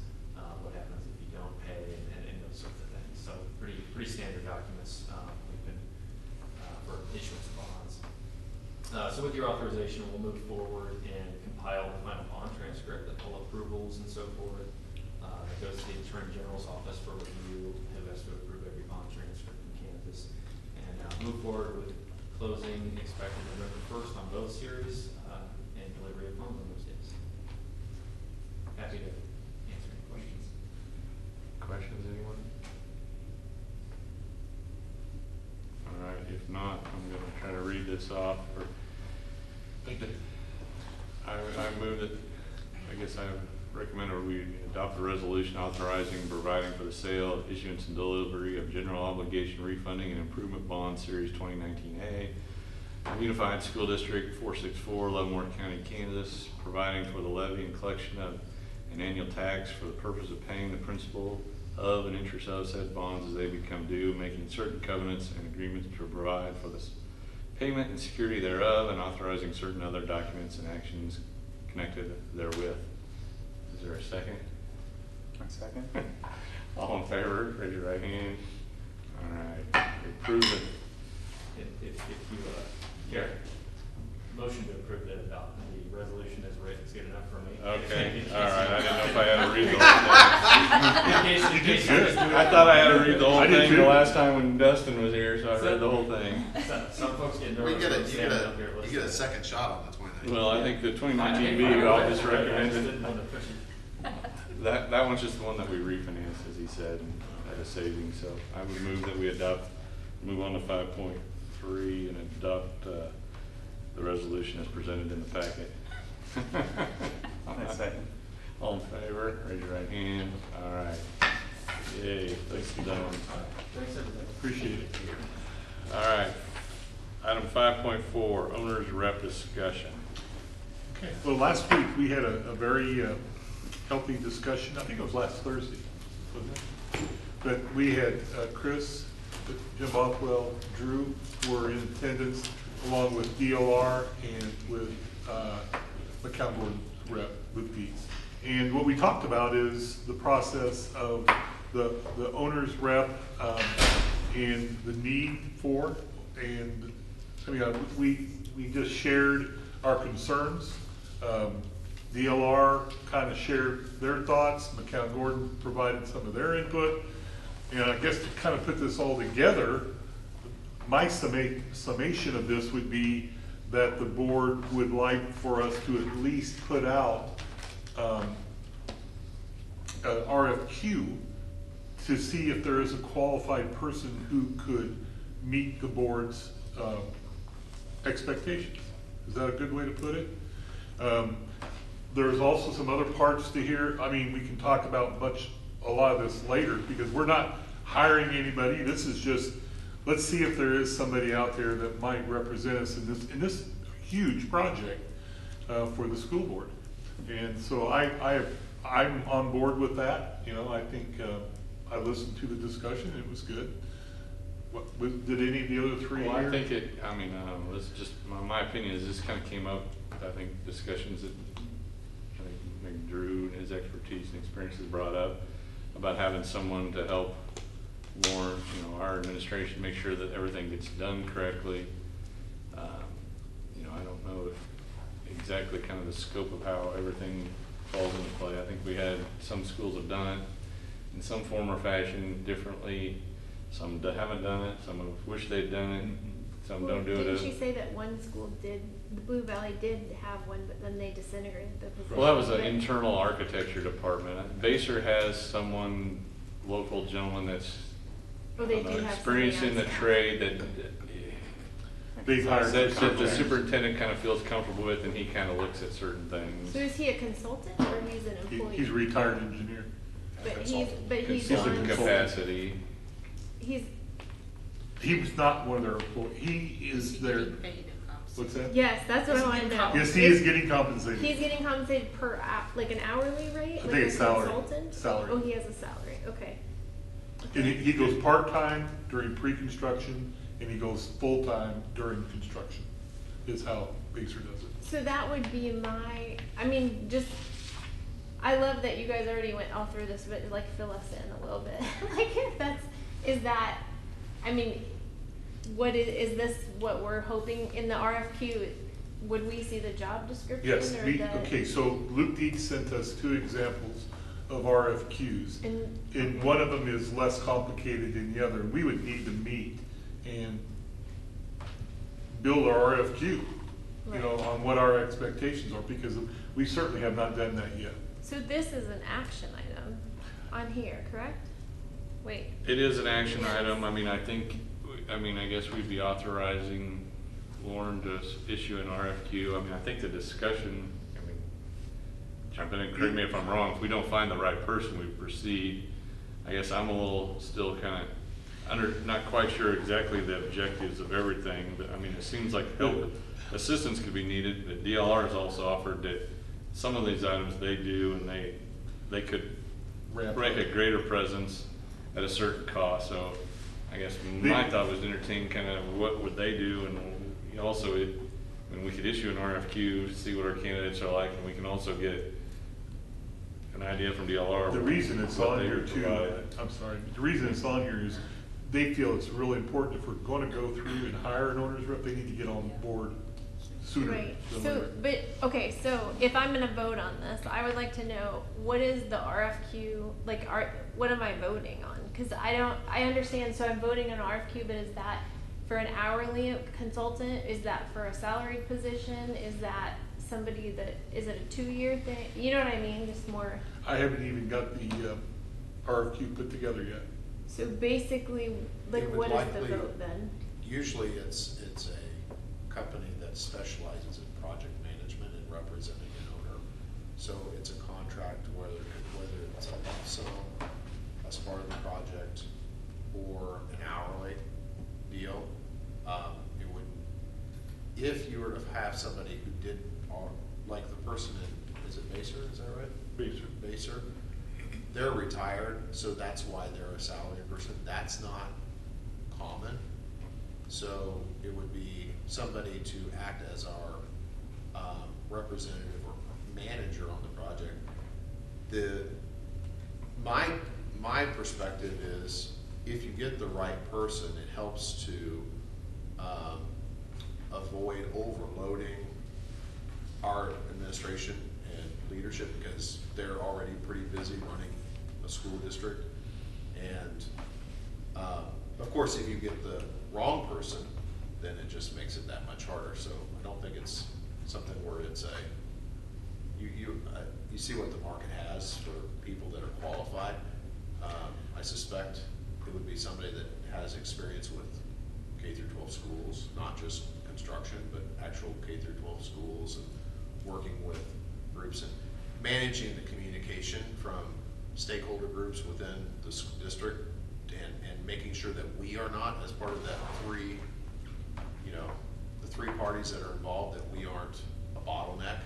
what happens if you don't pay, and those sorts of things. So pretty standard documents we've been for issuance of bonds. So with your authorization, we'll move forward and compile the final bond transcript, the full approvals and so forth. It goes to the Attorney General's office for review, who has to approve every bond transcript in Kansas. And move forward with closing expected November 1st on both series and delivery of funds on those days. Happy to answer any questions. Questions, anyone? All right, if not, I'm gonna try to read this off. I move that, I guess I recommend or we adopt a resolution authorizing and providing for the sale, issuance, and delivery of general obligation refunding and improvement bond series 2019A, Unified School District 464, Leavenworth County, Kansas, providing for the levy and collection of an annual tax for the purpose of paying the principal of and interest of said bonds as they become due, making certain covenants and agreements to provide for the payment and security thereof, and authorizing certain other documents and actions connected therewith. Is there a second? A second. All in favor, raise your right hand. All right, approve it. If you, motion to approve the resolution as written is good enough for me. Okay, all right, I didn't know if I had to read the whole thing. In case you I thought I had to read the whole I did thing too. the last time when Dustin was here, so I read the whole thing. Some folks get Well, nervous. you get a second shot on the 29th. Well, I think the 2019B, I'll just recommend it. That one's just the one that we refinanced, as he said, and had a savings, so I would move that we move on to 5.3 and adopt the resolution as presented in the packet. A second. All in favor, raise your right hand. All right. Yay, thanks, Don. Thanks, everybody. Appreciate it. All right. Item 5.4, owner's rep discussion. Okay, well, last week we had a very healthy discussion. I think it was last Thursday, wasn't it? But we had Chris, Jim Bothwell, Drew were in attendance, along with DLR and with McCown Gordon rep with Pete's. And what we talked about is the process of the owner's rep and the need for, and I mean, we just shared our concerns. DLR kind of shared their thoughts. McCown Gordon provided some of their input. And I guess to kind of put this all together, my summation of this would be that the board would like for us to at least put out an RFQ to see if there is a qualified person who could meet the board's expectations. Is that a good way to put it? There's also some other parts to here. I mean, we can talk about a lot of this later, because we're not hiring anybody. This is just, let's see if there is somebody out there that might represent us in this huge project for the school board. And so I'm on board with that. You know, I think I listened to the discussion. It was good. Did any of the other three? Well, I think it's just, my opinion is this kind of came up, I think, discussions that I think maybe Drew and his expertise and experience has brought up about having someone to help warrant, our administration, make sure that everything gets done correctly. I don't know if exactly kind of the scope of how everything falls into play. I think we had, some schools have done it in some form or fashion differently. Some haven't done it, some wish they'd done it, some don't do it. Didn't she say that one school did, the Blue Valley did have one, but then they disintegrated the position? Well, that was an internal architecture department. Baser has someone, local gentleman that's they do have experienced in the trade that the superintendent kind of feels comfortable with, and he kind of looks at certain things. So is he a consultant or he's an employee? He's a retired engineer. But he's Consultant on capacity. He was not one of their employees. He is their. What's that? Yes, that's what I want to know. Yes, he is getting compensated. He's getting compensated per like an hourly rate? I like think it's a salary. consultant? Salary. Oh, he has a salary, okay. And he goes part-time during pre-construction, and he goes full-time during construction, is how Baser does it. So that would be I mean, just, I love that you guys already went all through this, but like fill us in a little bit. Like is that, I mean, is this what we're hoping in the RFQ? Would we see the job description? Yes, or okay, so Luke Dietz sent us 2 examples of RFQs. And one of them is less complicated than the other, and we would need to meet and build our RFQ, you know, on what our expectations are, because we certainly have not done that yet. So this is an action item on here, correct? Wait. It is an action item. I mean, I guess we'd be authorizing Lauren to issue an RFQ. I mean, I think the discussion, I mean, jump in and correct me if I'm wrong, if we don't find the right person, we proceed. I guess I'm a little still kind of not quite sure exactly the objectives of everything, but I mean, it seems like help, assistance could be needed. The DLR has also offered that some of these items they do, and they could make a greater presence at a certain cost. So I guess my thought was to entertain kind of what would they do, and also I mean, we could issue an RFQ, see what our candidates are like, and we can also get an idea from DLR. The reason it's on here too, I'm sorry, the reason it's on here is they feel it's really important if we're going to go through and hire an owner's rep, they need to get on board sooner. Right. than So, later. but, okay, so if I'm gonna vote on this, I would like to know, what is the RFQ, like, what am I voting on? Cause I understand, so I'm voting on RFQ, but is that for an hourly consultant? Is that for a salaried position? Is that somebody is it a 2-year thing? You know what I mean, just more. I haven't even got the RFQ put together yet. So basically, like, It would what is likely- the vote then? Usually it's a company that specializes in project management and representing an owner. So it's a contract whether it's a lump sum as part of the project or an hourly deal. It would, if you were to have somebody who did, like the person in, is it Baser, is that right? Baser. They're retired, so that's why they're a salaried person. That's not common. So it would be somebody to act as our representative or manager on the project. My perspective is, if you get the right person, it helps to avoid overloading our administration and leadership, because they're already pretty busy running a school district. And of course, if you get the wrong person, then it just makes it that much harder. So I don't think it's something where it's you see what the market has for people that are qualified. I suspect it would be somebody that has experience with K-12 schools, not just construction, but actual K-12 schools, and working with groups and managing the communication from stakeholder groups within the school district, and making sure that we are not, as part of that the three parties that are involved, that we aren't a bottleneck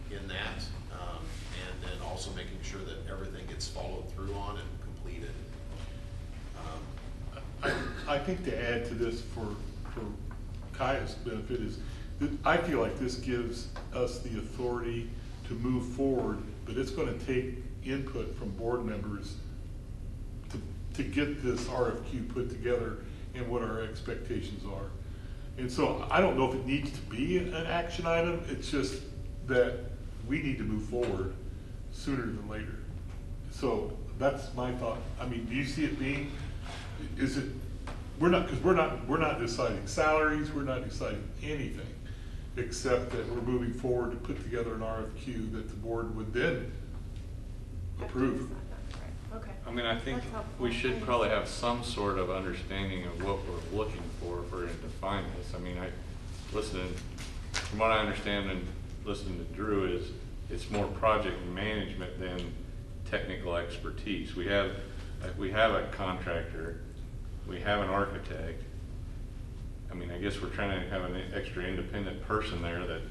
in that, and then also making sure that everything gets followed through on and completed. I think to add to this for Kaya's benefit is that I feel like this gives us the authority to move forward, but it's going to take input from board members to get this RFQ put together and what our expectations are. And so I don't know if it needs to be an action item, it's just that we need to move forward sooner than later. So that's my thought. I mean, do you see it being, is it, we're not deciding salaries, we're not deciding anything, except that we're moving forward to put together an RFQ that the board would then approve. Okay. I mean, I think we should probably have some sort of understanding of what we're looking for if we're going to define this. I mean, from what I understand and listening to Drew, is it's more project management than technical expertise. We have a contractor, we have an architect, I mean, I guess we're trying to have an extra independent person there that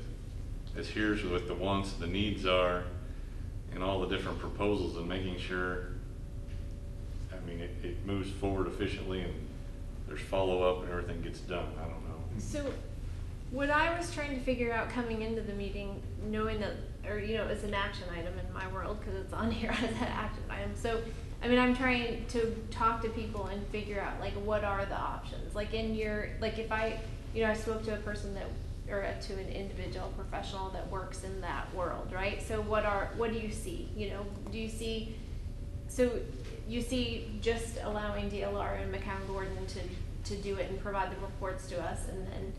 adheres with the wants, the needs are, and all the different proposals, and making sure, I mean, it moves forward efficiently and there's follow-up and everything gets done. I don't know. So what I was trying to figure out coming into the meeting, knowing that, or it's an action item in my world because it's on here as an action item. So, I mean, I'm trying to talk to people and figure out like what are the options. Like if I, I spoke to a person or to an individual professional that works in that world, right? So what do you see? Do you see? So you see just allowing DLR and McCown-Gordon to do it and provide the reports to us, and then,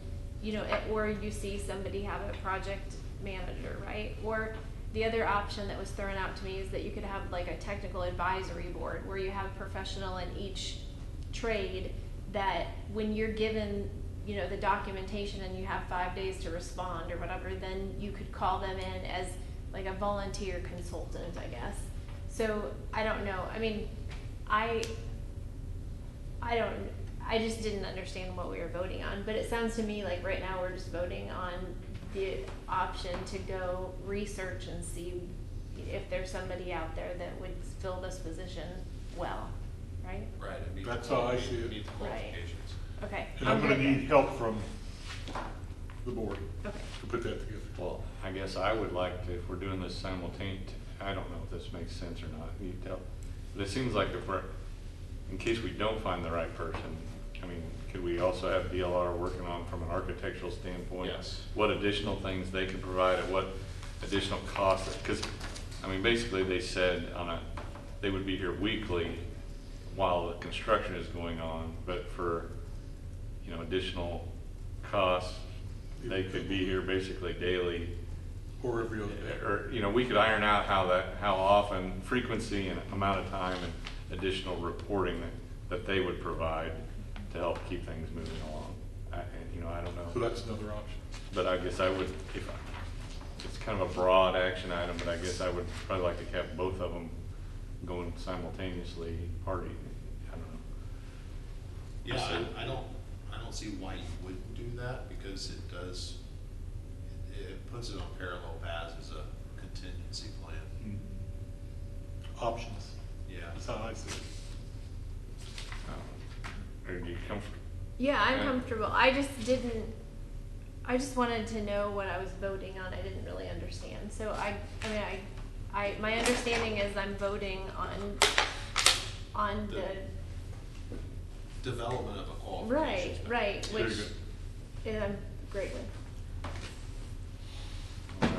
or you see somebody have a project manager, right? Or the other option that was thrown out to me is that you could have like a technical advisory board where you have professional in each trade that when you're given, the documentation and you have 5 days to respond or whatever, then you could call them in as like a volunteer consultant, I guess. So I don't know. I mean, I just didn't understand what we were voting on, but it sounds to me like right now we're just voting on the option to go research and see if there's somebody out there that would fill this position well, right? Right. That's how I see it. Meet the qualifications. Okay. And I'm gonna need help from the board Okay. to put that together. Well, I guess I would like to, if we're doing this simultaneous, I don't know if this makes sense or not, you tell. But it seems like in case we don't find the right person, I mean, could we also have DLR working on from an architectural standpoint? Yes. What additional things they can provide at what additional costs? Because, I mean, basically they said they would be here weekly while the construction is going on, but for, additional costs, they could be here basically daily. Or every other day. Or, we could iron out how often, frequency and amount of time and additional reporting that they would provide to help keep things moving along. I don't know. So that's another option. But I guess I would, it's kind of a broad action item, but I guess I would probably like to have both of them going simultaneously, I don't know. Yeah, I don't see why you wouldn't do that, because it puts it on parallel paths as a contingency plan. Options. Yeah. That's how I see it. Are you comfortable? Yeah, I'm comfortable. I just wanted to know what I was voting on. I didn't really understand. So my understanding is I'm voting on the development of a qualifications. right, which I'm great with. All right.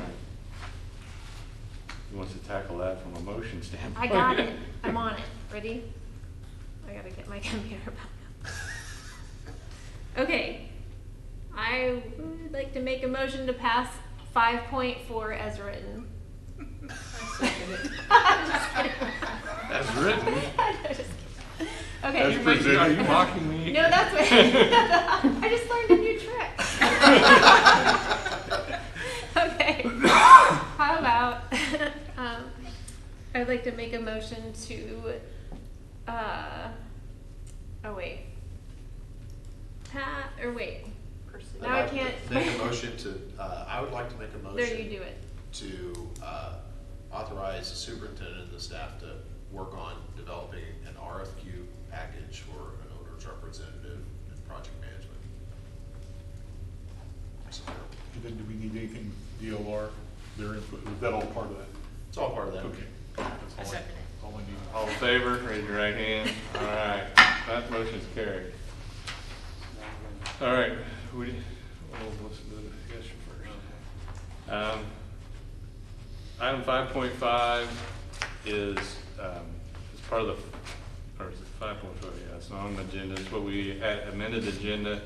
Who wants to tackle that from a motion standpoint? I got it. I'm on it. Ready? I gotta get my computer back up. Okay. I would like to make a motion to pass 5.4 as written. I'm just kidding. As written? Okay. As presented. Are you mocking me? No, that's what I just learned a new trick. Okay. How about I'd like to make a motion to now I can't Make a motion to, I would like to make a motion. There, you do it. To authorize the superintendent and the staff to work on developing an RFQ package for an owner's representative in project management. And then do we need anything DLR, their input, is that all part of that? It's all part of that. Okay. That's all second it. All I need. All in favor, raise your right hand. All right, that motion's carried. All right, let's do the discussion first. Item 5.5 is part of or is it 5.4? Yeah, it's not on the agenda. It's what we amended the agenda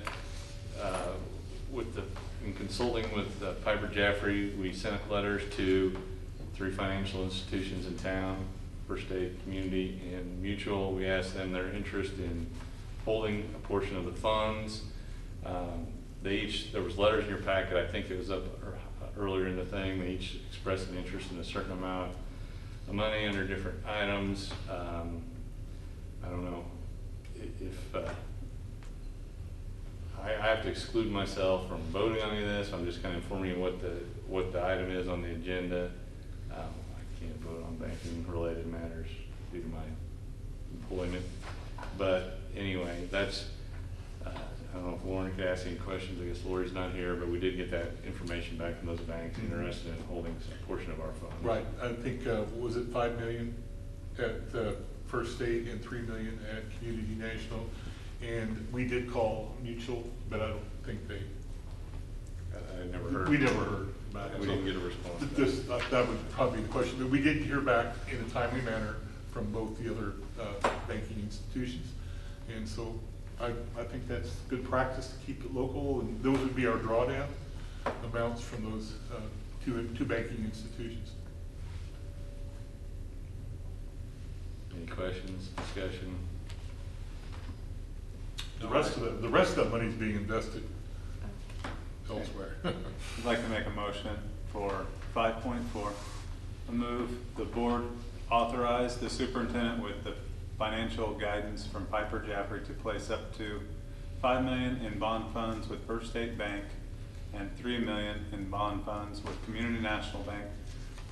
in consulting with Piper Jaffray. We sent letters to 3 financial institutions in town, First Aid, Community, and Mutual. We asked them their interest in holding a portion of the funds. There was letters in your packet, I think it was up earlier in the thing. They each expressed an interest in a certain amount of money under different items. I don't know if have to exclude myself from voting on any of this. I'm just kind of informing you what the item is on the agenda. I can't vote on banking related matters due to my employment. But anyway, that's, I don't know if Lauren could ask any questions. I guess Lori's not here, but we did get that information back from those banks interested in holding a portion of our funds. Right, I think, what was it, 5 million at First State and 3 million at Community National? And we did call Mutual, but I don't think they. I never heard. We never heard about it. We didn't get a response. That would probably be the question, but we did hear back in a timely manner from both the other banking institutions. And so I think that's good practice to keep it local, and those would be our drawdown amounts from those two banking institutions. Any questions, discussion? The rest of that money is being invested elsewhere. I'd like to make a motion for 5.4. I move the board authorize the superintendent with the financial guidance from Piper Jaffray to place up to $5 million in bond funds with First State Bank and $3 million in bond funds with Community National Bank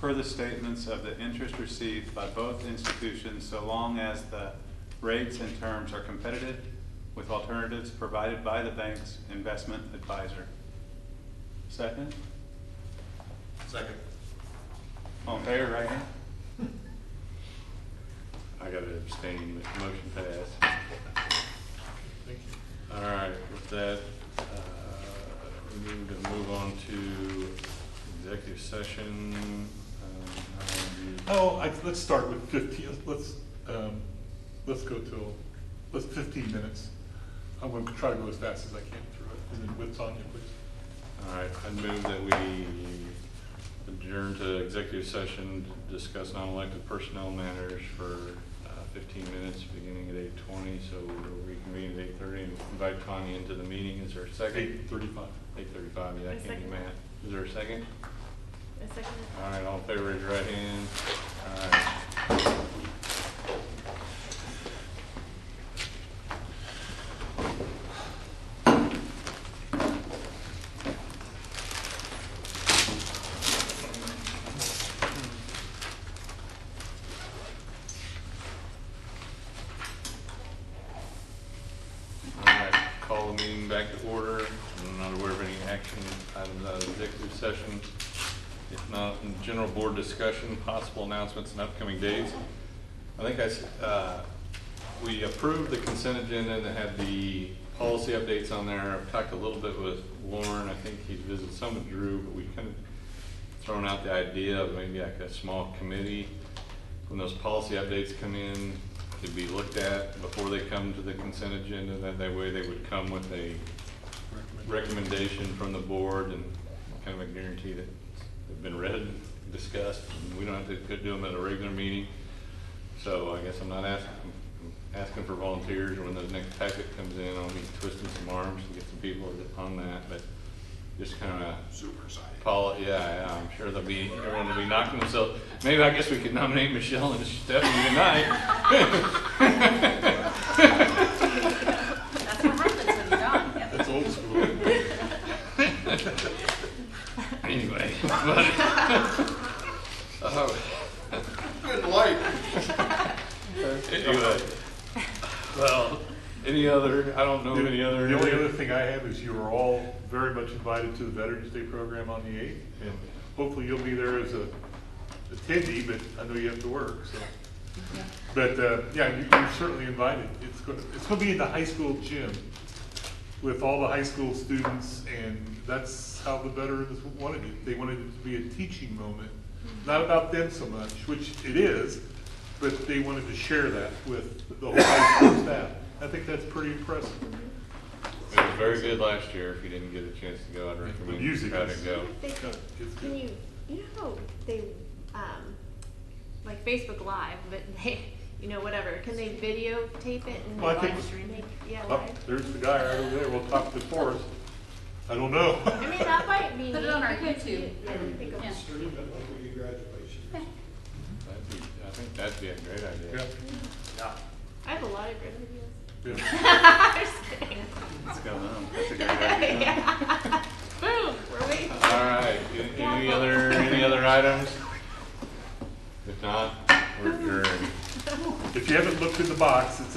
per the statements of the interest received by both institutions, so long as the rates and terms are competitive with alternatives provided by the bank's investment advisor. Second? Second. All in favor, right hand? I got to abstain, but motion passed. Thank you. All right, with that, we need to move on to executive session. Let's start with 15. Let's go till 15 minutes. I'm going to try to go as fast as I can through it. And then with Tanya, please. All right, I move that we adjourn to executive session to discuss non-elected personnel matters for 15 minutes, beginning at 8:20. So we'll reconvene at 8:30 and invite Tanya into the meeting. Is there a second? 8:35. 8:35. Yeah, I can't do math. Is there a second? A second. All right, all in favor, raise your right hand. All right. Call the meeting back to order. I'm not aware of any action items out of executive session. If not, in general board discussion, possible announcements and upcoming dates. I think we approved the consent agenda that had the policy updates on there. I've talked a little bit with Lauren. I think he's visited some with Drew, but we kind of thrown out the idea of maybe like a small committee. When those policy updates come in, to be looked at before they come to the consent agenda. That way they would come with a recommendation from the board and kind of a guarantee that they've been read and discussed, and we don't have to do them at a regular meeting. So I guess I'm not asking for volunteers, or when the next packet comes in, I'll be twisting some arms to get some people on that, but just kind of Super excited. Yeah, I'm sure everyone will be knocking themselves. Maybe I guess we could nominate Michelle and Stephanie tonight. That's what happens when you're gone. Yep. That's old school. Anyway, Good light. anyway, well, any other? I don't know of any other. The only other thing I have is you are all very much invited to the Veterans Day program on the 8th, and hopefully you'll be there as a attendee, but I know you have to work, so. Yeah. But yeah, you're certainly invited. It's going to be in the high school gym with all the high school students, and that's how the veterans wanted it. They wanted it to be a teaching moment, not about them so much, which it is, but they wanted to share that with the whole high school staff. I think that's pretty impressive. It was very good last year. If you didn't get a chance to go, I'd recommend The music try to is- go. It's Can good. you know how they, like Facebook Live, but they, whatever, can they videotape it and Well, I live think- stream it? Yeah, Oh, live. there's the guy right over there. We'll talk to Forrest. I don't know. I mean, that might be. Put it on our because YouTube. you- Yeah, think of Yeah. Stream it like we do graduation. I think that'd be a great idea. Yeah. I have a lot of great ideas. Just kidding. Let's go home. That's a great idea. Yeah. Boom, we're waiting. All right, any other items? If not, we're adjourned. If you haven't looked in the box, it's